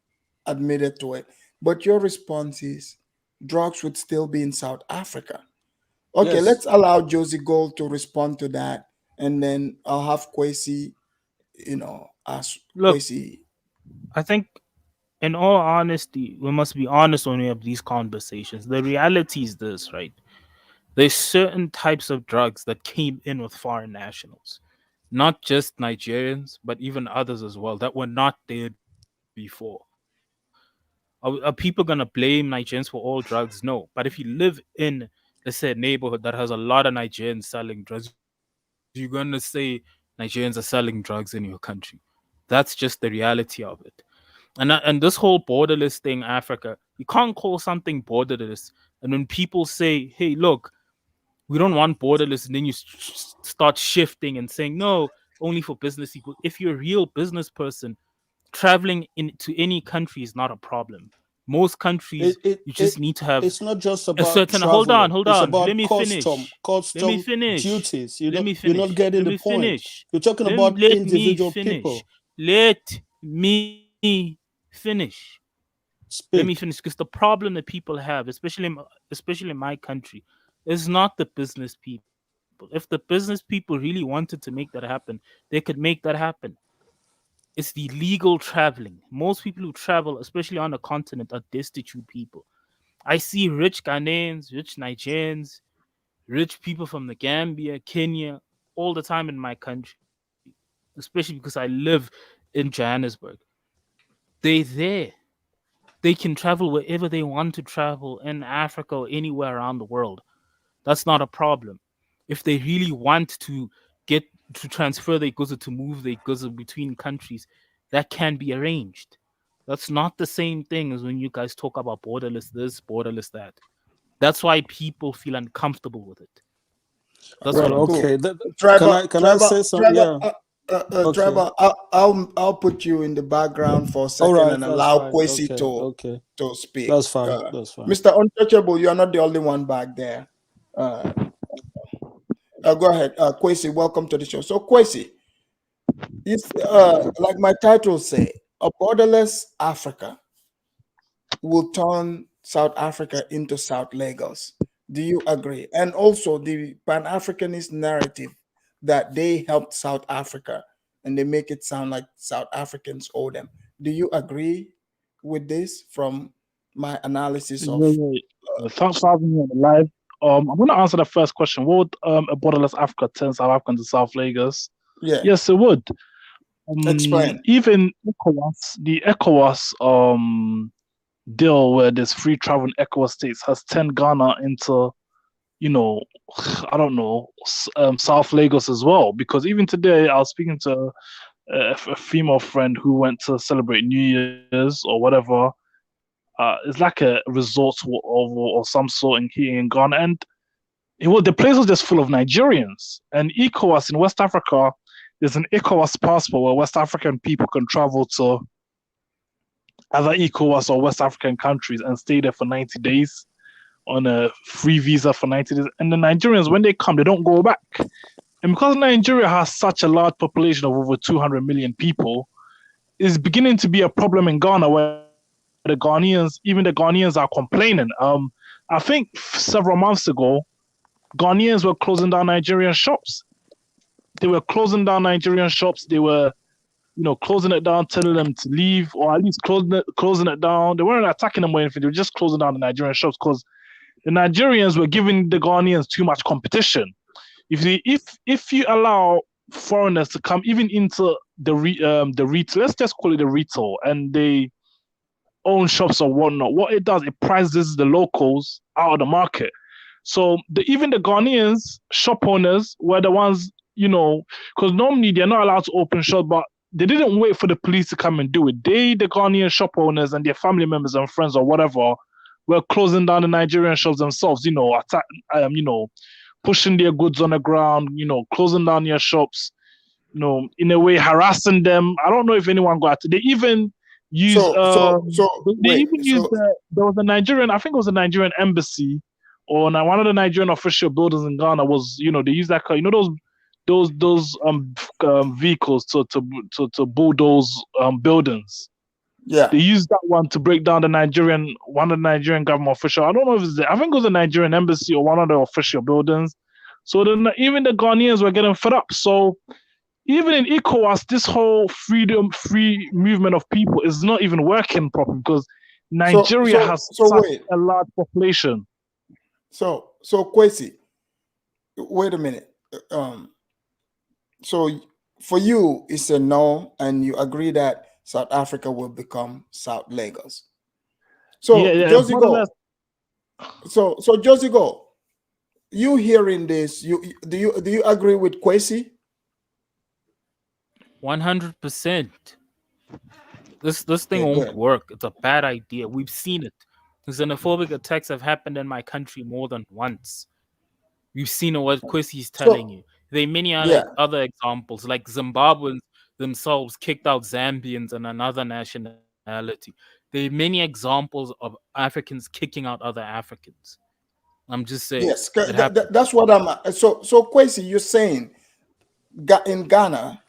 admitted to it. But your response is drugs would still be in South Africa. Okay, Yes. let's allow Josie Gold to respond to that, and then I'll have Kwesi, ask Look, Kwesi. I think, in all honesty, we must be honest when we have these conversations. The reality is this, right? There's certain types of drugs that came in with foreign nationals, not just Nigerians, but even others as well that were not there before. Are people gonna blame Nigerians for all drugs? No. But if you live in, let's say, a neighborhood that has a lot of Nigerians selling drugs, you're gonna say Nigerians are selling drugs in your country. That's just the reality of it. And this whole borderless thing, Africa, you can't call something borderless. And when people say, "Hey, look, we don't want borderless," and then you start shifting and saying, "No, only for business people." If you're a real business person, traveling into any country is not a problem. Most countries, you just need to have it's not just a about certain. Hold traveling. on. It's about Let me finish. duties. Let me You're not getting the point. finish. You're talking Let about me individual finish. people. Let me finish. Let me Speak. finish, because the problem that people have, especially in my country, is not the business people. If the business people really wanted to make that happen, they could make that happen. It's the legal traveling. Most people who travel, especially on the continent, are destitute people. I see rich Ghanaians, rich Nigerians, rich people from the Gambia, Kenya, all the time in my country, especially because I live in Johannesburg. They're there. They can travel wherever they want to travel in Africa or anywhere around the world. That's not a problem. If they really want to get to transfer their goods or to move their goods between countries, that can be arranged. That's not the same thing as when you guys talk about borderless this, borderless that. That's why people feel uncomfortable with it. That's Well, what I'm okay. saying. Can I say something? Yeah. Okay. Trevor, I'll put you in the background for a All second right. and That's allow fine. Kwesi Okay. to speak. That's fine. That's fine. Mr. Untouchable, you are not the only one back there. Go ahead, Kwesi. Welcome to the show. So, Kwesi, it's like my title say, a borderless Africa will turn South Africa into South Lagos. Do you agree? And also the Pan-Africanist narrative that they helped South Africa and they make it sound like South Africans owe them. Do you agree with this from my analysis of? Thanks for having me on the live. I'm going to answer the first question. Would a borderless Africa turn South Africa to South Lagos? Yeah. Yes, it would. Explain. Even the ECOWAS deal where there's free travel in ECOWAS states has turned Ghana into, I don't know, South Lagos as well. Because even today, I was speaking to a female friend who went to celebrate New Year's or whatever. It's like a resort or some sort here in Ghana. And the place was just full of Nigerians. And ECOWAS in West Africa, there's an ECOWAS passport where West African people can travel to other ECOWAS or West African countries and stay there for 90 days on a free visa for 90 days. And the Nigerians, when they come, they don't go back. And because Nigeria has such a large population of over 200 million people, it's beginning to be a problem in Ghana where the Ghanaians are complaining. I think several months ago, Ghanaians were closing down Nigerian shops. They were closing down Nigerian shops. They were, closing it down, telling them to leave, or at least closing it down. They weren't attacking them or anything. They were just closing down the Nigerian shops because the Nigerians were giving the Ghanaians too much competition. If you allow foreigners to come even into the retail, let's just call it the retail, and they own shops or whatnot, what it does, it prices the locals out of the market. So even the Ghanaians, shop owners, were the ones, because normally they're not allowed to open shop, but they didn't wait for the police to come and do it. The Ghanaian shop owners and their family members and friends or whatever, were closing down the Nigerian shops themselves, pushing their goods on the ground, closing down their shops, in a way harassing them. I don't know if anyone got it. They even used there was a Nigerian, I think it was a Nigerian embassy or one of the Nigerian official buildings in Ghana was, they used that, those vehicles to bulldoze buildings. Yeah, they used that one to break down one of the Nigerian government official. I don't know if I think it was a Nigerian embassy or one of the official buildings. So then even the Ghanaians were getting fed up. So even in ECOWAS, this whole free movement of people is not even working properly because Nigeria has such a large population. So Kwesi, wait a minute. So for you, it's a no, and you agree that South Africa will become South Lagos. So Josie Go. So Josie Go, you hearing this? Do you agree with Kwesi? 100%. This thing won't work. It's a bad idea. We've seen it. Xenophobic attacks have happened in my country more than once. We've seen what Kwesi's telling you. There are many other examples, like Zimbabweans themselves kicked out Zambians and another nationality. There are many examples of Africans kicking out other Africans. I'm just saying. Yes, that's what I'm. So Kwesi, you're saying in Ghana,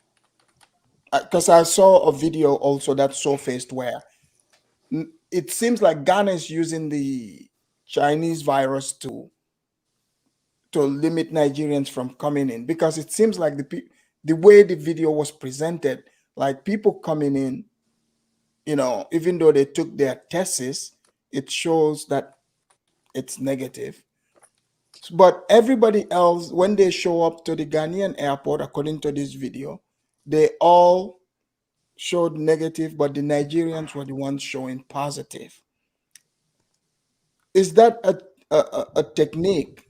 because I saw a video also that surfaced where it seems like Ghana is using the Chinese virus to limit Nigerians from coming in, because it seems like the way the video was presented, like people coming in, even though they took their tests, it shows that it's negative. But everybody else, when they show up to the Ghanaian airport, according to this video, they all showed negative, but the Nigerians were the ones showing positive. Is that a technique?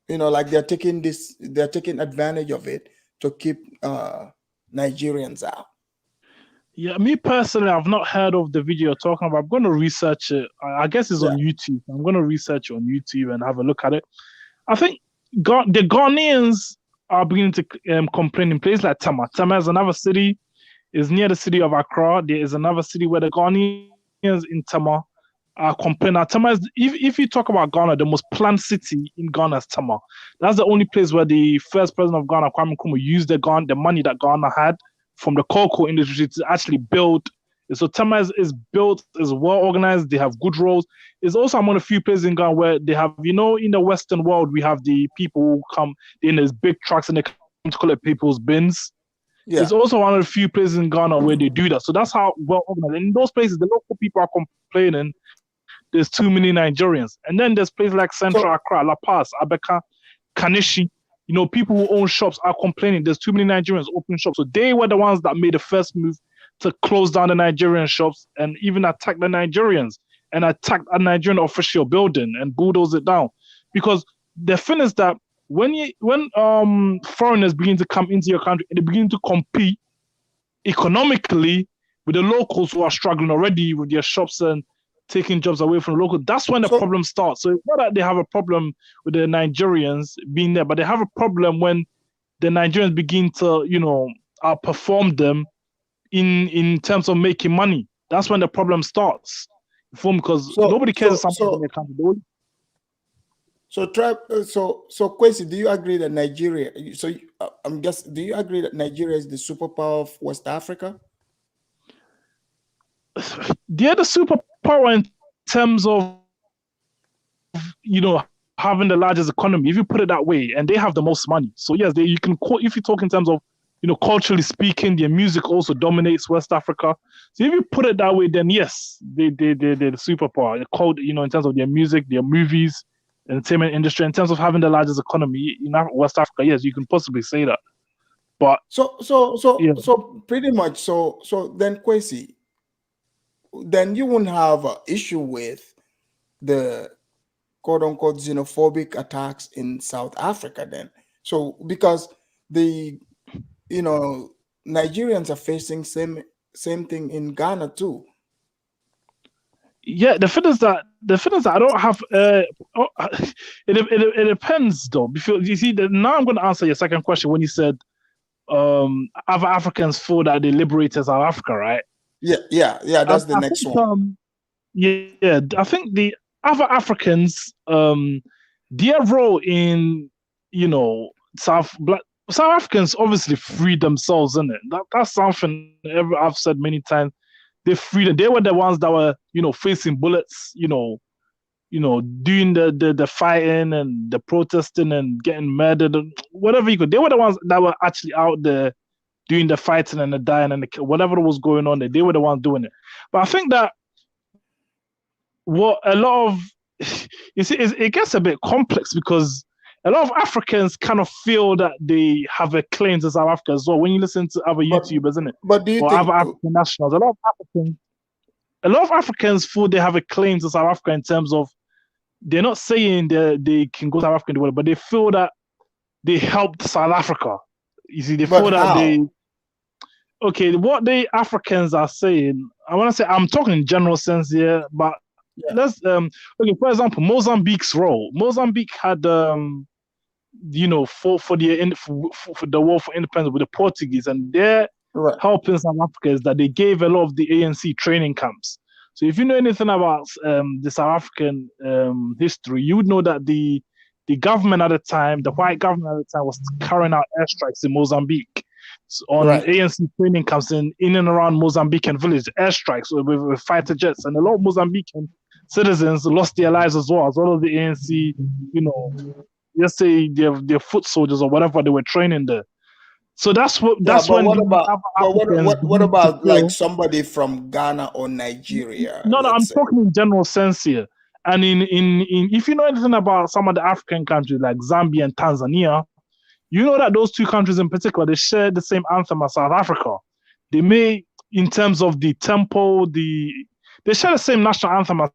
Like they're taking advantage of it to keep Nigerians out. Yeah, me personally, I've not heard of the video you're talking about. I'm going to research it. I guess it's on YouTube. I'm going to research it on YouTube and have a look at it. I think the Ghanaians are beginning to complain in places like Tama. Tama is another city. It's near the city of Accra. There is another city where the Ghanaians in Tama are complaining. Tama is, if you talk about Ghana, the most planned city in Ghana is Tama. That's the only place where the first president of Ghana, Kwame Nkrumah, used the money that Ghana had from the cocoa industry to actually build. So Tama is built, is well organized. They have good roads. It's also among a few places in Ghana where they have, in the Western world, we have the people who come in these big trucks and they come to collect people's bins. Yeah. It's also one of the few places in Ghana where they do that. So that's how well organized. And in those places, the local people are complaining there's too many Nigerians. And then there's places like Central Accra, La Paz, Abeka, Kanishi. People who own shops are complaining there's too many Nigerians opening shops. So they were the ones that made the first move to close down the Nigerian shops and even attack the Nigerians and attack a Nigerian official building and bulldoze it down. Because the thing is that when foreigners begin to come into your country and they begin to compete economically with the locals who are struggling already with their shops and taking jobs away from the local, that's when the problem starts. So it's not that they have a problem with the Nigerians being there, but they have a problem when the Nigerians begin to, outperform them in terms of making money. That's when the problem starts. Because nobody cares something in their country. So Kwesi, do you agree that Nigeria? Do you agree that Nigeria is the superpower of West Africa? They're the superpower in terms of, having the largest economy, if you put it that way, and they have the most money. So yes, you can call, if you talk in terms of, culturally speaking, their music also dominates West Africa. So if you put it that way, then yes, they're the superpower. They're called, in terms of their music, their movies, entertainment industry in terms of having the largest economy in West Africa. Yes, you can possibly say that. But so pretty much so then Kwesi, then you wouldn't have an issue with the quote unquote xenophobic attacks in South Africa then. So because the Nigerians are facing same thing in Ghana too. Yeah, the thing is that I don't have. It depends though. Because you see, now I'm going to answer your second question when you said other Africans feel that they liberated South Africa, right? Yeah. That's the next one. Yeah, I think the other Africans, their role in South Africans obviously freed themselves, isn't it? That's something I've said many times. They freed them. They were the ones that were, facing bullets, doing the fighting and the protesting and getting murdered and whatever you could. They were the ones that were actually out there doing the fighting and the dying and whatever was going on there. They were the ones doing it. But I think that what a lot of it gets a bit complex because a lot of Africans kind of feel that they have a claim to South Africa as well. When you listen to other YouTubers, isn't it? But do you think other African nationals, a lot of Africans feel they have a claim to South Africa in terms of they're not saying they can go to South Africa and do whatever, but they feel that they helped South Africa. You see, they feel that what the Africans are saying. I want to say I'm talking in general sense here, but let's for example, Mozambique's role. Mozambique had for the war for independence with the Portuguese, and their help in South Africa is that they gave a lot of the ANC training camps. So if you know anything about the South African history, you would know that the government at the time, the white government at the time, was carrying out airstrikes in Mozambique on ANC training camps in and around Mozambican village, airstrikes with fighter jets, and a lot of Mozambican citizens lost their lives as well as the ANC, let's say their foot soldiers or whatever they were training there. So that's when. What about like somebody from Ghana or Nigeria? No, I'm talking in general sense here. And in if you know anything about some of the African countries like Zambia and Tanzania, you know that those two countries in particular, they share the same anthem as South Africa. They may, in terms of the tempo, they share the same national anthem as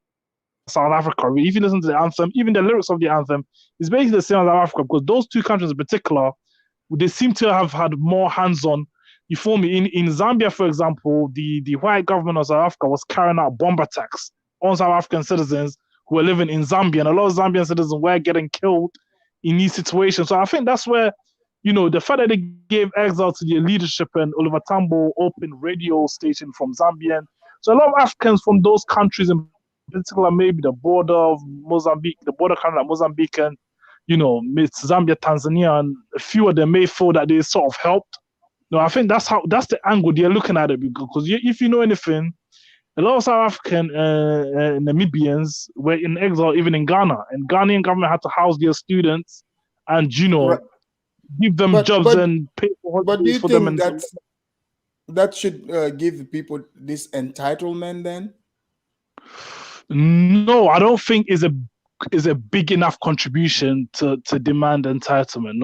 South Africa. If you listen to the anthem, even the lyrics of the anthem is basically the same as South Africa, because those two countries in particular, they seem to have had more hands-on. You feel me? In Zambia, for example, the white government of South Africa was carrying out bomb attacks on South African citizens who were living in Zambia, and a lot of Zambian citizens were getting killed in these situations. So I think that's where, the fact that they gave exile to the leadership and Oliver Tambo opened radio station from Zambian. So a lot of Africans from those countries, in particular, maybe the border of Mozambique, the border country like Mozambique and, Zambia, Tanzania, and a few of them may feel that they sort of helped. I think that's the angle they're looking at it, because if you know anything, a lot of South African Namibians were in exile even in Ghana, and Ghanaian government had to house their students and, give them jobs and pay for holidays for them. But do you think that should give the people this entitlement then? No, I don't think is a big enough contribution to demand entitlement.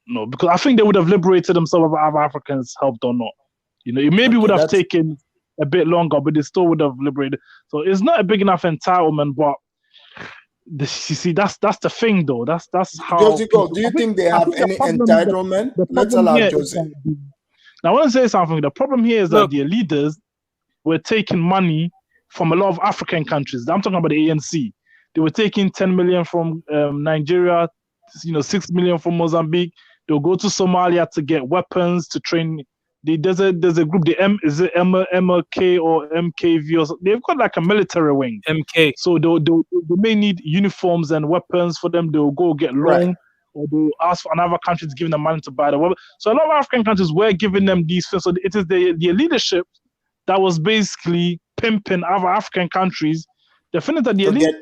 No, because I think they would have liberated themselves if other Africans helped or not. It maybe would have taken a bit longer, but they still would have liberated. So it's not a big enough entitlement, but you see, that's the thing, though. That's how. Josie, do you think they have any entitlement? Let's allow Josie. Now, I want to say something. The problem here is that their leaders were taking money from a lot of African countries. I'm talking about the ANC. They were taking 10 million from Nigeria, 6 million from Mozambique. They'll go to Somalia to get weapons, to train. There's a group, is it MLK or MKV or something? They've got like a military wing. MK. So they may need uniforms and weapons for them. They'll go get loan, or they'll ask for another country to give them money to buy the weapon. So a lot of African countries were giving them these things. So it is their leadership that was basically pimping other African countries. The thing is that the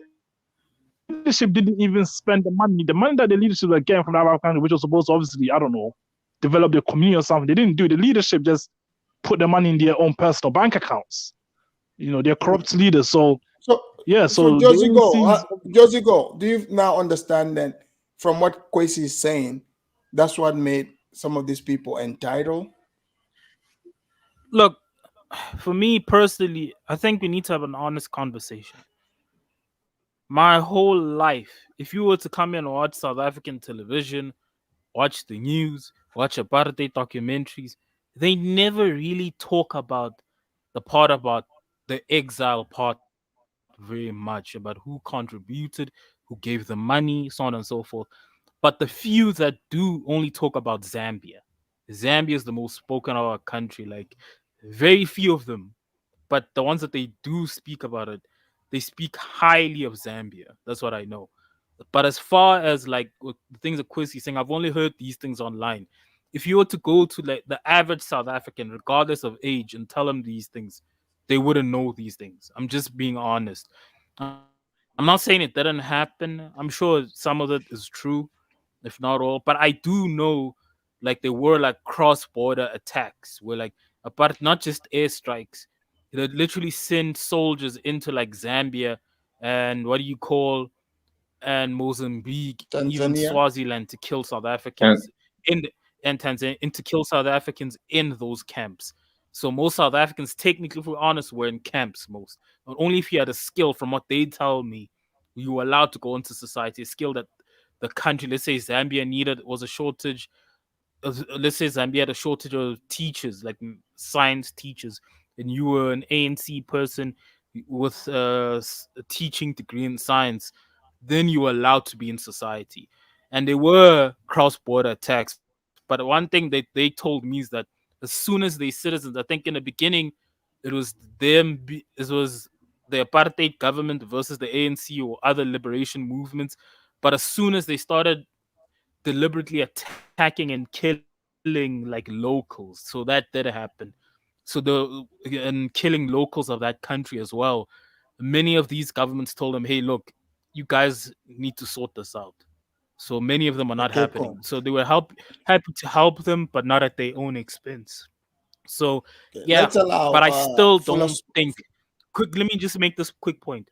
leadership didn't even spend the money. The money that the leadership were getting from the other countries, which was supposed to obviously, develop their community or something. They didn't do it. The leadership just put the money in their own personal bank accounts. They're corrupt leaders. So Yeah, So so the Josie ANC's Josie Go, do you now understand that from what Kwesi is saying, that's what made some of these people entitled? Look, for me personally, I think we need to have an honest conversation. My whole life, if you were to come in and watch South African television, watch the news, watch apartheid documentaries, they never really talk about the part about the exile part very much, about who contributed, who gave the money, so on and so forth. But the few that do only talk about Zambia. Zambia is the most spoken of our country, like very few of them. But the ones that they do speak about it, they speak highly of Zambia. That's what I know. But as far as like the things that Quizzy saying, I've only heard these things online. If you were to go to like the average South African, regardless of age, and tell them these things, they wouldn't know these things. I'm just being honest. I'm not saying it didn't happen. I'm sure some of it is true, if not all. But I do know like there were like cross-border attacks where like apart not just airstrikes, they literally send soldiers into like Zambia and what do you call and Mozambique, even Tanzania? Swaziland to kill South And Africans and Tanzania and to kill South Africans in those camps. So most South Africans, technically, if we're honest, were in camps most. But only if you had a skill, from what they tell me, you were allowed to go into society. A skill that the country, let's say Zambia needed, was a shortage. Let's say Zambia had a shortage of teachers, like science teachers, and you were an ANC person with a teaching degree in science, then you were allowed to be in society. And there were cross-border attacks. But one thing they told me is that as soon as they citizens, I think in the beginning, it was it was the apartheid government versus the ANC or other liberation movements. But as soon as they started deliberately attacking and killing like locals, so that did happen. So and killing locals of that country as well. Many of these governments told them, "Hey, look, you guys need to sort this out." So many of them are not Okay, happening. cool. So they were happy to help them, but not at their own expense. So Okay, yeah, let's allow but I still fuller. don't think. Quick, let me just make this quick point.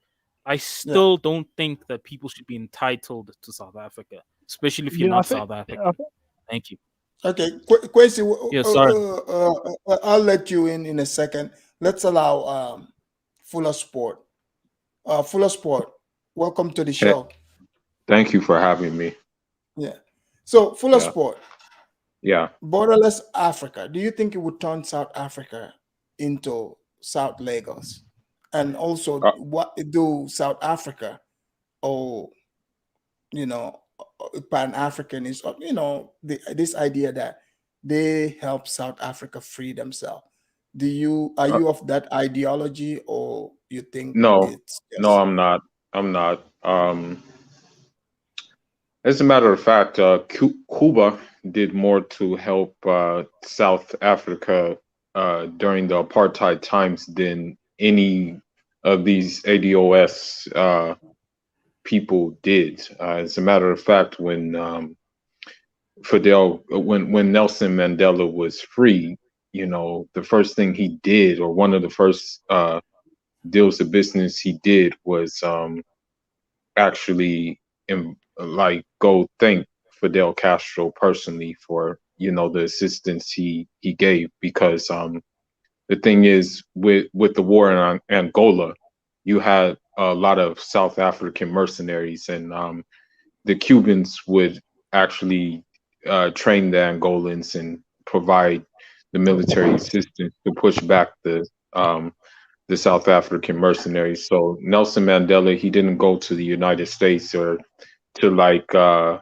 I Yeah. still don't think that people should be entitled to South Africa, especially if you're yeah, I not think South I African. think Thank you. Okay, Kwesi, Yeah, sorry. I'll let you in a second. Let's allow Fuller Sport. Fuller Sport, welcome to the eh, show. thank you for having me. Yeah. So Fuller Yeah, Sport, yeah. borderless Africa. Do you think it would turn South Africa into South Lagos? And also, Uh, what do South Africa or Pan-Africanist, or this idea that they help South Africa free themselves? Are uh, you of that ideology, or you think no, it's no, just I'm not. I'm not. As a matter of fact, Cuba did more to help South Africa during the apartheid times than any of these ADOS people did. As a matter of fact, when when Nelson Mandela was free, the first thing he did, or one of the first deals of business he did, was actually like go thank Fidel Castro personally for the assistance he gave, because the thing is, with the war in Angola, you had a lot of South African mercenaries, and the Cubans would actually train the Angolans and provide the military assistance to push back the South African mercenaries. So Nelson Mandela, he didn't go to the United States or to like a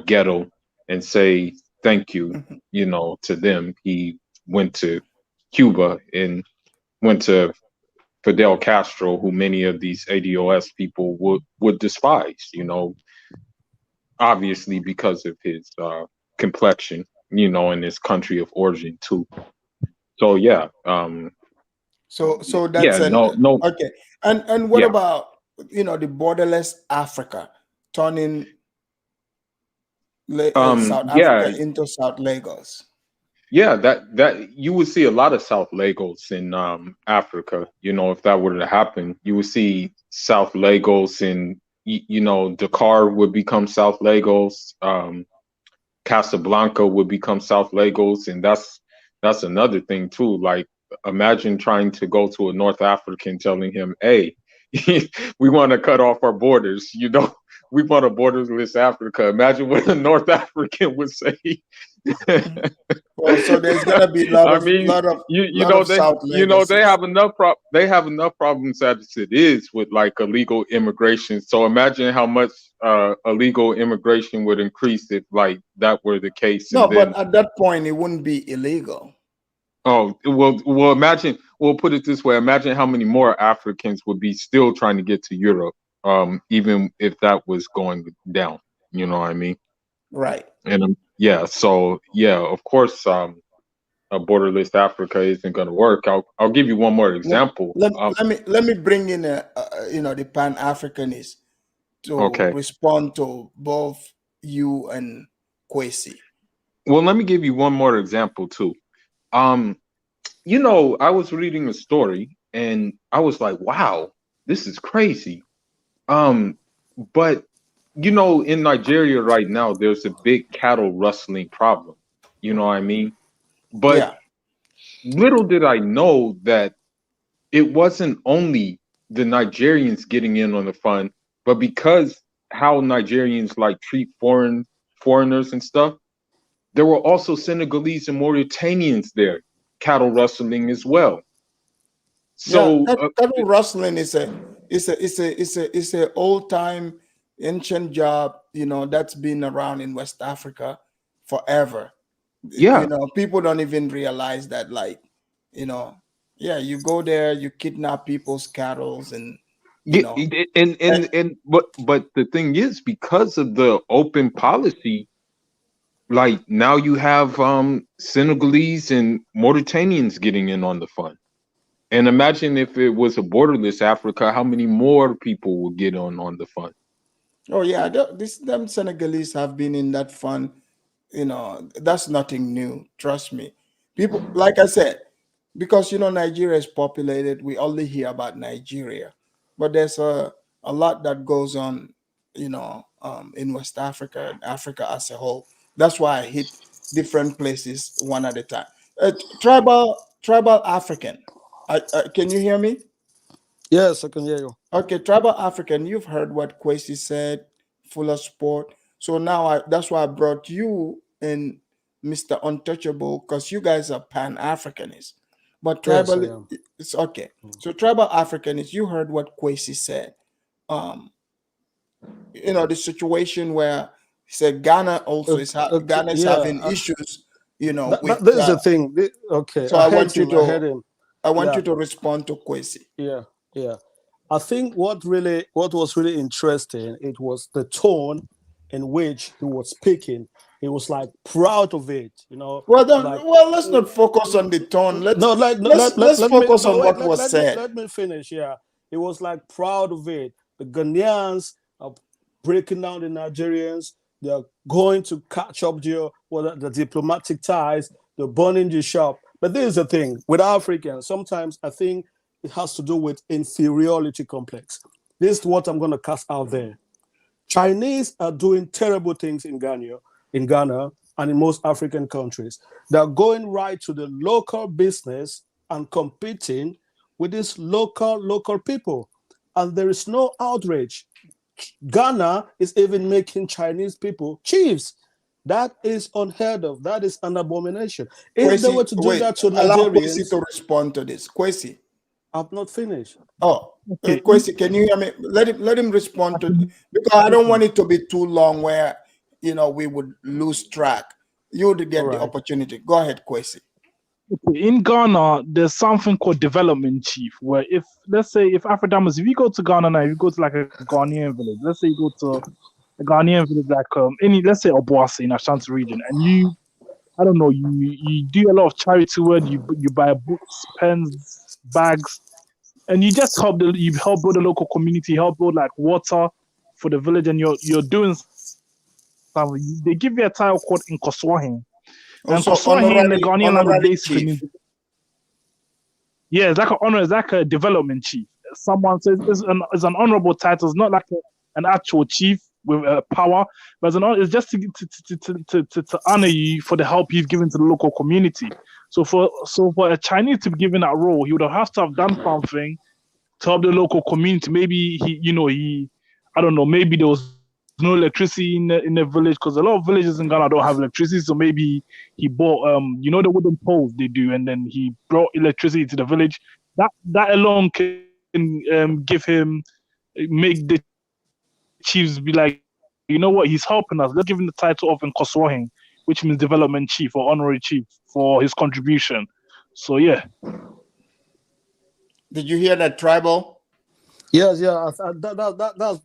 ghetto and say thank you, to them. He went to Cuba and went to Fidel Castro, who many of these ADOS people would despise, obviously because of his complexion, and his country of origin too. So yeah, so that's yeah, an no, okay. And what yeah. about the borderless Africa turning South Yeah, Africa into South Lagos? Yeah, that you would see a lot of South Lagos in Africa. You know, if that were to happen, you would see South Lagos in Dakar would become South Lagos. Casablanca would become South Lagos, and that's another thing too. Like, imagine trying to go to a North African telling him, "Hey, we want to cut off our borders. You know, we want a borderless Africa." Imagine what a North African would say. Well, so there's gonna be a lot of South Lagos. They have enough problems as it is with like illegal immigration. So imagine how much illegal immigration would increase if like that were the case. No, but at that point it wouldn't be illegal. Oh, well, imagine. We'll put it this way: imagine how many more Africans would be still trying to get to Europe, even if that was going down. You know what I mean? Right. And yeah, so yeah, of course, a borderless Africa isn't going to work. I'll give you one more example. Let me bring in the Pan-Africanist to respond to both you and Kwesi. Well, let me give you one more example too. I was reading a story and I was like, wow, this is crazy. But in Nigeria right now, there's a big cattle rustling problem. You know what I mean? But little did I know that it wasn't only the Nigerians getting in on the fun, but because how Nigerians like treat foreigners and stuff, there were also Senegalese and Mauritanians there, cattle rustling as well. So cattle rustling is a old time ancient job, that's been around in West Africa forever. Yeah. People don't even realize that, you go there, you kidnap people's cattle and but the thing is, because of the open policy, like now you have Senegalese and Mauritanians getting in on the fun. And imagine if it was a borderless Africa, how many more people would get on the fun? Oh yeah, them Senegalese have been in that fun. That's nothing new. Trust me. People, like I said, because Nigeria is populated, we only hear about Nigeria, but there's a lot that goes on, in West Africa and Africa as a whole. That's why I hit different places one at a time. Tribal African. Can you hear me? Yes, I can hear you. Okay, tribal African, you've heard what Kwesi said, full of sport. So now that's why I brought you and Mr. Untouchable, because you guys are Pan-Africanists. But tribal, it's okay. So tribal Africanists, you heard what Kwesi said. The situation where he said Ghana also is having issues, with this is the thing. Okay. So I want you to respond to Kwesi. Yeah. I think what was really interesting, it was the tone in which he was speaking. He was like proud of it, Well, let's not focus on the tone. Let's focus on what was said. Let me finish. Yeah, he was like proud of it. The Ghanaians are breaking down the Nigerians. They're going to catch up the diplomatic ties. They're burning the shop. But this is the thing with Africans. Sometimes I think it has to do with inferiority complex. This is what I'm going to cast out there. Chinese are doing terrible things in Ghana and in most African countries. They're going right to the local business and competing with these local people. And there is no outrage. Ghana is even making Chinese people chiefs. That is unheard of. That is an abomination. If they were to do that to Nigerians... Allow Kwesi to respond to this. Kwesi. I've not finished. Oh, okay. Kwesi, can you hear me? Let him respond to it, because I don't want it to be too long where we would lose track. You would get the opportunity. Go ahead, Kwesi. In Ghana, there's something called development chief, where if Afrodamas, if you go to Ghana now, if you go to like a Ghanaian village, let's say you go to a Ghanaian village like let's say Obuasi in Ashanti region, and you do a lot of charity work, you buy books, pens, bags, and you just help build the local community, help build like water for the village, and you're doing something. They give you a title called Nkoswahin. And Also, Koswahi in the honorary, Ghanaian language honorary basically chief. means, yeah, it's like an honor, it's like a development chief. Someone says it's an honorable title. It's not like an actual chief with power, but it's just to honor you for the help you've given to the local community. So for a Chinese to be given that role, he would have to have done something to help the local community. Maybe I don't know, maybe there was no electricity in the village, because a lot of villages in Ghana don't have electricity. So maybe he bought the wooden poles they do, and then he brought electricity to the village. That alone can make the chiefs be like, you know what, he's helping us. Let's give him the title of Nkoswahi, which means development chief or honorary chief, for his contribution. So yeah. Did you hear that, Tribal? Yes, yeah,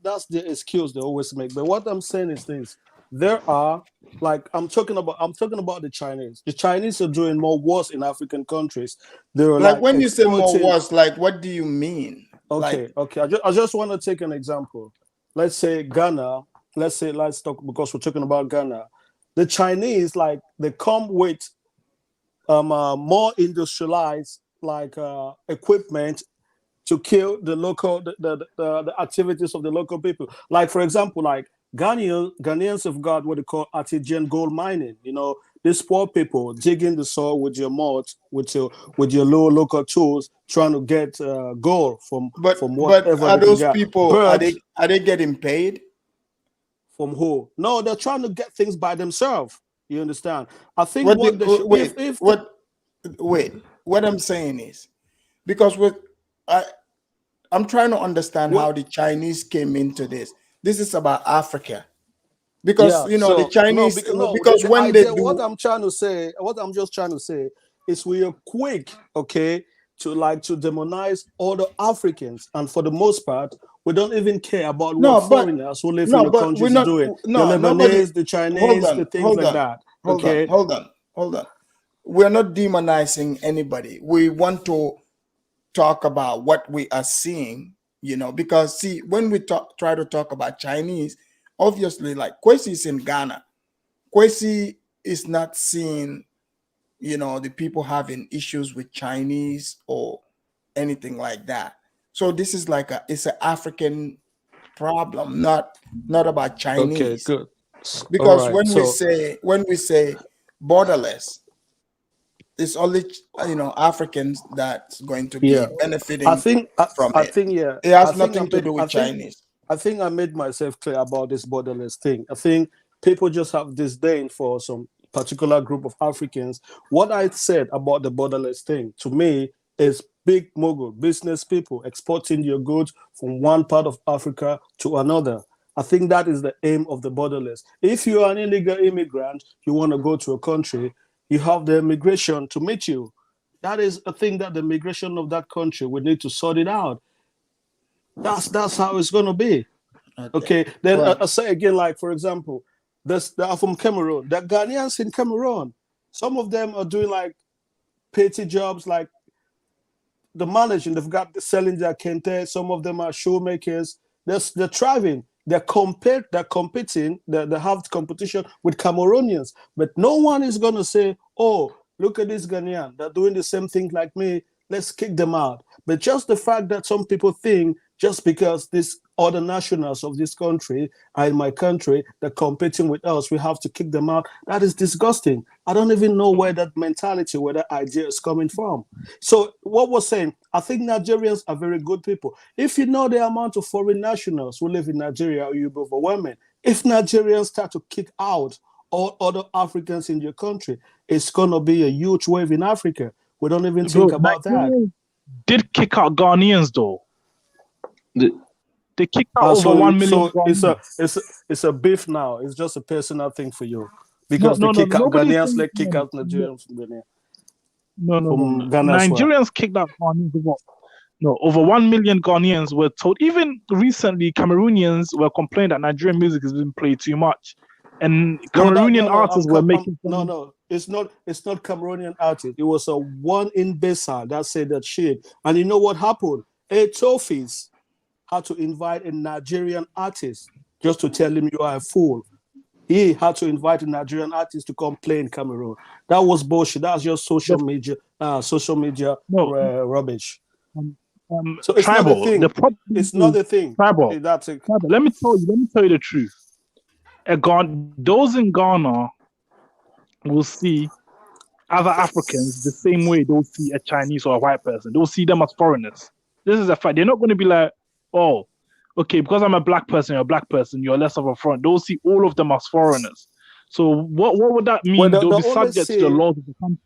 that's the excuse they always make. But what I'm saying is this: there are, like, I'm talking about the Chinese. The Chinese are doing more wars in African countries. They're Like when you say more exploiting- wars, like what do you mean? Okay, okay. I just want to take an example. Let's say Ghana. Let's talk, because we're talking about Ghana. The Chinese, like, they come with more industrialized equipment to kill the local the activities of the local people. Like, for example, like Ghanaians have got what they call artisan gold mining. You know, these poor people digging the soil with your mouth, with your local tools, trying to get gold from whatever. But are they can those get. people, But are they getting paid? From who? No, they're trying to get things by themselves. You understand? I think what I'm saying is, because I'm trying to understand how the Chinese came into this. This is about Africa, because the Chinese. Because when they do, what I'm just trying to say is we are quick, okay, to demonize other Africans, and for the most part, we don't even care about what foreigners who live in the countries are doing. The Lebanese, the Chinese, the things like that. Okay, hold on. We're not demonizing anybody. We want to talk about what we are seeing, because see, when we try to talk about Chinese, obviously, like Kwesi is in Ghana. Kwesi is not seeing, the people having issues with Chinese or anything like that. So this is it's an African problem, not about Chinese. Okay, good. Because All right, when we say borderless, it's only Africans that's going to be benefiting from it. It has nothing to do with Chinese. I think I made myself clear about this borderless thing. I think people just have disdain for some particular group of Africans. What I said about the borderless thing, to me, is big mogul business people exporting your goods from one part of Africa to another. I think that is the aim of the borderless. If you are an illegal immigrant, you want to go to a country, you have the immigration to meet you. That is a thing that the migration of that country would need to sort it out. That's how it's going to be. Okay. Then I say again, like, for example, they are from Cameroon. The Ghanaians in Cameroon, some of them are doing like petty jobs, like the managing. They've got selling their kente. Some of them are shoemakers. They're thriving. They're competing. They have competition with Cameroonians. But no one is going to say, "Oh, look at this Ghanaian. They're doing the same thing like me. Let's kick them out." But just the fact that some people think just because these other nationals of this country are in my country, they're competing with us, we have to kick them out. That is disgusting. I don't even know where that mentality, where that idea is coming from. So what we're saying, I think Nigerians are very good people. If you know the amount of foreign nationals who live in Nigeria, you'll be overwhelming. If Nigerians start to kick out all other Africans in your country, it's going to be a huge wave in Africa. We don't even think about that. Did kick out Ghanaians though. They kicked out over 1 million. So it's a beef now. It's just a personal thing for you because they kick out Ghanaians, they kick out Nigerians from Ghana. No. Nigerians kicked out Ghanaians. No, over 1 million Ghanaians were told. Even recently, Cameroonians were complaining that Nigerian music has been played too much, and Cameroonian artists were making. No, it's not Cameroonian artists. It was a one in Besa that said that shit. And you know what happened? Trophies had to invite a Nigerian artist just to tell him you are a fool. he had to invite a Nigerian artist to come play in Cameroon. That was bullshit. That's just social media rubbish. So it's not a Tribal. thing. The problem It's not a is thing. tribal. That's it. Tribal. Let me tell you the truth. Those in Ghana will see other Africans the same way they'll see a Chinese or a white person. They'll see them as foreigners. This is a fact. They're not going to be like, oh, okay, because I'm a black person, you're a black person, you're less of a foreigner. They'll see all of them as foreigners. So what would that mean? Well, they'll be only subject to the laws of the country.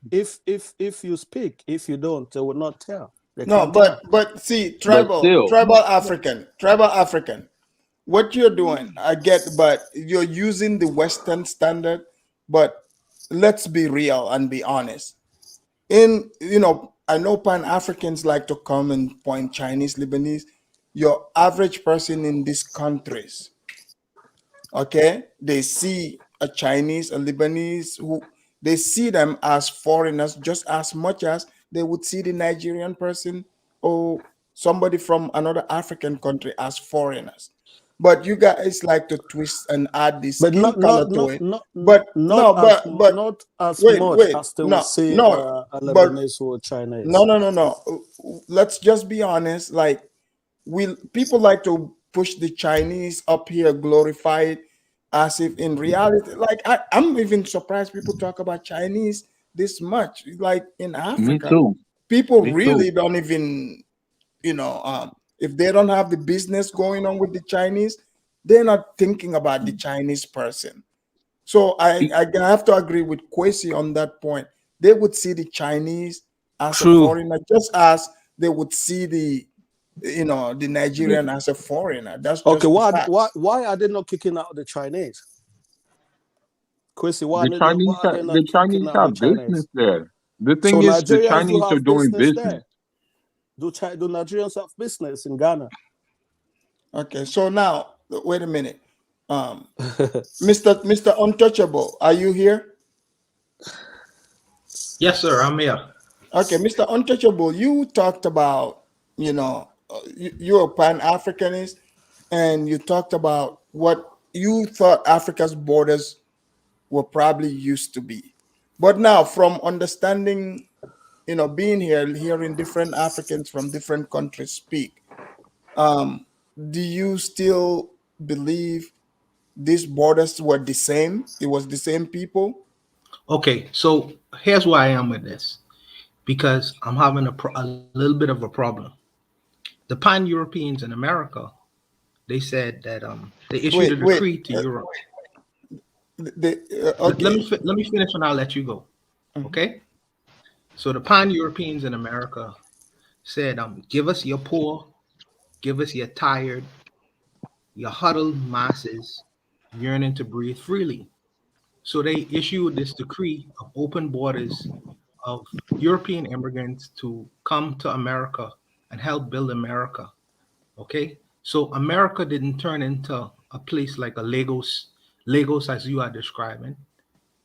if you speak. If you don't, they will not tell. They No, can't tell. but see, tribal African. What you're doing, I get, but you're using the Western standard. But let's be real and be honest. I know Pan-Africans like to come and point Chinese, Lebanese. Your average person in these countries, okay, they see a Chinese, a Lebanese, who they see them as foreigners just as much as they would see the Nigerian person or somebody from another African country as foreigners. But you guys like to twist and add this skin color to it. But not as much as they will say a Lebanese or Chinese. No. Let's just be honest. Like, people like to push the Chinese up here, glorify it, as if in reality, like I'm even surprised people talk about Chinese this much. Like in Africa, people really don't even, if they don't have the business going on with the Chinese, they're not thinking about the Chinese person. So I have to agree with Kwesi on that point. They would see the Chinese as a foreigner, just as they would see the Nigerian as a foreigner. That's just okay. Why are they not kicking out the Chinese? Kwesi, why the Chinese have business there. The thing is, the Chinese are doing business. Do Nigerians have business in Ghana? Okay, so now wait a minute, Mr. Untouchable, are you here? Yes, sir, I'm here. Okay, Mr. Untouchable, you talked about you're a Pan-Africanist, and you talked about what you thought Africa's borders were probably used to be. But now, from understanding, being here, hearing different Africans from different countries speak, do you still believe these borders were the same? It was the same people? Okay, so here's where I am with this, because I'm having a little bit of a problem. The Pan-Europeans in America, they said that they issued a decree to Europe. Okay. Let me finish and I'll let you go. Okay. So the Pan-Europeans in America said, give us your poor, give us your tired, your huddled masses yearning to breathe freely. So they issued this decree of open borders of European immigrants to come to America and help build America. Okay. So America didn't turn into a place like a Lagos as you are describing.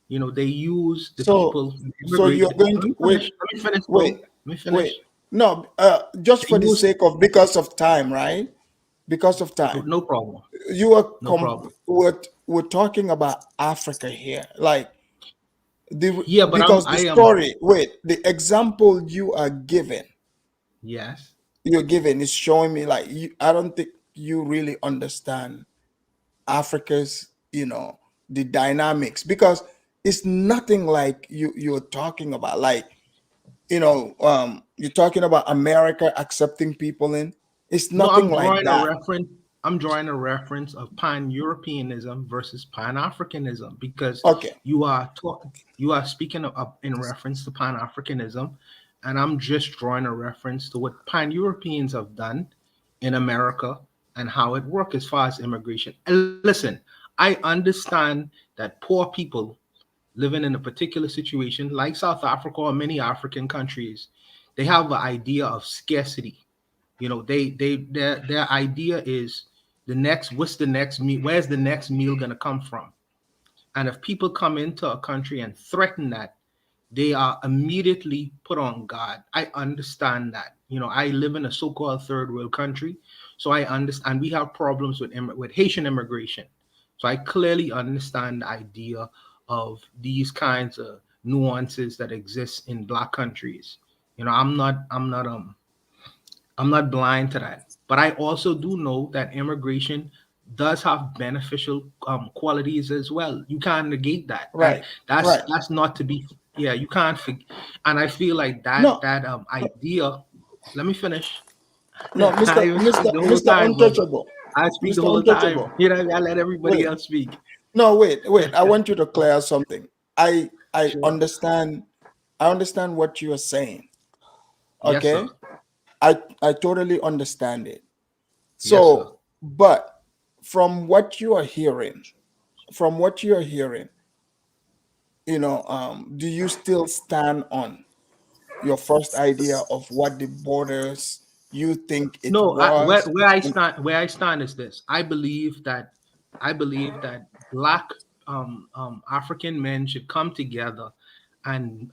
They use the people. So you're going to wait. Let me finish. No, just for the sake of, because of time, right? Because of time. No problem. You are we're talking about Africa here, like the example you are giving. Yes. You're giving is showing me like I don't think you really understand Africa's, the dynamics, because it's nothing like you're talking about. Like, you're talking about America accepting people in. It's nothing like that. I'm drawing a reference of Pan-Europeanism versus Pan-Africanism, because you are speaking in reference to Pan-Africanism, and I'm just drawing a reference to what Pan-Europeans have done in America and how it works as far as immigration. And listen, I understand that poor people living in a particular situation like South Africa or many African countries, they have an idea of scarcity. Their idea is what's the next meal? Where's the next meal going to come from? And if people come into a country and threaten that, they are immediately put on guard. I understand that. I live in a so-called third world country, so I understand we have problems with Haitian immigration. So I clearly understand the idea of these kinds of nuances that exist in Black countries. You know, I'm not blind to that. But I also do know that immigration does have beneficial qualities as well. You can't negate that. Right, right. That's not to be. Yeah, you can't. And I feel like No, that idea. Let me finish. No, I even speak the whole Mr. time, brother. Untouchable. I speak the Mr. whole time. Untouchable. You know, I let everybody Wait. else speak. No, wait. I want you to clear something. I Sure. understand. I understand what you are saying. Yes, Okay. sir. I totally understand it. Yes, sir. So, but from what you are hearing, do you still stand on your first idea of what the borders you think it No, was? where I stand is this. I believe that Black African men should come together and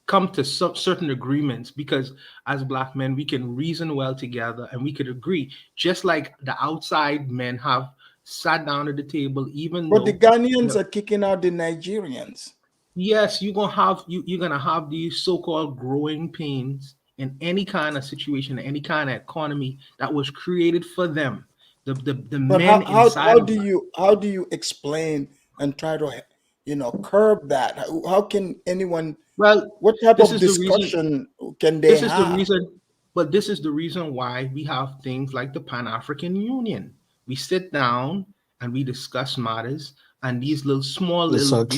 come to certain agreements, because as Black men we can reason well together and we could agree, just like the outside men have sat down at the table, even But the though Ghanaians are kicking out the Nigerians. yes, you're gonna have these so-called growing pains in any kind of situation, any kind of economy that was created for them. The But men inside of how do you explain and try to curb that? How can anyone? well, What type this of is the reason. discussion can they This is the have? reason. But this is the reason why we have things like the Pan-African Union. We sit down and we discuss matters, and these Exactly.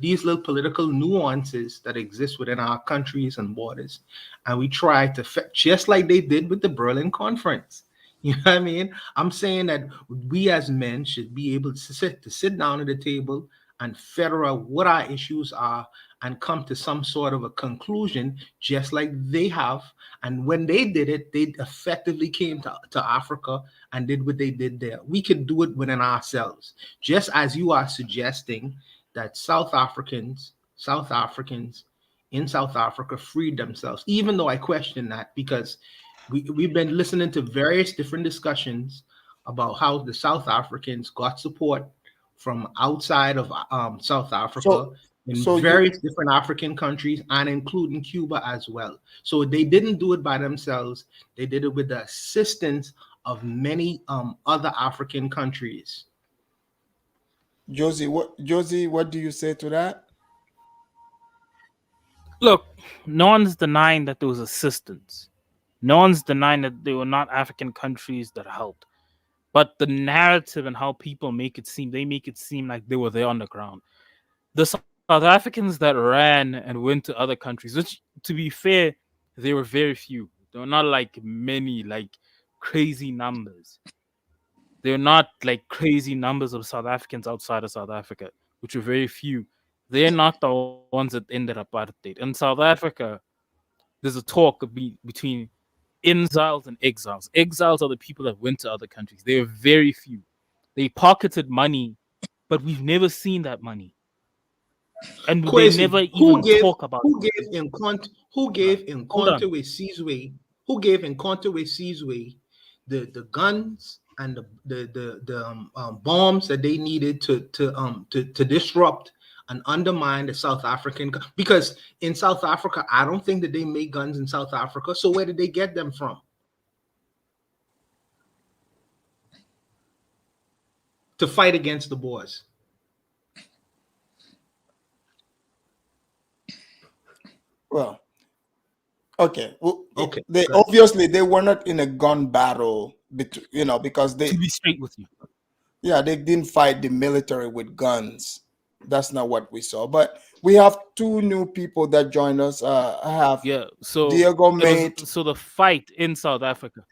these little political nuances that exist within our countries and borders, and we try to just like they did with the Berlin Conference. You know what I mean? I'm saying that we as men should be able to sit down at the table and figure out what our issues are and come to some sort of a conclusion, just like they have. And when they did it, they effectively came to Africa and did what they did there. We could do it within ourselves, just as you are suggesting that South Africans in South Africa freed themselves, even though I question that, because we've been listening to various different discussions about how the South Africans got support from outside of South Africa in So you various different African countries and including Cuba as well. So they didn't do it by themselves. They did it with the assistance of many other African countries. Josie, what do you say to that? Look, no one's denying that there was assistance. No one's denying that there were not African countries that helped. But the narrative and how people make it seem, they make it seem like they were there on the ground. The South Africans that ran and went to other countries, which, to be fair, they were very few. They were not like many, like crazy numbers. They're not like crazy numbers of South Africans outside of South Africa, which were very few. They're not the ones that ended apartheid. In South Africa, there's a talk between exiles and exiles. Exiles are the people that went to other countries. They're very few. They pocketed money, but we've never seen that money. And they Kwesi, never even talk about who gave Encounter with Sizwe the guns and the bombs that they needed to disrupt and undermine the South African, because in South Africa I don't think that they make guns in South Africa. So where did they get them from? To fight against the Boers. Well, okay. Well, okay. They obviously they were not in a gun battle, because they. To be straight with you. Yeah, they didn't fight the military with guns. That's not what we saw. But we have two new people that joined us. I have Diego Mate. So the fight in South Africa.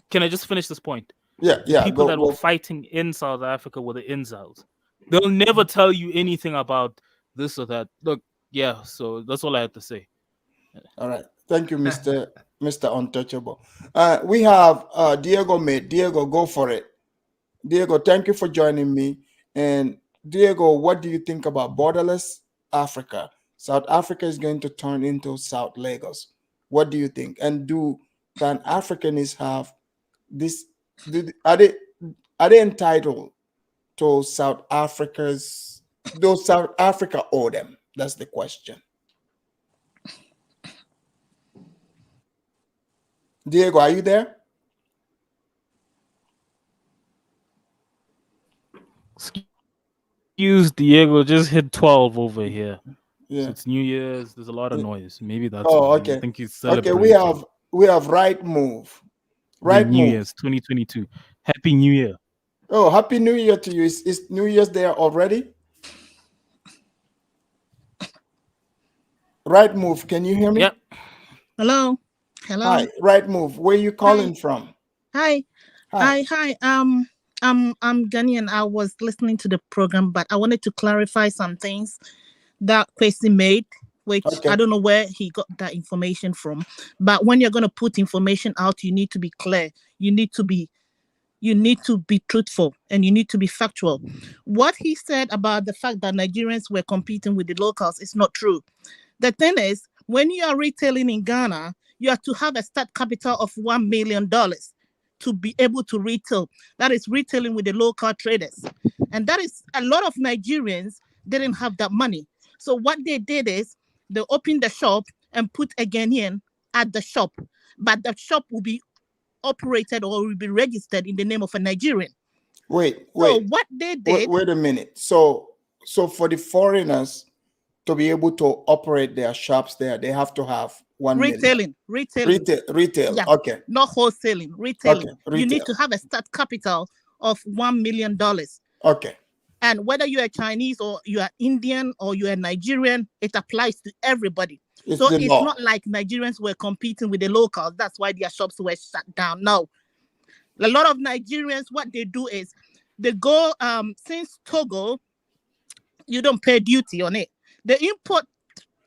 Can I just finish this point? Yeah. The people that were fighting in South Africa were the incels. They'll never tell you anything about this or that. Look, yeah. So that's all I had to say. All right. Thank you, Mr. Untouchable. We have Diego Mate. Diego, go for it. Diego, thank you for joining me. And Diego, what do you think about borderless Africa? South Africa is going to turn into South Lagos. What do you think? And do Pan-Africanists have this? are they entitled to South Africa's? Does South Africa owe them? That's the question. Diego, are you there? Excuse Diego, just hit 12 over here. Yeah. So it's New Year's. There's a lot of noise. Maybe that's Oh, why. okay. I think he's Okay, celebrating. we have Right Move. The Right New Move. Year's 2022. Happy New Year. Oh, Happy New Year to you. Is New Year's there already? Right Move, can you hear me? Yep. Hello. Hello. Hi, Right Move. Where you calling from? Hi. Hi. Hi. I'm Ghanaian. I was listening to the program, but I wanted to clarify some things that Kwesi made, which Okay. I don't know where he got that information from. But when you're going to put information out, you need to be clear. You need to be truthful, and you need to be factual. What he said about the fact that Nigerians were competing with the locals is not true. The thing is, when you are retailing in Ghana, you have to have a start capital of $1 million to be able to retail. That is retailing with the local traders. And that is a lot of Nigerians didn't have that money. So what they did is they opened the shop and put a Ghanaian at the shop, but the shop will be operated or will be registered in the name of a Nigerian. Wait. So what they did. Wait a minute. So for the foreigners to be able to operate their shops there, they have to have $1 million. Retail. Yeah, Okay. not wholesaling. Retailing. Okay, You need retail. to have a start capital of $1 million. Okay. And whether you're a Chinese or you are Indian or you're a Nigerian, it applies to everybody. It's So the it's law. not like Nigerians were competing with the locals. That's why their shops were shut down. No. A lot of Nigerians, what they do is they go, since Togo, you don't pay duty on it. They import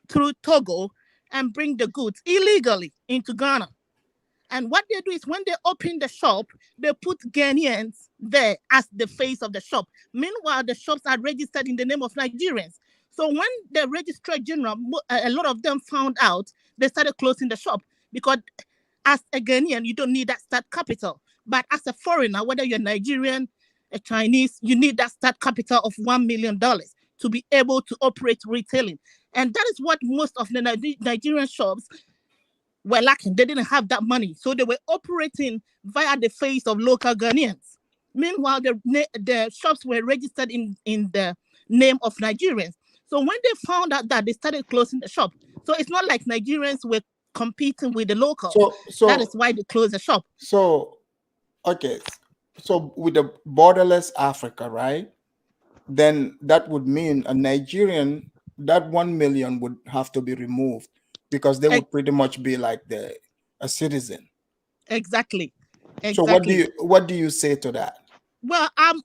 through Togo and bring the goods illegally into Ghana. And what they do is when they open the shop, they put Ghanaians there as the face of the shop. Meanwhile, the shops are registered in the name of Nigerians. So when the registrar general, a lot of them found out, they started closing the shop because as a Ghanaian, you don't need that start capital. But as a foreigner, whether you're Nigerian, a Chinese, you need that start capital of $1 million to be able to operate retailing. And that is what most of the Nigerian shops were lacking. They didn't have that money. So they were operating via the face of local Ghanaians. Meanwhile, the shops were registered in the name of Nigerians. So when they found out that, they started closing the shop. So it's not like Nigerians were competing with the locals. So that is why they closed the shop. So, okay. So with the borderless Africa, right? Then that would mean a Nigerian, that 1 million would have to be removed because they would pretty much be like a citizen. Exactly. So what do you say to that? Well, I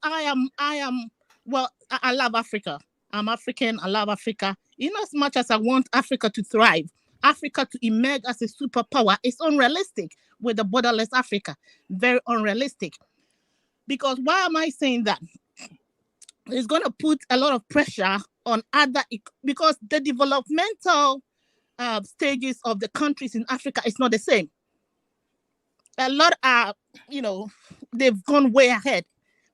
love Africa. I'm African. I love Africa. In as much as I want Africa to thrive, Africa to emerge as a superpower, it's unrealistic with the borderless Africa. Very unrealistic. Because why am I saying that? It's going to put a lot of pressure on because the developmental stages of the countries in Africa is not the same. A lot are, they've gone way ahead,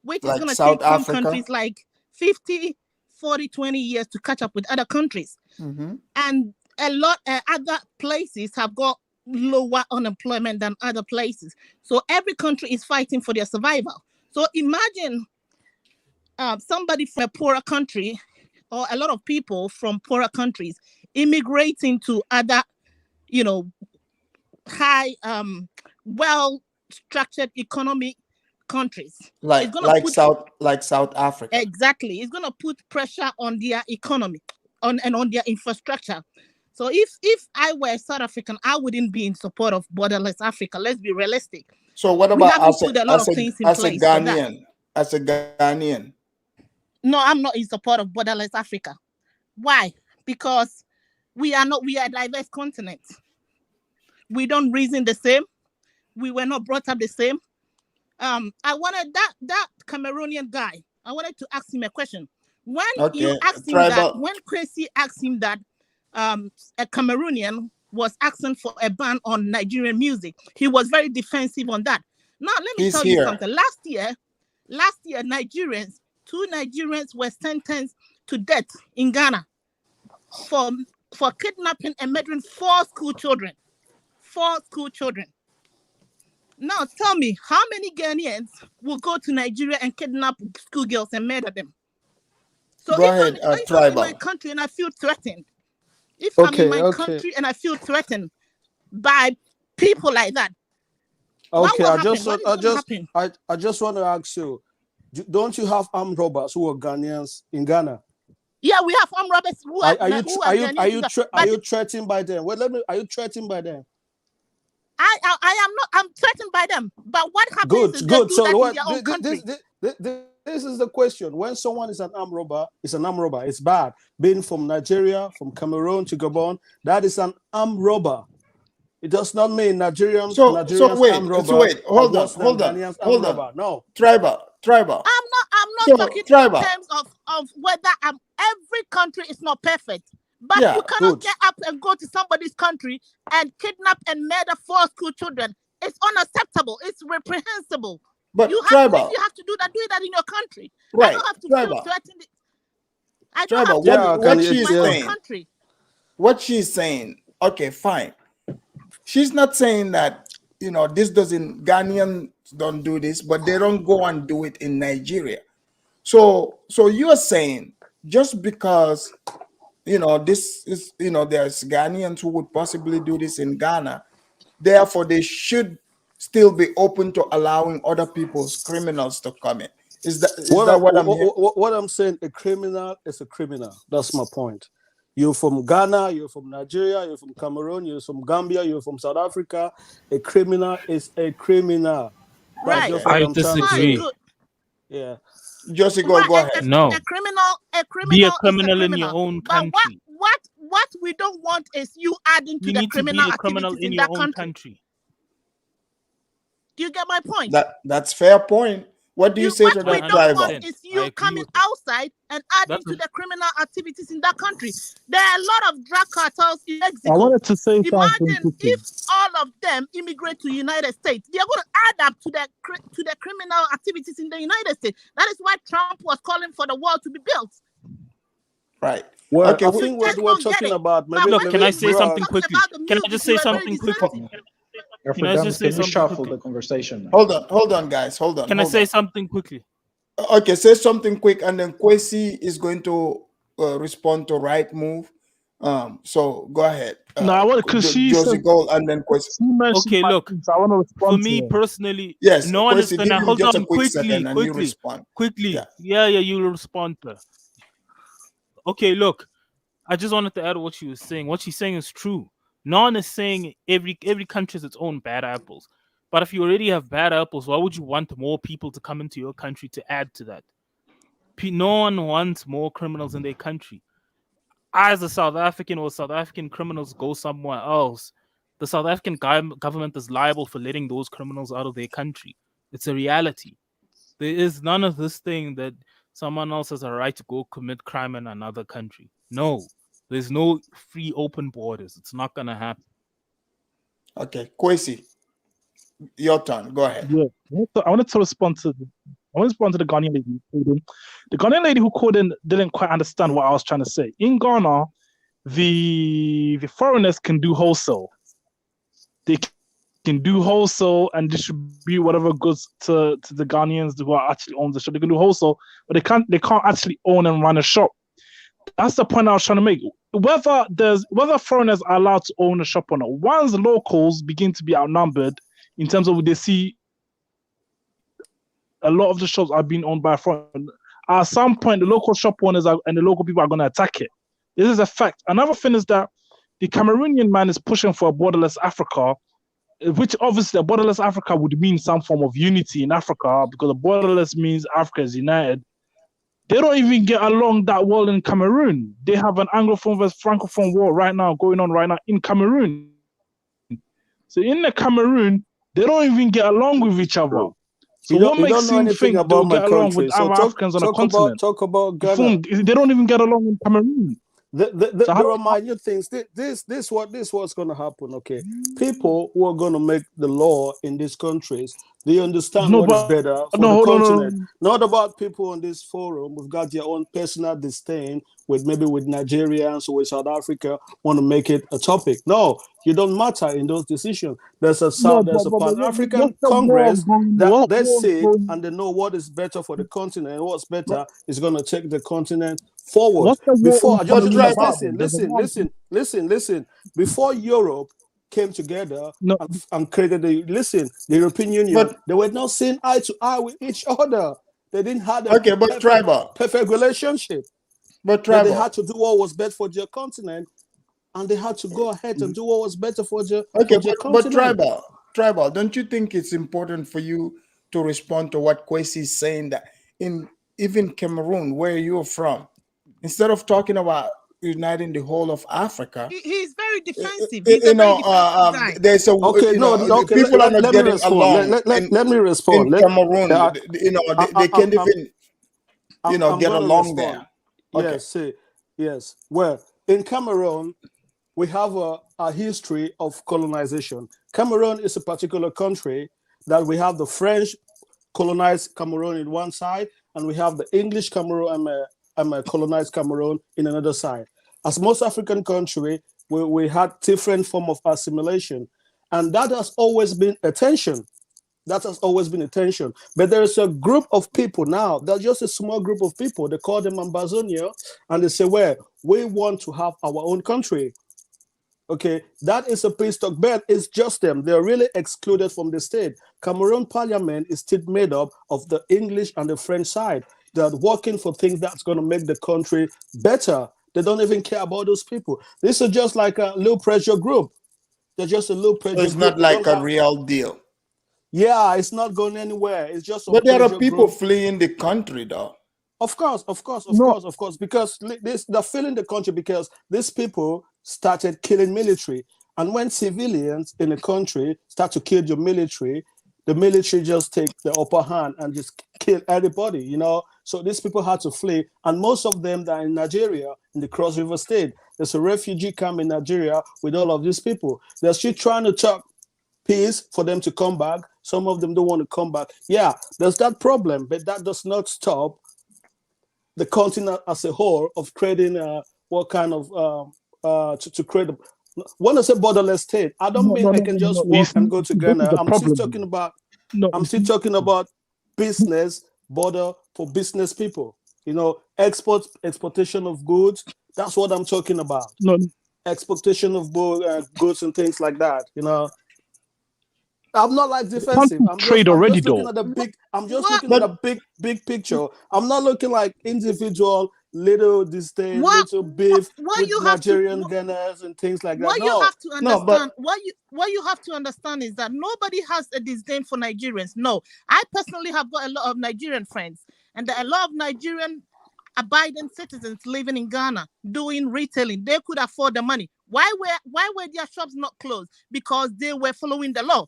which is going to take some countries like 50, 40, 20 years to catch up with other countries. Mm-hmm. And a lot other places have got lower unemployment than other places. So every country is fighting for their survival. So imagine somebody from a poorer country or a lot of people from poorer countries immigrating to other, high, well-structured economic countries. Like South Africa. Exactly. It's going to put pressure on their economy and on their infrastructure. So if I were South African, I wouldn't be in support of borderless Africa. Let's be realistic. So what about as a Ghanaian? No, I'm not in support of borderless Africa. Why? Because we are a diverse continent. We don't reason the same. We were not brought up the same. I wanted that Cameroonian guy. I wanted to ask him a question. When you asked him that, when Kwesi asked him that, a Cameroonian was asking for a ban on Nigerian music, he was very defensive on that. Now let me tell you something. Last year, Last year, two Nigerians were sentenced to death in Ghana for kidnapping and murdering 4 school children. 4 school children. Now tell me, how many Ghanaians will go to Nigeria and kidnap schoolgirls and murder them? So Go ahead, if I'm in my country and I feel threatened, country and I feel threatened by people like that, Okay, what I will just happen? I just want to ask you, don't you have armed robbers who are Ghanaians in Ghana? Yeah, we have armed robbers who are Are you threatened by them? Well, are you threatened by them? I am not. I'm threatened by them. But what happens is Good. they do So that what? in their own country. This is the question. When someone is an armed robber, it's an armed robber. It's bad. Being from Nigeria, from Cameroon to Gabon, that is an armed robber. It does not mean Nigerians armed robber. Hold on. No. Tribal. I'm not talking in terms of whether every country is not perfect. But you cannot get up and go to somebody's country and kidnap and murder 4 school children. It's unacceptable. It's reprehensible. But if tribal, you have to do that in your country. Right. I don't have to Tribal. feel threatened. I don't Tribal, have to what she's saying. Country. What she's saying, okay, fine. She's not saying that, Ghanaians don't do this, but they don't go and do it in Nigeria. So you're saying just because this is, there's Ghanaians who would possibly do this in Ghana, therefore they should still be open to allowing other people's criminals to come in. Is that what I'm hearing? What I'm saying, a criminal is a criminal. That's my point. You're from Ghana, you're from Nigeria, you're from Cameroon, you're from Gambia, you're from South Africa. A criminal is a criminal. Right. I disagree. Yeah. Josie, go ahead. No. A criminal Be a criminal in your own country. But what we don't want is you adding to the criminal activities in that country. Do you get my point? That's fair point. What do you say to that driver? What we don't want is you coming outside and adding to the criminal activities in that country. There are a lot of drug cartels in Mexico. I wanted to say something. Imagine if all of them immigrate to the United States. They are going to add up to the criminal activities in the United States. That is why Trump was calling for the wall to be built. Right. Well, okay, I think we're talking about. Look, can I say something quickly? Can I just say something quickly? Can I just say shuffle the conversation? Hold on, guys. Hold on. Can I say something quickly? Okay, say something quick, and then Kwesi is going to respond to Right Move. So go ahead. No, I want because she Josie Gold and then Kwesi. Okay, look. I want to respond. For me personally, yes. No one is gonna hold on quickly. Yeah, you'll respond to. Okay, look. I just wanted to add what she was saying. What she's saying is true. No one is saying every country has its own bad apples. But if you already have bad apples, why would you want more people to come into your country to add to that? No one wants more criminals in their country. As a South African or South African criminals go somewhere else, the South African government is liable for letting those criminals out of their country. It's a reality. There is none of this thing that someone else has a right to go commit crime in another country. No. There's no free open borders. It's not going to happen. Okay, Kwesi, your turn. Go ahead. Yeah, I wanted to respond to the Ghanaian lady who called in. The Ghanaian lady who called in didn't quite understand what I was trying to say. In Ghana, the foreigners can do wholesale. They can do wholesale and distribute whatever goods to the Ghanaians who are actually own the shop. They can do wholesale, but they can't actually own and run a shop. That's the point I was trying to make. Whether foreigners are allowed to own a shop or not, once locals begin to be outnumbered in terms of they see a lot of the shops are being owned by foreigners, at some point the local shop owners and the local people are going to attack it. This is a fact. Another thing is that the Cameroonian man is pushing for a borderless Africa, which obviously a borderless Africa would mean some form of unity in Africa, because a borderless means Africa is united. They don't even get along that well in Cameroon. They have an Anglophone versus Francophone war going on right now in Cameroon. So in the Cameroon, they don't even get along with each other. So what makes you think they'll get along with other Africans on the continent? Talk about Ghana. They don't even get along in Cameroon. There are minor things. This what's going to happen. Okay, people who are going to make the law in these countries, Do you understand No, what is but better for no, the hold on, continent? Not about people on this forum who've got their own personal disdain with maybe with Nigerians or with South Africa want to make it a topic. No, you don't matter in those decisions. There's a no, there's a Pan-African what's the war Congress going? that What they war sit going? and they know what is better for the continent. And what's better is going to take the continent forward. What's the war Before in just Cameroon about? listen. Before Europe came together No, and created the European Union, But they were not seeing eye to eye with each other. They didn't have a okay, but tribal. perfect relationship. But But they tribal. had to do what was best for their continent, and they had to go ahead and do what was better for their Okay, for their but continent. tribal, don't you think it's important for you to respond to what Kwesi is saying, that in even Cameroon, where you're from, instead of talking about uniting the whole of Africa, He's very defensive. He's a very defensive guy. there's a Okay, okay. people are not Let me getting respond. along Let me respond. in Cameroon. They can't even get along there. Okay. Yes. Well, in Cameroon, we have a history of colonization. Cameroon is a particular country that we have the French colonized Cameroon in one side, and we have the English Cameroon and colonized Cameroon in another side. As most African country, we had different form of assimilation, and that has always been a tension. That has always been a tension. But there is a group of people now, they're just a small group of people. They call them Ambazonia, and they say, well, we want to have our own country. Okay, that is a peace talk, but it's just them. They're really excluded from the state. Cameroon parliament is still made up of the English and the French side. They're working for things that's going to make the country better. They don't even care about those people. This is just like a low pressure group. They're just a low pressure group. It's not like a real deal. Yeah, it's not going anywhere. It's just. But there are people fleeing the country, though. Of course, because they're fleeing the country because these people started killing military, and when civilians in a country start to kill your military, the military just take the upper hand and just kill everybody. So these people had to flee, and most of them are in Nigeria, in the Cross River State. There's a refugee camp in Nigeria with all of these people. They're still trying to talk peace for them to come back. Some of them don't want to come back. Yeah, there's that problem, but that does not stop the continent as a whole of creating what kind of to create when I say borderless state, I don't mean I can just walk and go to Ghana. I'm still talking about business border for business people. Exportation of goods. That's what I'm talking about. Exportation of goods and things like that. I'm not like defensive. I'm just looking at the big. I'm just looking at the big picture. I'm not looking like individual little disdain, little beef with Nigerian Ghanaians and things like that. What you have to understand, what you have to understand is that nobody has a disdain for Nigerians. No, I personally have got a lot of Nigerian friends, and there are a lot of Nigerian abiding citizens living in Ghana doing retailing. They could afford the money. Why were their shops not closed? Because they were following the law.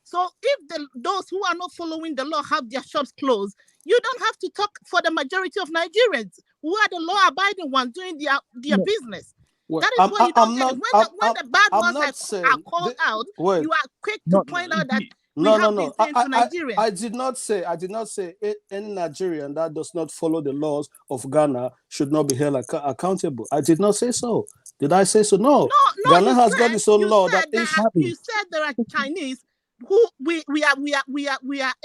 So if those who are not following the law have their shops closed, you don't have to talk for the majority of Nigerians who are the law-abiding ones doing their business. Well, that is what you don't get. When the bad ones are called out, you are quick to point out that No. I did not say any Nigerian that does not follow the laws of Ghana should not be held accountable. I did not say so. Did I say so? No. Ghana has got its own law that you said there are Chinese who we are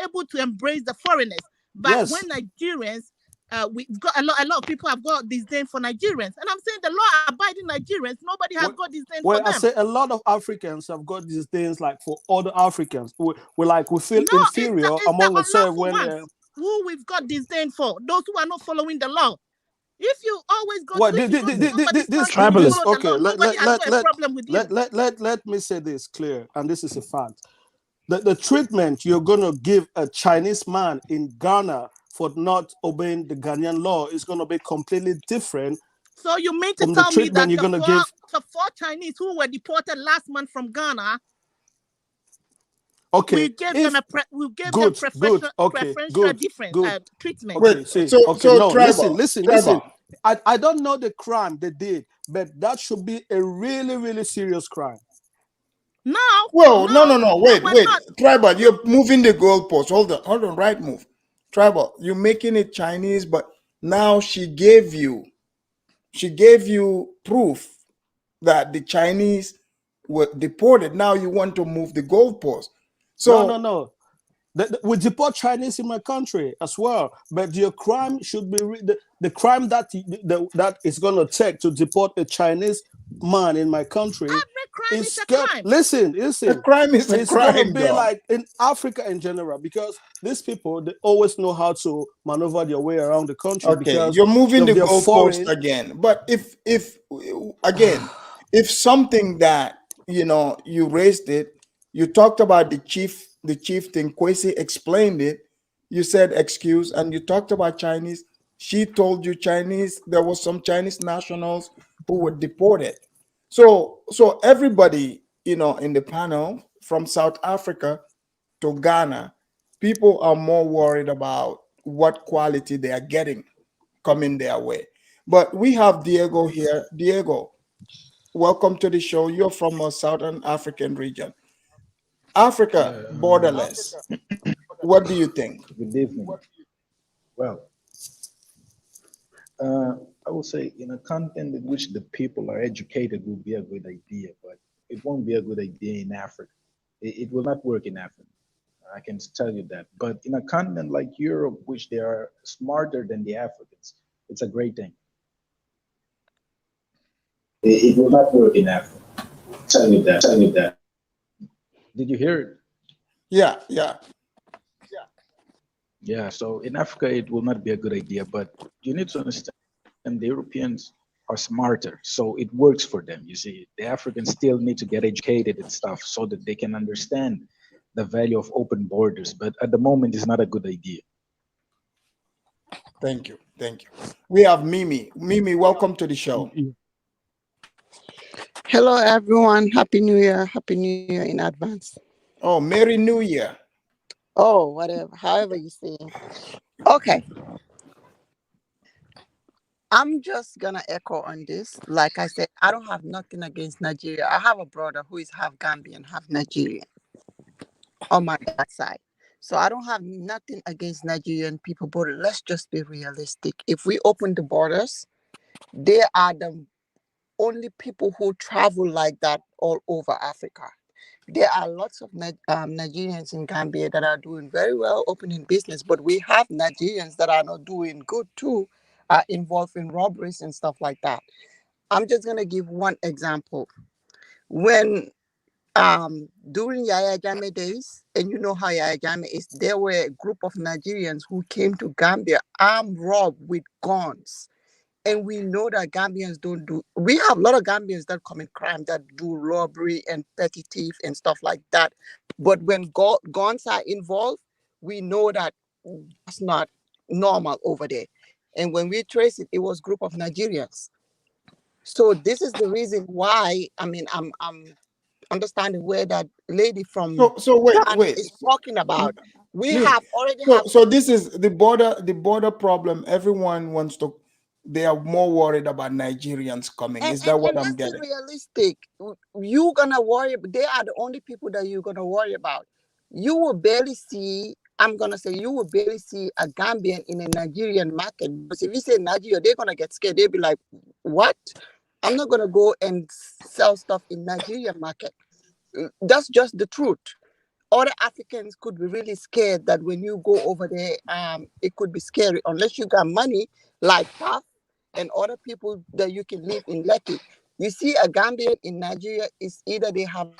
able to embrace the foreigners, but Yes. when Nigerians, we've got a lot of people have got disdain for Nigerians, and I'm saying the law-abiding Nigerians, nobody has got disdain for them. I say a lot of Africans have got these things like for other Africans. We feel inferior among ourselves when who we've got disdain for, those who are not following the law. If you always go this tribalism, okay, let me say this clear, and this is a fact. The treatment you're going to give a Chinese man in Ghana for not obeying the Ghanaian law is going to be completely different. So you mean to tell me that the four Chinese who were deported last month from Ghana, okay, we gave them preferential different treatment? Listen. I don't know the crime they did, but that should be a really, really serious crime. Now, Well, no, we're wait. not. Tribal, you're moving the goalpost. Hold on, right move. Tribal, you're making it Chinese, but now she gave you proof that the Chinese were deported. Now you want to move the goalpost. So No. We deport Chinese in my country as well, but your crime should be the crime that that is going to take to deport a Chinese man in my country. Every crime is a crime. Listen. A crime is a it's crime. going to be though. like in Africa in general, because these people, they always know how to maneuver their way around the country. Okay, because you're moving the they're goalpost foreign. again. But if something that you raised it, you talked about the chieftain. Kwesi explained it. You said excuse, and you talked about Chinese. She told you Chinese. There was some Chinese nationals who were deported. So everybody in the panel from South Africa to Ghana, people are more worried about what quality they are getting coming their way. But we have Diego here. Diego, welcome to the show. You're from a Southern African region. Africa, borderless. What do you think? Good evening. Well, I would say in a content in which the people are educated would be a good idea, but it won't be a good idea in Africa. It will not work in Africa. I can tell you that. But in a continent like Europe, which they are smarter than the Africans, it's a great thing. It will not work in Africa. Tell you that. Did you hear it? Yeah. Yeah, so in Africa, it will not be a good idea, but you need to understand the Europeans are smarter, so it works for them. You see, the Africans still need to get educated and stuff so that they can understand the value of open borders, but at the moment, it's not a good idea. Thank you. We have Mimi. Mimi, welcome to the show. Hello, everyone. Happy New Year. Happy New Year in advance. Oh, Merry New Year. Oh, whatever. However you say it. Okay. I'm just going to echo on this. Like I said, I don't have nothing against Nigeria. I have a brother who is half Gambian, half Nigerian on my dad's side. So I don't have nothing against Nigerian people, but let's just be realistic. If we open the borders, they are the only people who travel like that all over Africa. There are lots of Nigerians in Gambia that are doing very well opening business, but we have Nigerians that are not doing good too, involved in robberies and stuff like that. I'm just going to give one example. When during Yaya Jammeh days, and you know how Yaya Jammeh is, there were a group of Nigerians who came to Gambia armed, robbed with guns. And we know that Gambians don't do, we have a lot of Gambians that commit crime, that do robbery and petty thief and stuff like that. But when guns are involved, we know that that's not normal over there. And when we trace it, it was a group of Nigerians. So this is the reason why, I mean, I'm understanding where that lady from So wait. is talking about. We Me. have already So this is the border problem. Everyone wants to, they are more worried about Nigerians coming. Is that what I'm let's getting? be realistic. You're gonna worry. They are the only people that you're gonna worry about. You will barely see. I'm gonna say you will barely see a Gambian in a Nigerian market. Because if you say Nigeria, they're gonna get scared. They'll be like, "What? I'm not gonna go and sell stuff in Nigerian market." That's just the truth. Other Africans could be really scared that when you go over there, it could be scary unless you got money like Puff and other people that you can live in Lekki. You see a Gambian in Nigeria is either they have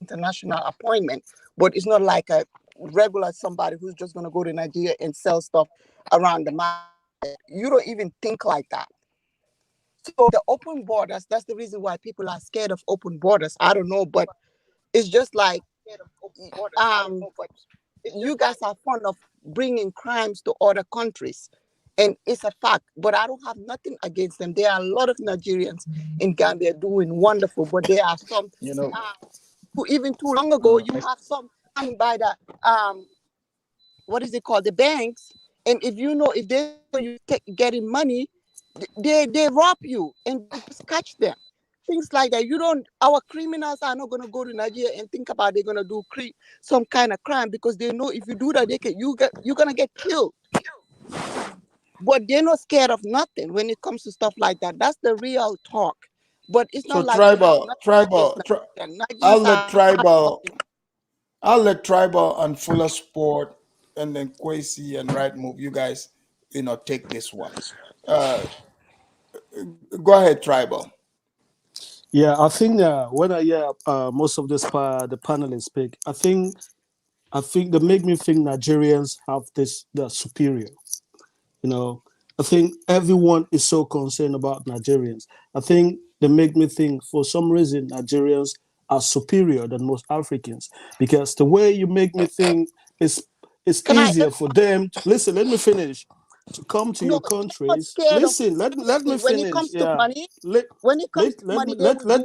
international appointment, but it's not like a regular somebody who's just going to go to Nigeria and sell stuff around the market. You don't even think like that. So the open borders, that's the reason why people are scared of open borders. I don't know, but it's just like you guys are fond of bringing crimes to other countries, and it's a fact. But I don't have nothing against them. There are a lot of Nigerians in Gambia doing wonderful, but there are some, who even too long ago, you have some coming by the what is it called, the banks, and if they know you getting money, they rob you and just catch them. things like that. You don't. Our criminals are not gonna go to Nigeria and think about they're gonna do some kind of crime because they know if you do that, you're gonna get killed. But they're not scared of nothing when it comes to stuff like that. That's the real talk. But it's So not like they have nothing against Nigerians. I'll let Tribal and Fuller Sport and then Kwesi and Right Move, you guys, take this one. Go ahead, Tribal. Yeah, I think when I hear most of the panelists speak, I think they make me think Nigerians have they're superior. I think everyone is so concerned about Nigerians. I think they make me think for some reason Nigerians are superior than most Africans because the way you make me think is it's easier for them. Listen, let me finish. To come to your countries. Listen, let me finish. When it comes to money, let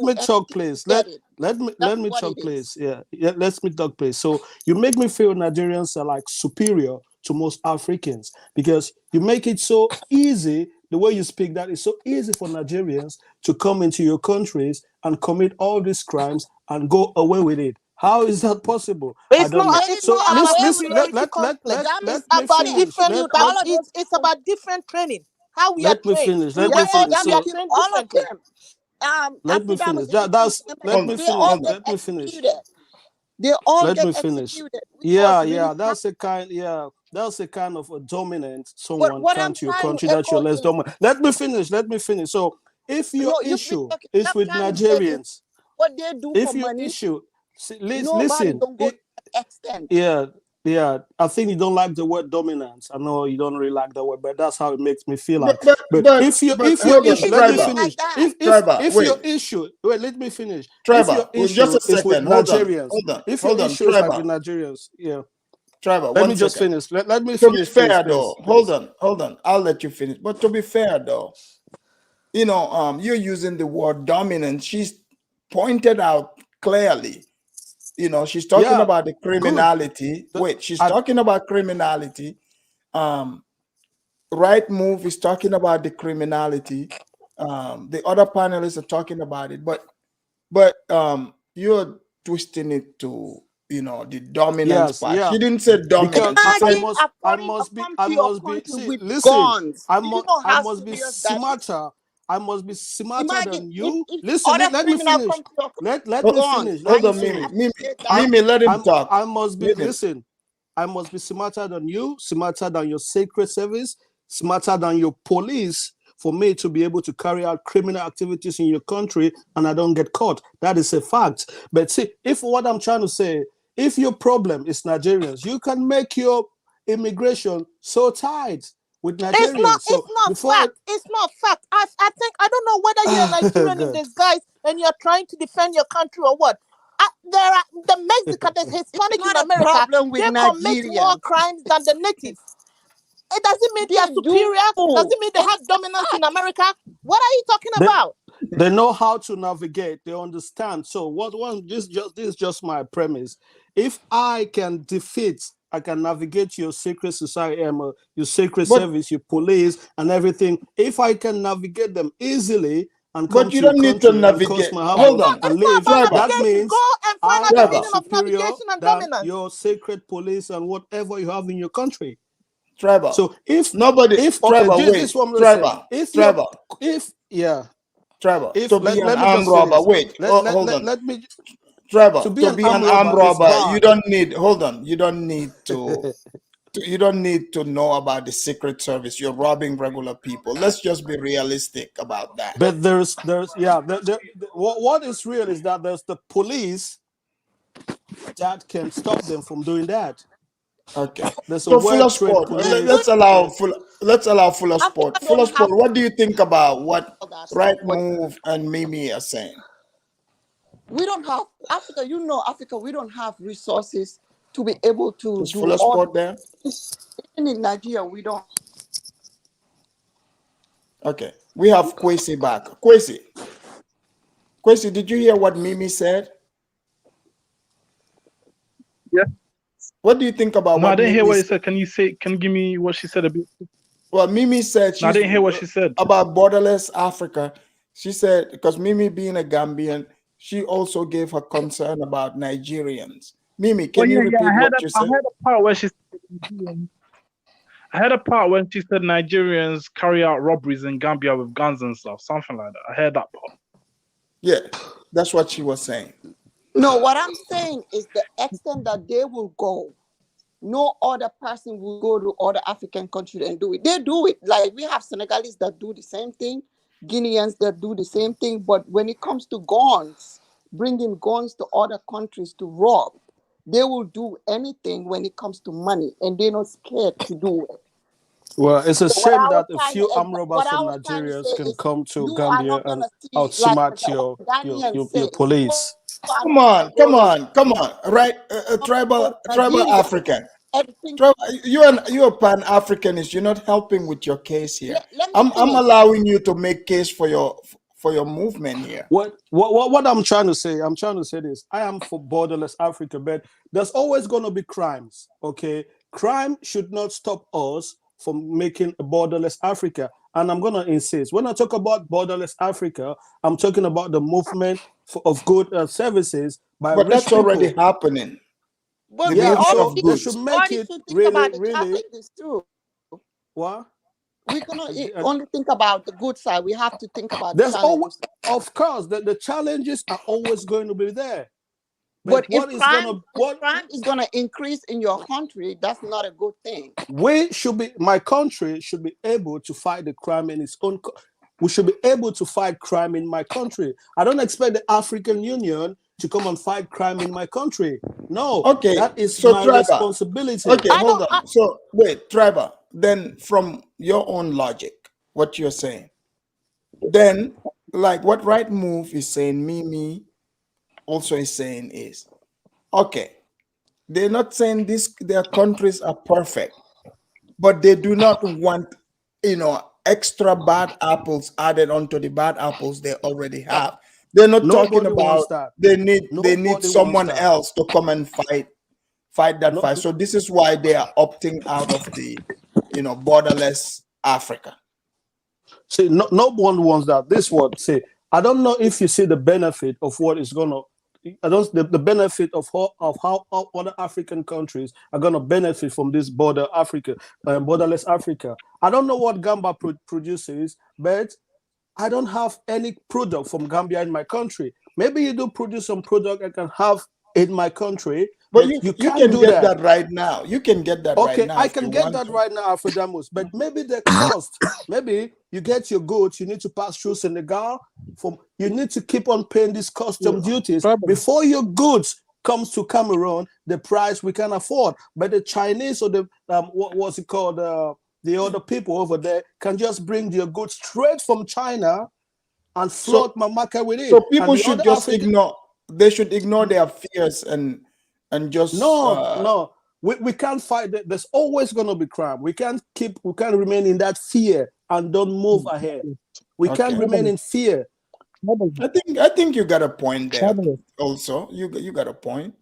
me talk, please. Let me talk, please. Yeah, let me talk, please. So you make me feel Nigerians are like superior to most Africans because you make it so easy. The way you speak that is so easy for Nigerians to come into your countries and commit all these crimes and go away with it. How is that possible? It's about different training. How we are trained. Let me finish. All of them. Let me finish. Let me finish. They all let get me finish. executed. Yeah, that's a kind of a dominant someone come to your country that you're less dominant. Let me finish. So if your issue is with Nigerians, what they do if for your money, issue, listen, don't go to that extent. Yeah, I think you don't like the word dominance. I know you don't really like that word, but that's how it makes me feel like. But if your issue, let me finish. If your issue, wait, let me finish. If your issue is with Nigerians, if your issue is like with Nigerians, yeah. Trevor, let me just finish. Let me to finish. To be fair, please, though, please. Hold on. I'll let you finish. But to be fair, though, you're using the word dominant. She's pointed out clearly. She's talking about the criminality. She's talking about criminality. Right Move is talking about the criminality. The other panelists are talking about it, but you're twisting it to the dominance part. She didn't say dominance. I must be. See, listen. I must be smarter. I must be smarter than you. Listen, let me finish. Let me finish. Hold on, Mimi, let him talk. I must be. Listen, I must be smarter than you, smarter than your Secret Service, smarter than your police for me to be able to carry out criminal activities in your country and I don't get caught. That is a fact. But see, if what I'm trying to say, if your problem is Nigerians, you can make your immigration so tight with Nigerians. It's not fact. I think I don't know whether you're a Nigerian in disguise and you're trying to defend your country or what. There are the Mexican, the Hispanic in America. They commit more crimes than the natives. It doesn't mean they are superior. Doesn't mean they have dominance in America. What are you talking about? They know how to navigate. They understand. So this is just my premise. If I can navigate your secret society, your secret service, your police, and everything. If I can navigate them easily and come to your country and cause my havoc and live, that means go and find out the meaning of navigation and dominance. Your secret police and whatever you have in your country. Trevor. So if Trevor, to be an armed robber, let me. Trevor, to be an armed robber, you don't need. Hold on, you don't need to. You don't need to know about the Secret Service. You're robbing regular people. Let's just be realistic about that. But what is real is that there's the police that can stop them from doing that. Okay. So Fuller Sport, let's allow Fuller Sport. Fuller Sport, what do you think about what Right Move and Mimi are saying? We don't have Africa. Africa. We don't have resources to be able to do Fuller Sport there. Even in Nigeria, we don't. Okay, we have Kwesi back. Kwesi, did you hear what Mimi said? Yeah. What do you think about? No, I didn't hear what he said. Can you give me what she said a bit? Well, Mimi said I didn't hear what she said about borderless Africa. She said, because Mimi being a Gambian, she also gave her concern about Nigerians. Mimi, can you repeat what you said? I heard a part where she said I heard a part when she said Nigerians carry out robberies in Gambia with guns and stuff, something like that. I heard that part. Yeah, that's what she was saying. No, what I'm saying is the extent that they will go, no other person will go to other African countries and do it. They do it. Like we have Senegalese that do the same thing, Guineans that do the same thing. But when it comes to guns, bringing guns to other countries to rob, they will do anything when it comes to money, and they're not scared to do it. Well, it's a So what shame I was that a trying few to, armed robbers what I from was trying to Nigeria say can is, come to you are Gambia not and gonna see like outsmart the Ghanaians your say. police. Come on, come on, come on. Right, tribal African. You're a Pan-Africanist. You're not helping with your case here. Let me I'm finish. allowing you to make case for your movement here. What I'm trying to say this. I am for borderless Africa, but there's always going to be crimes. Okay, crime should not stop us from making a borderless Africa. And I'm going to insist, when I talk about borderless Africa, I'm talking about the movement of good services by But rich that's people. already happening. But The movement so of they goods. should make it think really, about the really. challenges too. What? We cannot only think about the good side. We have to think about There's challenges. always, of course, the challenges are always going to be there. But if what is crime is gonna increase in your country, that's not a good thing. My country should be able to fight the crime in its own. We should be able to fight crime in my country. I don't expect the African Union to come and fight crime in my country. No, Okay, that is so my Trevor, responsibility. Okay, hold on. So wait, Trevor, then from your own logic, what you're saying, then like what Right Move is saying, Mimi also is saying is, okay, they're not saying their countries are perfect, but they do not want, extra bad apples added onto the bad apples they already have. They're not talking Nobody about wants that. they need Nobody someone wants that. else to come and fight that fight. So this is why they are opting out of the borderless Africa. See, no one wants that. This what say. I don't know if you see the benefit of what is gonna. I don't the benefit of how other African countries are gonna benefit from this borderless Africa. I don't know what Gambia produces, but I don't have any product from Gambia in my country. Maybe you do produce some product I can have in my country. But you can't can do get that right now. You can get that right now. Okay, I can get that right now, Alfredamus. But maybe the cost, maybe you get your goods, you need to pass through Senegal. You need to keep on paying these custom duties before your goods comes to Cameroon. The price we can afford, but the Chinese or the what was it called? The other people over there can just bring their goods straight from China and flood my market with it. So people should just African ignore. They should ignore their fears and just no. We can't fight. There's always going to be crime. We can't remain in that fear and don't move ahead. We can't remain in fear. I think you got a point there. Also, you got a point.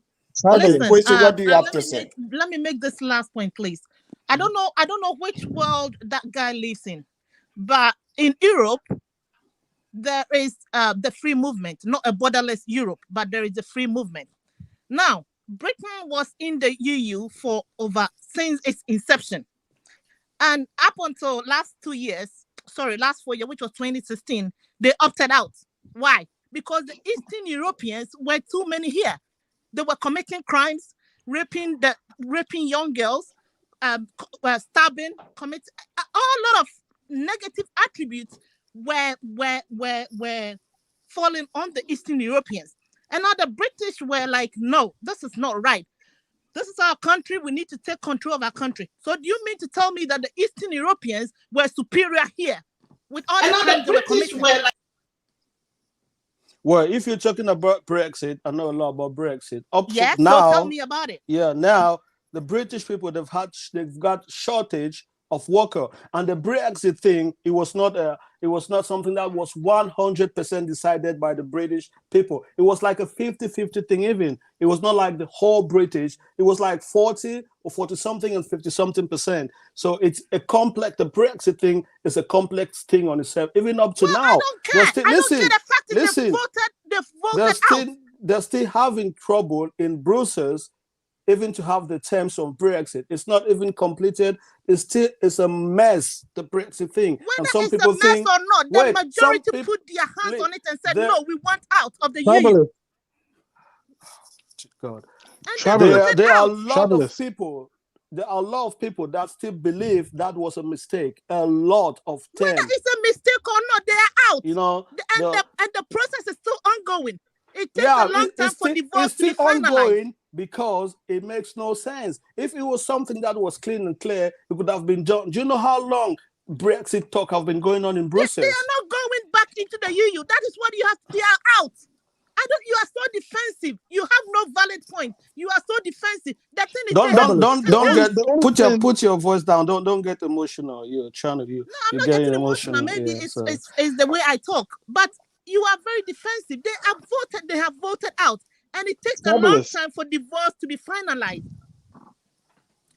Listen, what do you have to say? Let me make this last point, please. I don't know which world that guy lives in, but in Europe, there is the free movement, not a borderless Europe, but there is a free movement. Now, Britain was in the EU since its inception. And up until last 4 years, which was 2016, they opted out. Why? Because the Eastern Europeans were too many here. They were committing crimes, raping young girls, stabbing, committing a lot of negative attributes were falling on the Eastern Europeans. And now the British were like, no, this is not right. This is our country. We need to take control of our country. So do you mean to tell me that the Eastern Europeans were superior here with all the crimes they were committing? Well, if you're talking about Brexit, I know a lot about Brexit. Yes, now, so tell me about it. Yeah, now the British people they've got shortage of worker, and the Brexit thing it was not It was not something that was 100% decided by the British people. It was like a 50-50 thing even. It was not like the whole British. It was like 40 or 40-something and 50-something%. So it's a complex, the Brexit thing is a complex thing on itself, even up to now. I don't care. I don't care the fact that they voted out. They're still having trouble in Brussels even to have the terms of Brexit. It's not even completed. It's a mess, the Brexit thing. Whether and some it's people a mess think, or not, the majority put their hands on it and said, no, we want out of the EU. God. And there are a lot of people. There are a lot of people that still believe that was a mistake. A lot of them. Whether it's a mistake or not, they are out. You know, and the process is still ongoing. It takes a long time for divorce to be finalized. Because it makes no sense. If it was something that was clean and clear, it could have been done. Do you know how long Brexit talk have been going on in Brussels? They are not going back into the EU. That is what you have. They are out. You are so defensive. You have no valid point. You are so defensive. That thing is put your voice down. Don't get emotional. You're trying to I'm not getting emotional. Maybe it's the way I talk. But you are very defensive. They have voted out. And it takes a long time for divorce to be finalized.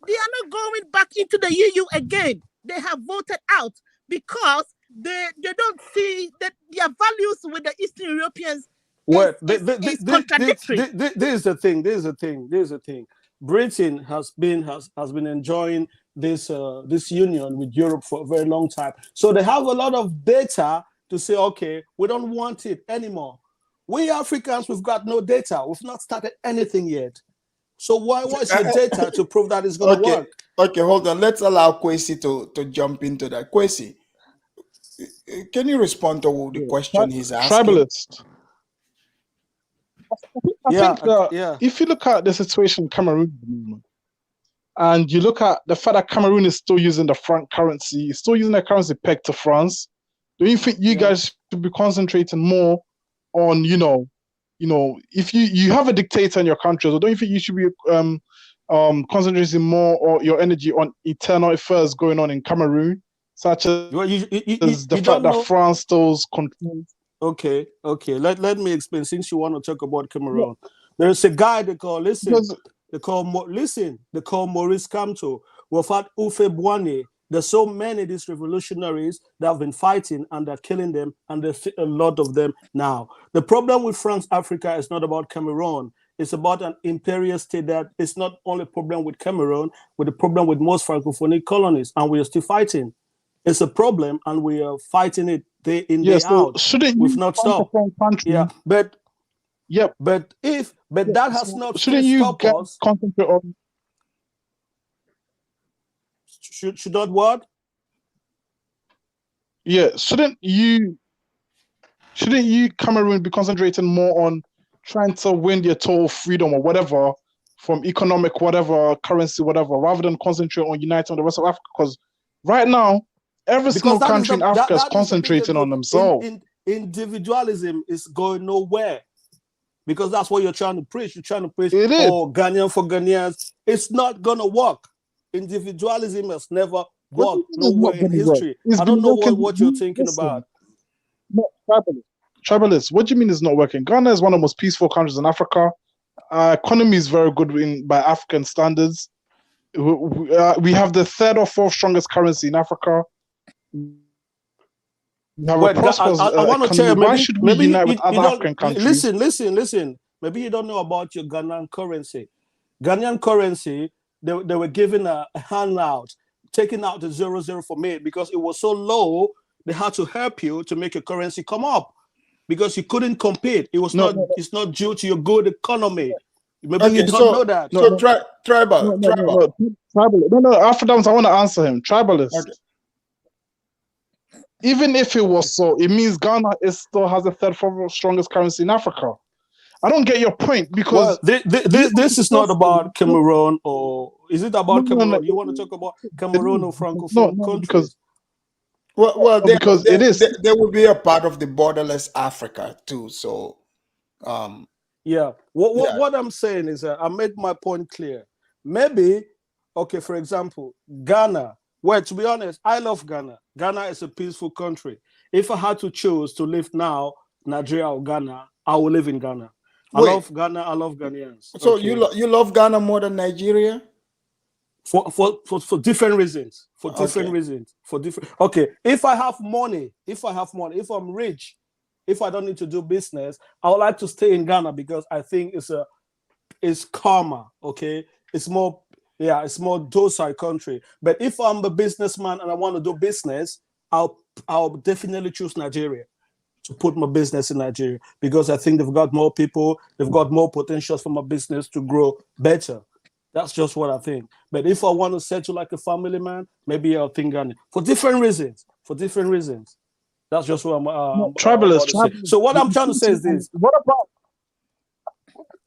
They are not going back into the EU again. They have voted out because they don't see that their values with the Eastern Europeans is contradictory. This is the thing. Britain has been enjoying this union with Europe for a very long time. So they have a lot of data to say, okay, we don't want it anymore. We Africans, we've got no data. We've not started anything yet. So what's your data to prove that it's going to work? Okay, hold on. Let's allow Kwesi to jump into that. Kwesi, can you respond to the question he's asking? Tribalist. I think that if you look at the situation in Cameroon, and you look at the fact that Cameroon is still using the franc currency, still using the currency pegged to France, do you think you guys should be concentrating more on, if you have a dictator in your country, so don't you think you should be concentrating more or your energy on internal affairs going on in Cameroon, such as the fact that France still controls? Okay. Let me explain. Since you want to talk about Cameroon, there's a guy they call Maurice Kamto. Wafat Ufe Bwane. There's so many of these revolutionaries that have been fighting and they're killing them, and there's a lot of them now. The problem with France Africa is not about Cameroon. It's about an imperial state that it's not only a problem with Cameroon, but a problem with most Francophonic colonies, and we are still fighting. It's a problem, and we are fighting it day in, day out. We've not stopped. But that has not stopped us. Concentrate on? Should not what? Yeah, shouldn't you Cameroon be concentrating more on trying to win your total freedom or whatever from economic whatever currency whatever, rather than concentrate on uniting the rest of Africa? Because right now every single country in Africa is concentrating on themselves. Individualism is going nowhere, because that's what you're trying to preach. You're trying to preach, Ghanaian for Ghanaians. It's not gonna work. Individualism has never worked nowhere in history. I don't know what you're thinking about. No, Tribalists, what do you mean it's not working? Ghana is one of the most peaceful countries in Africa. Our economy is very good by African standards. We have the third or fourth strongest currency in Africa. We have a prosperous I want to tell you, why should we unite with other African countries? Listen. Maybe you don't know about your Ghanaian currency. Ghanaian currency, they were given a handout, taking out the 0.0 from it because it was so low. They had to help you to make your currency come up because you couldn't compete. It was it's not due to your good economy. Maybe you don't know that. Tribal. After I want to answer him. Tribalist. Okay. Even if it was so, it means Ghana still has the third strongest currency in Africa. I don't get your point because this is not about Cameroon, or is it about Cameroon? No. You want to talk about Cameroon or Francophone countries? Because it is. They will be a part of the borderless Africa too. So, What I'm saying is I made my point clear. Maybe, okay, for example, Ghana. Well, to be honest, I love Ghana. Ghana is a peaceful country. if I had to choose to live now, Nigeria or Ghana, I will live in Ghana. I Wait. love Ghana. I love Ghanaians. So Okay. you love Ghana more than Nigeria? For different reasons. For different Okay. reasons. For different. Okay. If I have money, if I'm rich, if I don't need to do business, I would like to stay in Ghana because I think it's calmer. Okay. It's more docile country. But if I'm a businessman and I want to do business, I'll definitely choose Nigeria to put my business in Nigeria because I think they've got more people, they've got more potential for my business to grow better. That's just what I think. But if I want to settle like a family man, maybe I'll think Ghana for different reasons. For different reasons. That's just what I'm Tribalist. about to say. So what I'm trying to say is this. What about?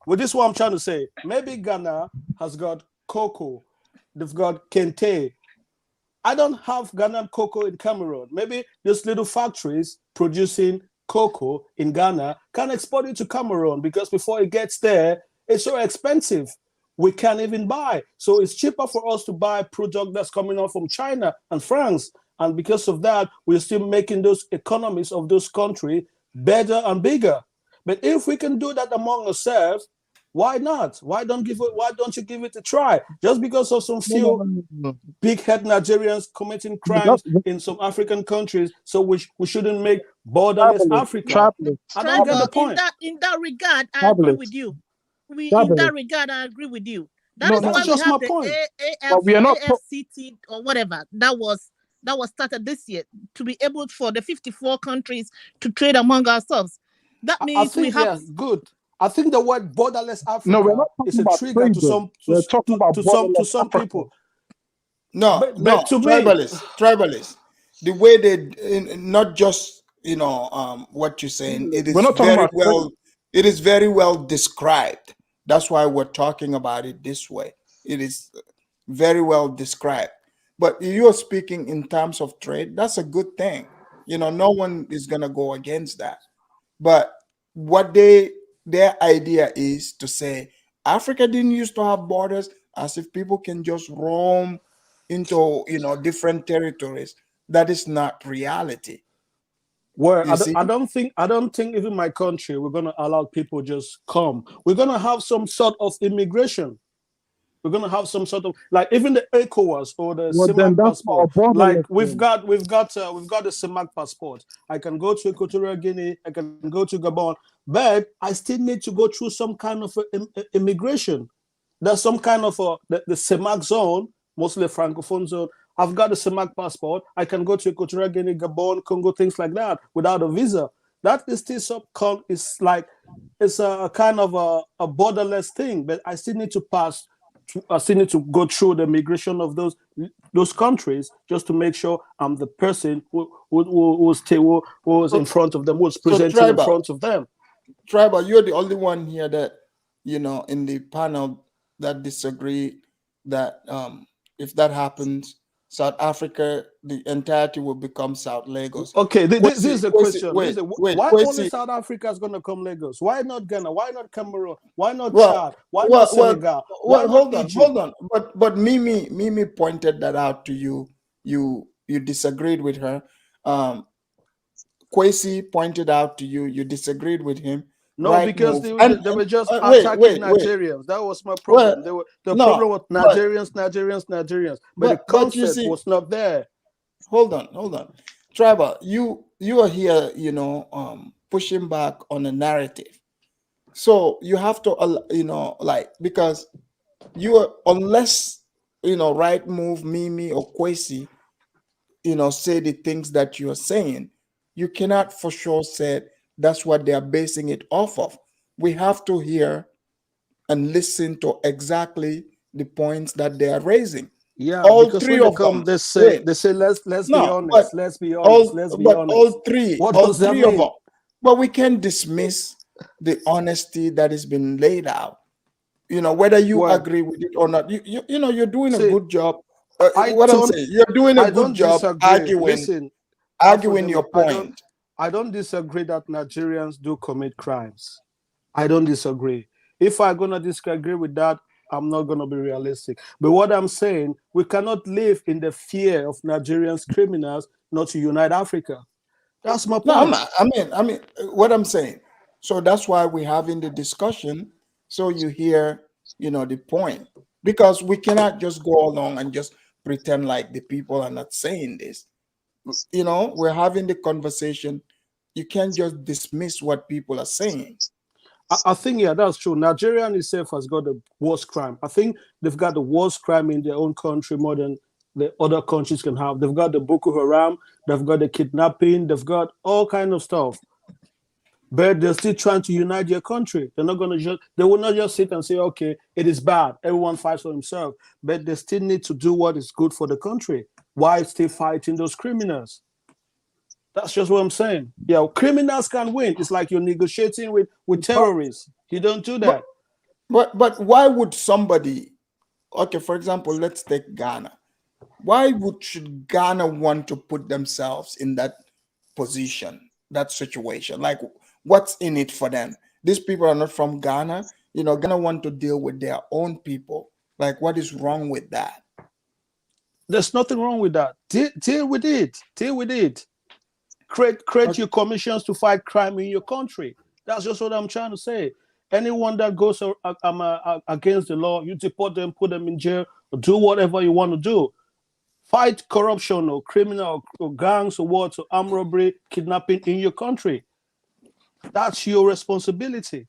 Well, this is what I'm trying to say. Maybe Ghana has got cocoa. They've got kente. I don't have Ghanaian cocoa in Cameroon. Maybe those little factories producing cocoa in Ghana can export it to Cameroon because before it gets there, it's so expensive. We can't even buy. So it's cheaper for us to buy product that's coming out from China and France. And because of that, we're still making those economies of those countries better and bigger. But if we can do that among ourselves, why not? Why don't you give it a try? Just because of some few big head Nigerians committing crimes in some African countries, so we shouldn't make borderless Africa. I don't get the point. In that regard, I agree with you. In that regard, I agree with you. That is why we have the AFCT or whatever that was started this year to be able for the 54 countries to trade among ourselves. That means we have good. I think the word borderless Africa is a trigger to some people. No, but to tribalists. The way they not just what you're saying. It is very well described. That's why we're talking about it this way. It is very well described. But you're speaking in terms of trade. That's a good thing. No one is gonna go against that. But what their idea is to say Africa didn't used to have borders, as if people can just roam into different territories. That is not reality. Well, I don't think even my country we're gonna allow people just come. We're gonna have some sort of immigration. We're gonna have some sort of like even the ECOWAS or the CIMAC passport. Like we've got the CIMAC passport. I can go to Equatorial Guinea. I can go to Gabon, but I still need to go through some kind of immigration. There's some kind of the CIMAC zone, mostly Francophone zone. I've got the CIMAC passport. I can go to Equatorial Guinea, Gabon, Congo, things like that without a visa. That is still it's a kind of a borderless thing, but I still need to pass. I still need to go through the migration of those countries just to make sure I'm the person who was in front of them, who was presenting in front of them. Tribal, you're the only one here that in the panel that disagree that if that happens, South Africa, the entirety will become South Lagos. Okay, this is the question. Wait, why only South Africa is going to come Lagos? Why not Ghana? Why not Cameroon? Why not Chad? Why not Senegal? Hold on. But Mimi pointed that out to you. You disagreed with her. Kwesi pointed out to you. You disagreed with him. No, right because they were just attacking Nigerians. That was my problem. Problem with Nigerians. But the concept was not there. Hold on. Trevor, you are here, pushing back on a narrative. So you have to, because you are, unless, Right Move, Mimi, or Kwesi, say the things that you are saying, you cannot for sure say that's what they are basing it off of. We have to hear and listen to exactly the points that they are raising. Yeah, all three of them. They say let's be honest. Let's be honest. All three of them. But we can dismiss the honesty that has been laid out. Whether you agree with it or not. You're doing a good job. You're doing a good job arguing your point. I don't disagree that Nigerians do commit crimes. I don't disagree. If I'm going to disagree with that, I'm not going to be realistic. But what I'm saying, we cannot live in the fear of Nigerians criminals not to unite Africa. That's my point. No, I'm not. I mean, what I'm saying. So that's why we're having the discussion. So you hear, the point, because we cannot just go along and just pretend like the people are not saying this. We're having the conversation. You can't just dismiss what people are saying. I think, yeah, that's true. Nigeria in itself has got the worst crime. I think they've got the worst crime in their own country more than the other countries can have. They've got the Boko Haram, they've got the kidnapping, they've got all kind of stuff. But they're still trying to unite their country. They will not just sit and say, okay, it is bad. Everyone fights for himself. But they still need to do what is good for the country while still fighting those criminals. That's just what I'm saying. Yeah, criminals can win. It's like you're negotiating with terrorists. You don't do that. But why would somebody, okay, for example, let's take Ghana. Why should Ghana want to put themselves in that position, that situation? Like, what's in it for them? These people are not from Ghana. Ghana want to deal with their own people. Like, what is wrong with that? There's nothing wrong with that. Deal with it. Deal with it. Create your commissions to fight crime in your country. That's just what I'm trying to say. Anyone that goes against the law, you deport them, put them in jail, or do whatever you want to do. Fight corruption or criminal or gangs or what, or armed robbery, kidnapping in your country. That's your responsibility.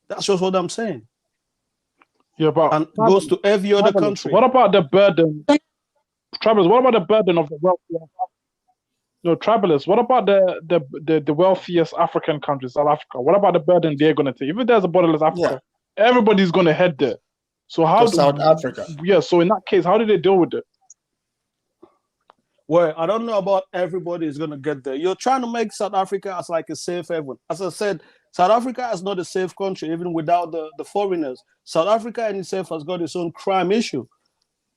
That's just what I'm saying. Yeah, but and goes to every other country. What about the burden, Travelers? What about the burden of the wealthy? No, Travelers. What about the wealthiest African countries, South Africa? What about the burden they're going to take? If there's a borderless Africa, everybody's going to head there. So how South Africa? Yeah. So in that case, how do they deal with it? Well, I don't know about everybody is going to get there. You're trying to make South Africa as like a safe haven. As I said, South Africa is not a safe country, even without the foreigners. South Africa in itself has got its own crime issue.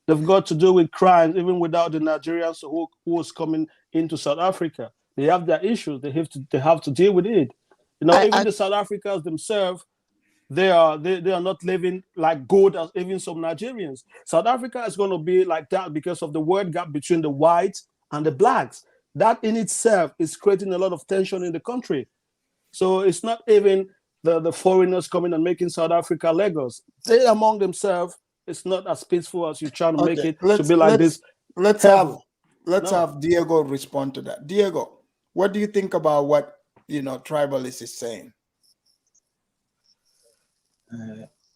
They've got to do with crimes, even without the Nigerians who is coming into South Africa. They have their issues. They have to deal with it. Even the South Africans themselves, they are not living like good as even some Nigerians. South Africa is going to be like that because of the word gap between the whites and the blacks. That in itself is creating a lot of tension in the country. So it's not even the foreigners coming and making South Africa Lagos. They among themselves, it's not as peaceful as you're trying to make it to be like this. Let's have Diego respond to that. Diego, what do you think about what Tribalist is saying?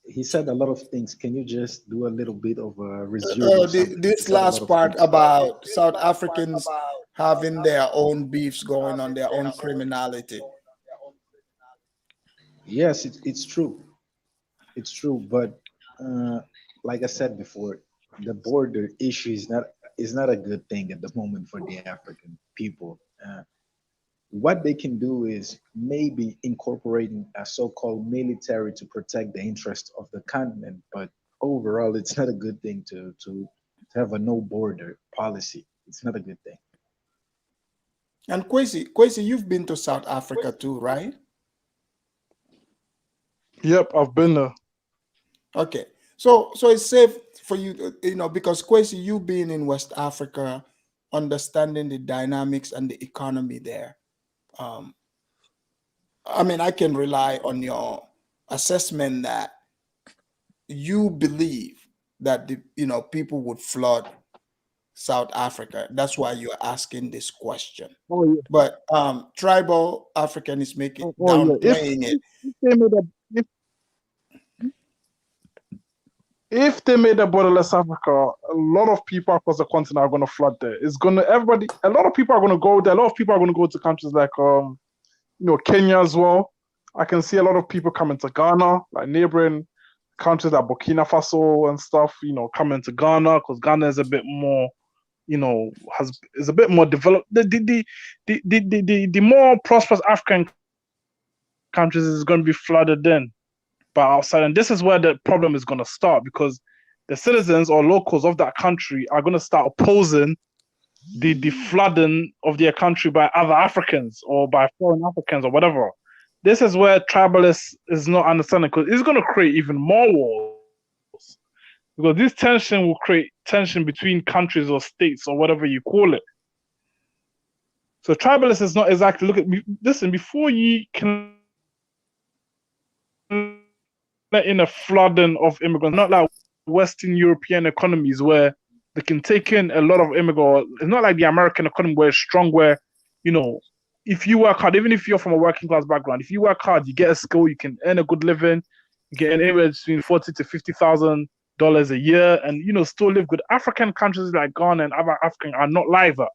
He said a lot of things. Can you just do a little bit of a resume? This last part about South Africans having their own beefs going on, their own criminality. Yes, it's true. It's true, but like I said before, the border issue is not a good thing at the moment for the African people. What they can do is maybe incorporating a so-called military to protect the interests of the continent, but overall, it's not a good thing to have a no border policy. It's not a good thing. And Kwesi, you've been to South Africa too, right? Yep, I've been there. Okay, so it's safe for you, because Kwesi, you being in West Africa, understanding the dynamics and the economy there. I mean, I can rely on your assessment that you believe that people would flood South Africa. That's why you're asking this question. Oh, yeah. But Tribal African is downplaying it. If they made a borderless Africa, a lot of people across the continent are going to flood there. A lot of people are going to go there. A lot of people are going to go to countries like, Kenya as well. I can see a lot of people coming to Ghana, like neighboring countries like Burkina Faso and stuff, coming to Ghana because Ghana is a bit more, is a bit more developed. The more prosperous African countries is going to be flooded in. But outside, and this is where the problem is going to start, because the citizens or locals of that country are going to start opposing the flooding of their country by other Africans or by foreign Africans or whatever. This is where Tribalist is not understanding, because it's going to create even more wars. Because this tension will create tension between countries or states or whatever you call it. So tribalist is not exactly, listen, before you can let in a flooding of immigrants, not like Western European economies where they can take in a lot of immigrants. It's not like the American economy where it's strong, where, if you work hard, even if you're from a working class background, if you work hard, you get a skill, you can earn a good living, you get anywhere between $40,000 to $50,000 a year, and still live good. African countries like Ghana and other African are not like that.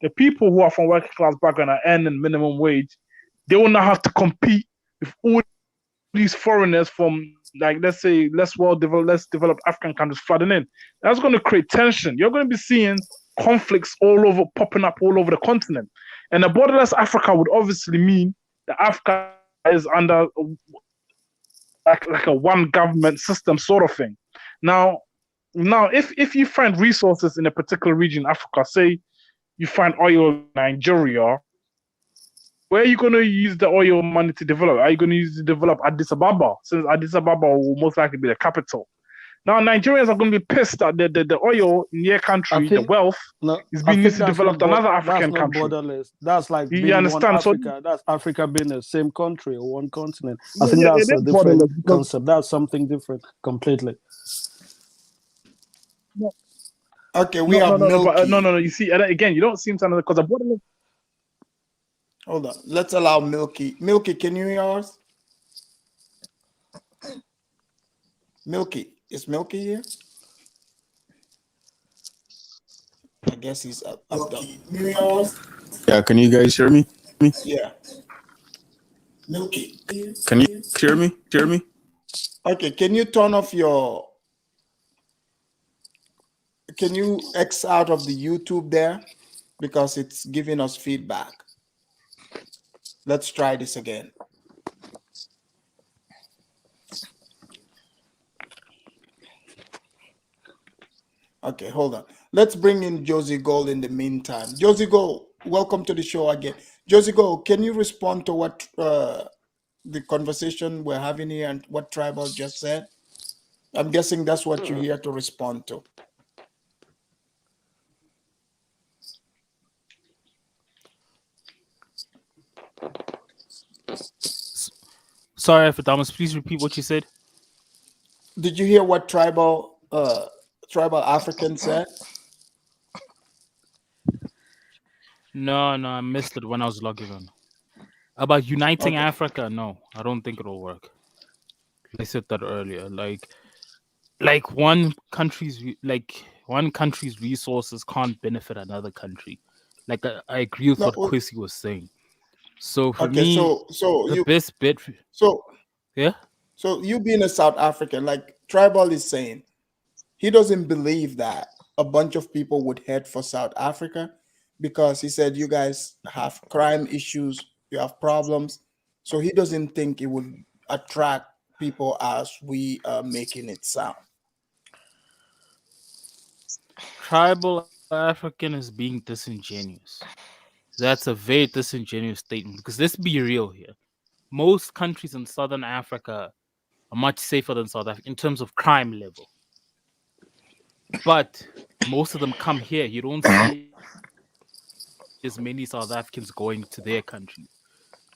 The people who are from working class background are earning minimum wage. They will not have to compete with all these foreigners from, like, let's say, less developed African countries flooding in. That's going to create tension. You're going to be seeing conflicts popping up all over the continent. And a borderless Africa would obviously mean that Africa is under like a one government system sort of thing. Now, if you find resources in a particular region, Africa, say you find oil in Nigeria, where are you going to use the oil money to develop? Are you going to use it to develop Addis Ababa? Since Addis Ababa will most likely be the capital. Now, Nigerians are going to be pissed that the oil in their country, the wealth, is being used to develop another African country. Borderless. That's like you understand? Africa. That's Africa being the same country or one continent. I think that's a different concept. That's something different completely. Okay, we have Milky. No. You see, again, you don't seem to understand because a borderless. Hold on. Let's allow Milky. Milky, can you hear us? Milky. Is Milky here? I guess he's up. Yeah, can you guys hear me? Yeah. Milky. Can you hear me? Hear me? Okay, can you turn off your... Can you X out of the YouTube there? Because it's giving us feedback. Let's try this again. Okay, hold on. Let's bring in Josie Gold in the meantime. Josie Gold, welcome to the show again. Josie Gold, can you respond to what the conversation we're having here and what Tribal just said? I'm guessing that's what you're here to respond to. Sorry, Thomas, please repeat what you said. Did you hear what Tribal African said? No, I missed it when I was logging on. About uniting Africa, no, I don't think it'll work. I said that earlier. Like one country's resources can't benefit another country. Like I agree with what Kwesi was saying. So for me, the best bet. Yeah. So you being a South African, like Tribal is saying, he doesn't believe that a bunch of people would head for South Africa because he said you guys have crime issues, you have problems. So he doesn't think it would attract people as we are making it sound. Tribal African is being disingenuous. That's a very disingenuous statement because let's be real here. Most countries in Southern Africa are much safer than South Africa in terms of crime level. But most of them come here. You don't see as many South Africans going to their countries.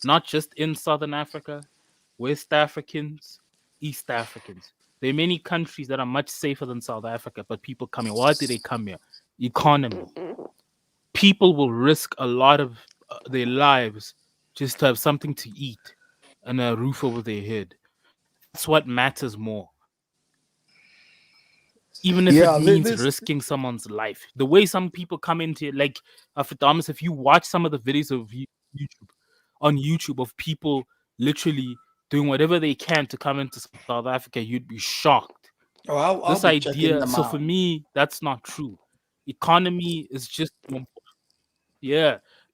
Not just in Southern Africa, West Africans, East Africans. There are many countries that are much safer than South Africa, but people come here. Why do they come here? Economy. People will risk a lot of their lives just to have something to eat and a roof over their head. That's what matters more. Even if it means risking someone's life. The way some people come into it, like Thomas, if you watch some of the videos of YouTube of people literally doing whatever they can to come into South Africa, you'd be shocked. I'll this be idea, so for me, that's not true. Economy is just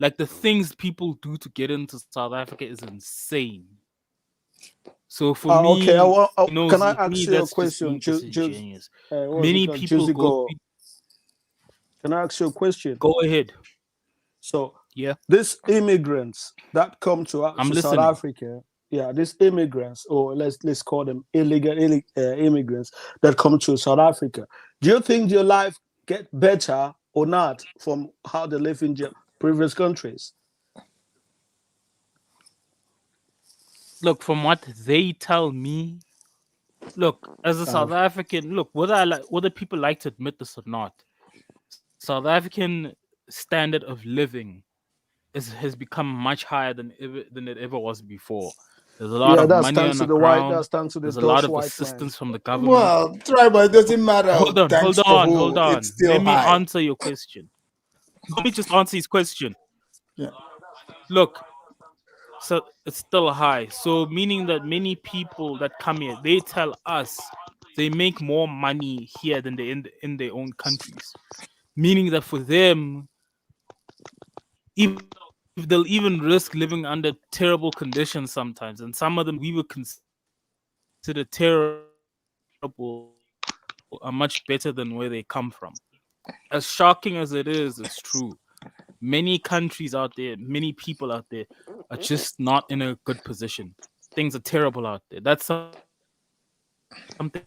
like the things people do to get into South Africa is insane. So for me, can I ask you a question? Many people go. Can I ask you a question? Go ahead. So these immigrants that come to South Africa, these immigrants, or let's call them illegal immigrants that come to South Africa. Do you think your life get better or not from how they live in your previous countries? Look, from what they tell me, look, as a South African, look, whether people like to admit this or not, South African standard of living has become much higher than it ever was before. There's a lot Yeah, of that's money thanks on to the the white. ground. That's thanks to the There's a lot Dutch of white man. assistance from the government. Well, tribal, it doesn't matter. Hold on, Thanks hold to on, who, hold on. it's still Let me high. answer your question. Let me just answer his question. Yeah. Look, so it's still high. So meaning that many people that come here, they tell us they make more money here than they in their own countries. Meaning that for them, even if they'll even risk living under terrible conditions sometimes, and some of them we would consider terrible are much better than where they come from. As shocking as it is, it's true. Many countries out there, many people out there are just not in a good position. Things are terrible out there. That's something.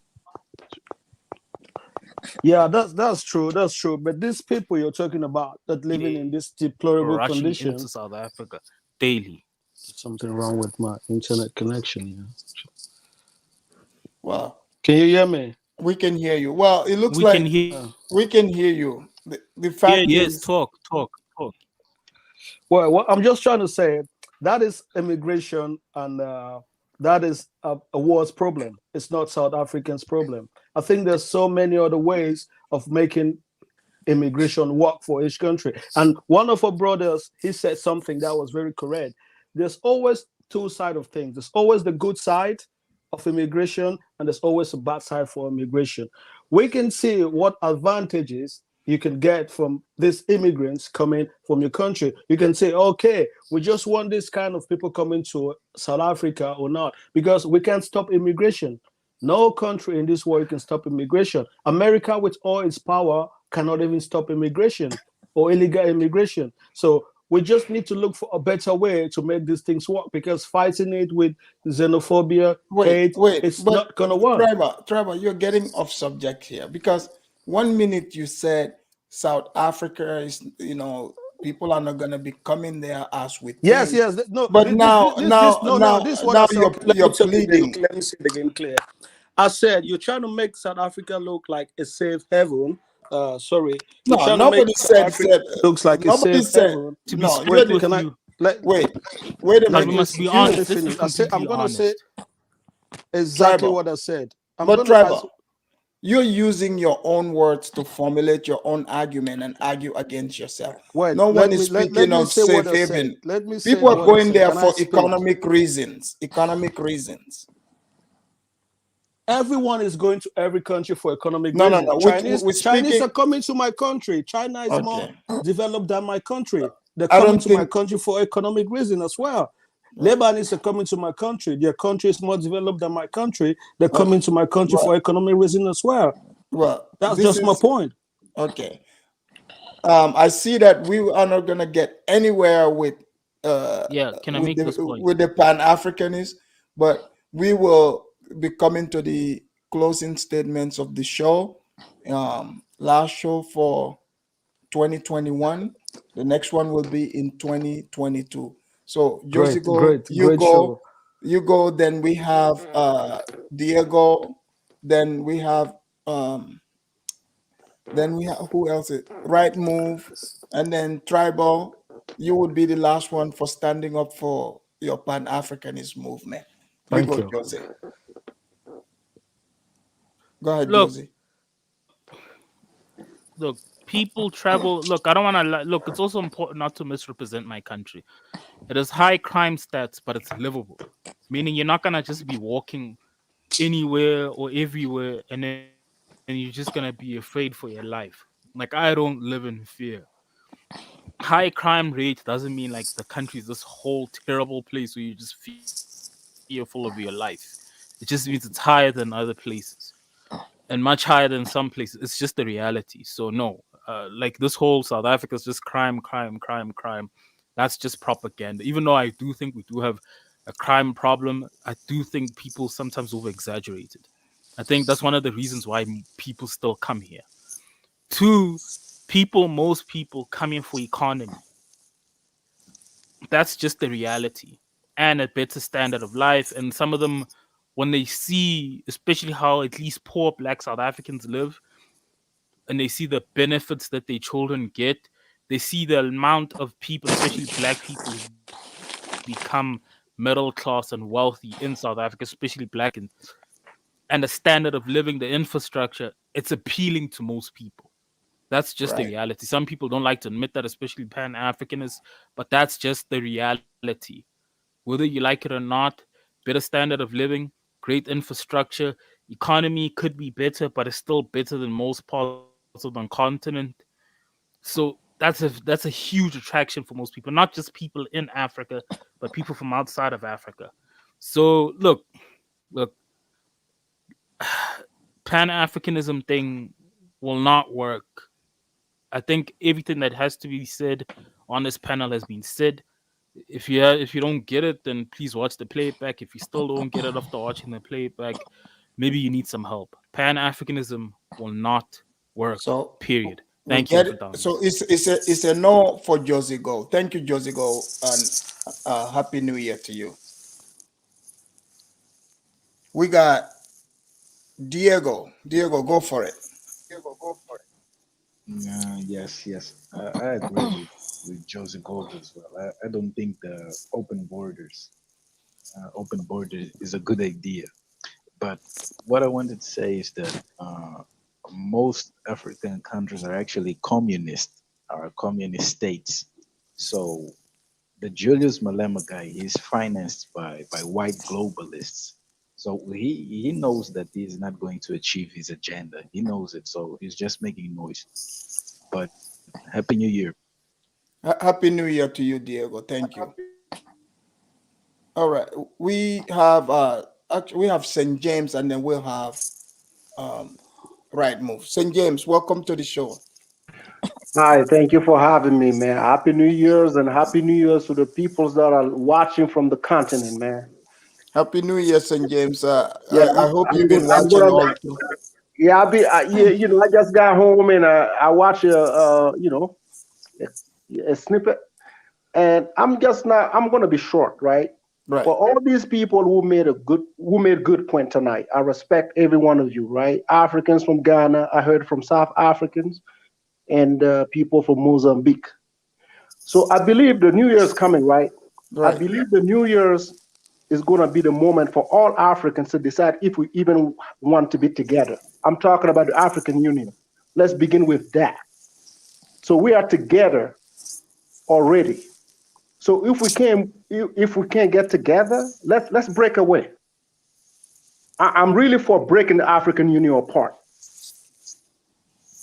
Yeah, that's true. That's true. But these people you're talking about that living in this deplorable Rushing condition. into South Africa daily. Something wrong with my internet connection. Yeah. Well, can you hear me? We can hear you. Well, it looks We like can hear. we can hear you. The fact Yes, is, talk. Well, what I'm just trying to say, that is immigration, and that is a world's problem. It's not South Africans' problem. I think there's so many other ways of making immigration work for each country. And one of our brothers, he said something that was very correct. There's always two sides of things. There's always the good side of immigration, and there's always a bad side for immigration. We can see what advantages you can get from these immigrants coming from your country. You can say, okay, we just want this kind of people coming to South Africa or not, because we can't stop immigration. No country in this world can stop immigration. America, with all its power, cannot even stop immigration or illegal immigration. So we just need to look for a better way to make these things work, because fighting it with xenophobia, hate, it's not gonna work. Trevor, you're getting off subject here, because 1 minute you said South Africa is, people are not gonna be coming there as we think. Yes. No, but now this is what I said. you're pleading. Let me say it again clear. I said you're trying to make South Africa look like a safe haven. Sorry. No, nobody said looks like nobody a safe said haven. To be straight with you. Wait a minute. We must be honest. This is I said I'm gonna honest. say exactly Tribal. what I said. But Tribal, you're using your own words to formulate your own argument and argue against yourself. Wait, no one is let speaking me of say safe what I said. haven. Let me say People are what I going said. there Can I for speak? economic reasons. Economic reasons. Everyone is going to every country for economic No. reasons. Chinese are coming to my country. China is more developed than my country. They're coming to my country for economic reasons as well. Lebanese are coming to my country. Their country is more developed than my country. They're coming to my country for economic reasons as well. Well, that's just my point. Okay. I see that we are not going to get anywhere with can I make this point? With the Pan-Africanists, but we will be coming to the closing statements of the show. Last show for 2021. The next one will be in 2022. So Josie, great go. Show. You go. Then we have Diego. Then we have who else? Right Move, and then Tribal. You would be the last one for standing up for your Pan-Africanist movement. Thank you. Josie. Go ahead, Look, Josie. Look, people travel. Look, I don't want to look. It's also important not to misrepresent my country. It has high crime stats, but it's livable. Meaning you're not gonna just be walking anywhere or everywhere, and then you're just gonna be afraid for your life. Like, I don't live in fear. High crime rate doesn't mean like the country is this whole terrible place where you just fearful of your life. It just means it's higher than other places, and much higher than some places. It's just the reality. So no, like this whole South Africa is just crime. That's just propaganda. Even though I do think we do have a crime problem, I do think people sometimes over-exaggerate it. I think that's one of the reasons why people still come here. Two, most people come here for economy. That's just the reality. and a better standard of life. And some of them, when they see, especially how at least poor Black South Africans live, and they see the benefits that their children get, they see the amount of people, especially Black people, who become middle class and wealthy in South Africa, especially Black, and the standard of living, the infrastructure, it's appealing to most people. That's just the Right. reality. Some people don't like to admit that, especially Pan-Africanists, but that's just the reality. Whether you like it or not, better standard of living, great infrastructure, economy could be better, but it's still better than most parts of the continent. So that's a huge attraction for most people, not just people in Africa, but people from outside of Africa. So look, Pan-Africanism thing will not work. I think everything that has to be said on this panel has been said. If you don't get it, then please watch the playback. If you still don't get it after watching the playback, maybe you need some help. Pan-Africanism will not work. So period. we Thank you, get it. Alfred. So it's a no for Josie Go. Thank you, Josie Go, and happy New Year to you. We got Diego. Diego, go for it. Yes. I agree with Joseph Gold as well. I don't think the open border is a good idea. But what I wanted to say is that most African countries are actually communist states. So the Julius Malema guy is financed by white globalists. So he knows that he's not going to achieve his agenda. He knows it. So he's just making noise. But Happy New Year. Happy New Year to you, Diego. Thank you. All right, we have St. James, and then we'll have Right Move. St. James, welcome to the show. Hi, thank you for having me, man. Happy New Year's and Happy New Year's to the peoples that are watching from the continent, man. Happy New Year, St. James. Yeah, I hope you've been watching all. Yeah, I just got home and I watched a snippet, and I'm gonna be short, right? Right. For all these people who made good point tonight, I respect every one of you, right? Africans from Ghana, I heard from South Africans, and people from Mozambique. So I believe the New Year's coming, right? I believe the New Year's is going to be the moment for all Africans to decide if we even want to be together. I'm talking about the African Union. Let's begin with that. So we are together already. So if we can't get together, let's break away. I'm really for breaking the African Union apart.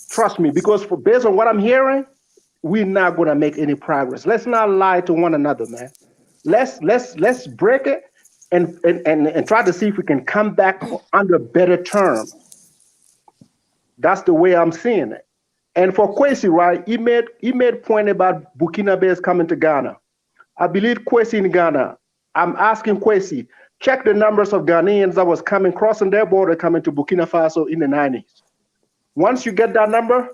Trust me, because based on what I'm hearing, we're not going to make any progress. Let's not lie to one another, man. Let's break it and try to see if we can come back under better terms. That's the way I'm seeing it. And for Kwesi, right, he made point about Burkina Faso coming to Ghana. I believe Kwesi in Ghana. I'm asking Kwesi, check the numbers of Ghanaians that was crossing their border, coming to Burkina Faso in the 90s. Once you get that number,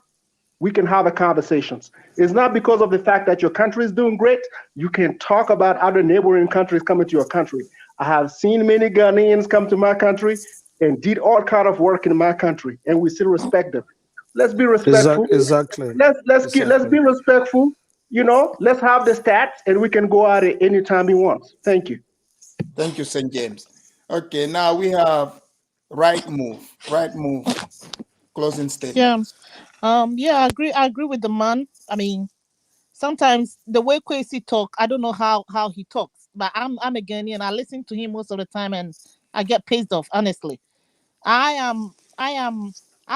we can have a conversations. It's not because of the fact that your country is doing great. You can talk about other neighboring countries coming to your country. I have seen many Ghanaians come to my country and did all kind of work in my country, and we still respect them. Let's be respectful. Exactly. Let's be respectful. Let's have the stats, and we can go at it anytime we want. Thank you. Thank you, St. James. Okay, now we have Right Move. Right Move. Closing statement. I agree with the man. I mean, sometimes the way Kwesi talk, I don't know how he talks, but I'm a Ghanaian. I listen to him most of the time, and I get pissed off. Honestly, I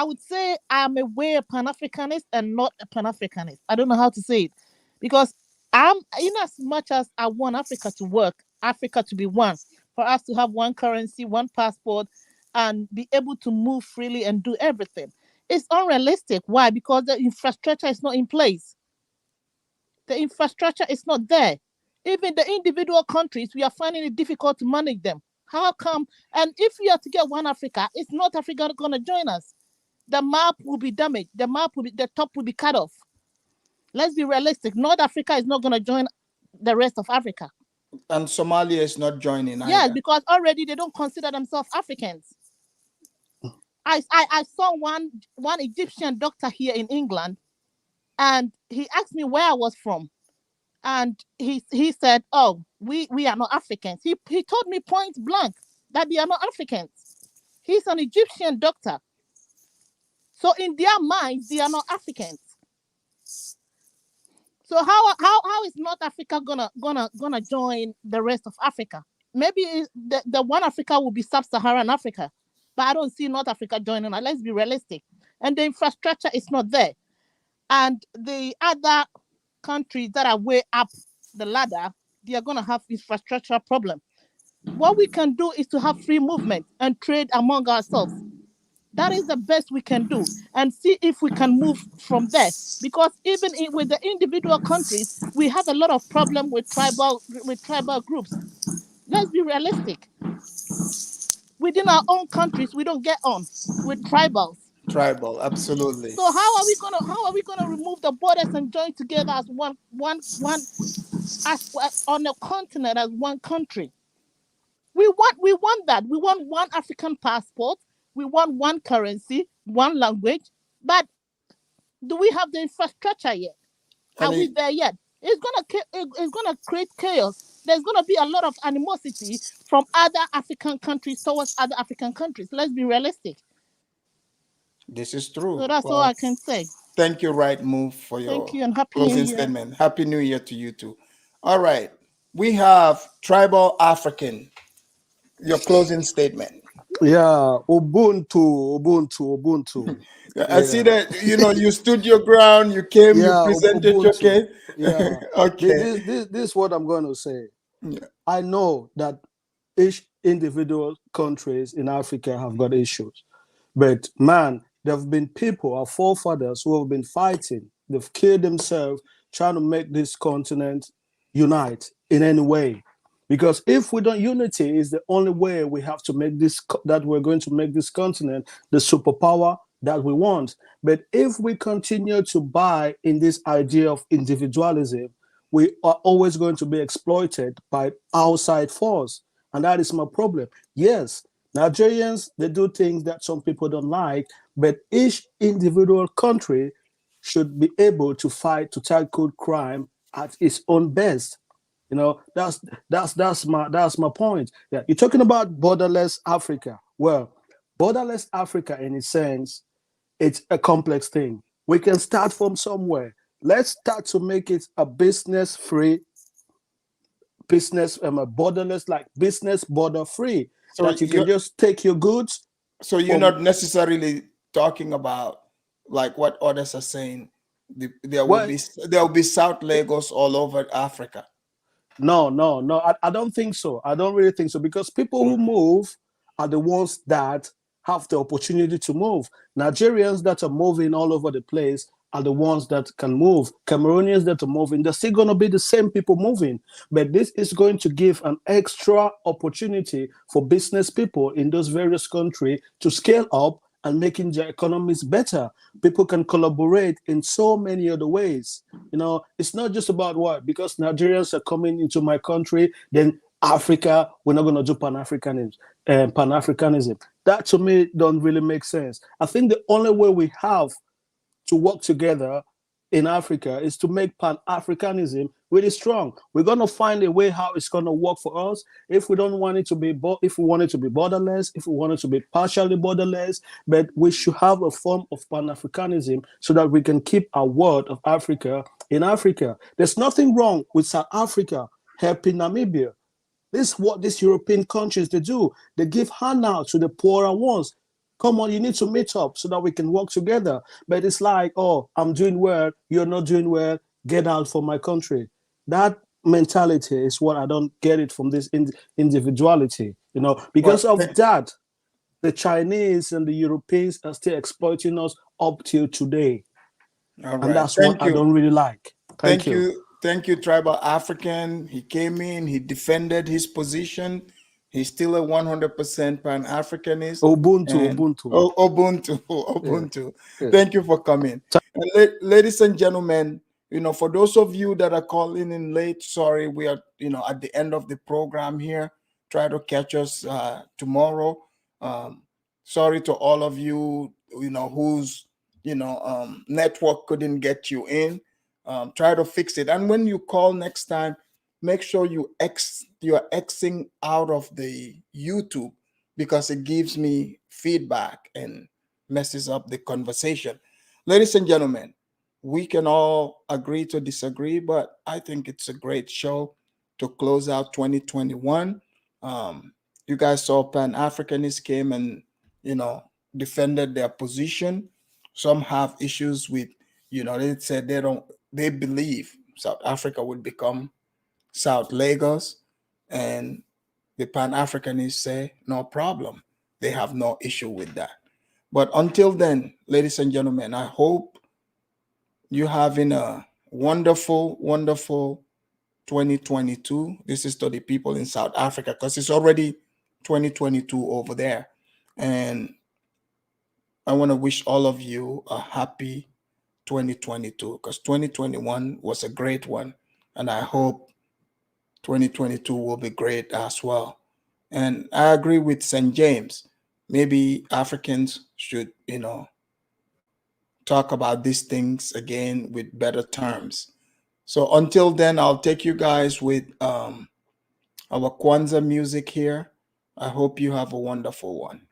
would say I'm a way Pan-Africanist and not a Pan-Africanist. I don't know how to say it, because I'm, in as much as I want Africa to work, Africa to be one, for us to have one currency, one passport, and be able to move freely and do everything. It's unrealistic. Why? Because the infrastructure is not in place. The infrastructure is not there. Even the individual countries, we are finding it difficult to manage them. How come? And if we are to get one Africa, it's not Africa going to join us. The map will be damaged. The top will be cut off. Let's be realistic. North Africa is not going to join the rest of Africa. And Somalia is not joining Yes, either. because already they don't consider themselves Africans. I saw one Egyptian doctor here in England, and he asked me where I was from. And he said, "Oh, we are not Africans." He told me point blank that they are not Africans. He's an Egyptian doctor. So in their minds, they are not Africans. So how is North Africa gonna join the rest of Africa? Maybe the one Africa will be sub-Saharan Africa, but I don't see North Africa joining. Let's be realistic. And the infrastructure is not there. And the other countries that are way up the ladder, they are gonna have infrastructure problem. What we can do is to have free movement and trade among ourselves. That is the best we can do, and see if we can move from there. Because even with the individual countries, we have a lot of problem with tribal groups. Let's be realistic. Within our own countries, we don't get on with tribals. Tribal, absolutely. So how are we gonna remove the borders and join together as one as on a continent as one country? We want that. We want one African passport. We want one currency, one language. But do we have the infrastructure yet? Are we there yet? It's gonna create chaos. There's gonna be a lot of animosity from other African countries towards other African countries. Let's be realistic. This is true. So that's all I can say. Thank you, Right Move, for your closing statement. Happy New Year to you too. All right. We have Tribal African. Your closing statement. Yeah, Ubuntu. I see that you stood your ground, you came, you presented Ubuntu. your case. Yeah. Okay. This is what I'm going to say. Yeah. I know that each individual countries in Africa have got issues. But man, there have been people, our forefathers, who have been fighting. They've killed themselves trying to make this continent unite in any way. Because if we don't, unity is the only way we have to make this, that we're going to make this continent the superpower that we want. But if we continue to buy in this idea of individualism, we are always going to be exploited by outside force. And that is my problem. Yes, Nigerians, they do things that some people don't like, but each individual country should be able to fight, to tackle crime at its own best. That's my point. Yeah, you're talking about borderless Africa. Well, borderless Africa, in a sense, it's a complex thing. We can start from somewhere. Let's start to make it a business-free business, a borderless, like business border-free, so that you can just take your goods. So you're not necessarily talking about like what others are saying. There will be South Lagos all over Africa. No, I don't think so. I don't really think so, because people who move are the ones that have the opportunity to move. Nigerians that are moving all over the place are the ones that can move. Cameroonians that are moving, they're still going to be the same people moving. But this is going to give an extra opportunity for business people in those various countries to scale up and making their economies better. People can collaborate in so many other ways. It's not just about what, because Nigerians are coming into my country, then Africa, we're not going to do Pan-Africanism. That to me don't really make sense. I think the only way we have to work together in Africa is to make Pan-Africanism really strong. We're going to find a way how it's going to work for us. If we don't want it to be, if we want it to be borderless, if we want it to be partially borderless, but we should have a form of Pan-Africanism so that we can keep our word of Africa in Africa. There's nothing wrong with South Africa helping Namibia. This is what these European countries, they do. They give handouts to the poorer ones. Come on, you need to meet up so that we can work together. But it's like, oh, I'm doing well, you're not doing well, get out from my country. That mentality is what I don't get it from this individuality, because of that, the Chinese and the Europeans are still exploiting us up till today. All right. And that's what I don't really like. Thank you. Thank you, Tribal African. He came in, he defended his position. He's still a 100% Pan-Africanist. Ubuntu. Yeah. Thank you for coming. And ladies and gentlemen, For those of you that are calling in late, sorry, we are, at the end of the program here. Try to catch us tomorrow. Sorry to all of you, whose, network couldn't get you in. Try to fix it. And when you call next time, make sure you're Xing out of the YouTube, because it gives me feedback and messes up the conversation. Ladies and gentlemen, we can all agree to disagree, but I think it's a great show to close out 2021. You guys saw Pan-Africanists came and, defended their position. Some have issues with, they said they believe South Africa would become South Lagos, and the Pan-Africanists say, no problem. They have no issue with that. But until then, ladies and gentlemen, I hope you're having a wonderful, wonderful 2022. This is to the people in South Africa, because it's already 2022 over there. And I want to wish all of you a happy 2022, because 2021 was a great one. And I hope 2022 will be great as well. And I agree with St. James. Maybe Africans should, talk about these things again with better terms. So until then, I'll take you guys with our Kwanzaa music here. I hope you have a wonderful one.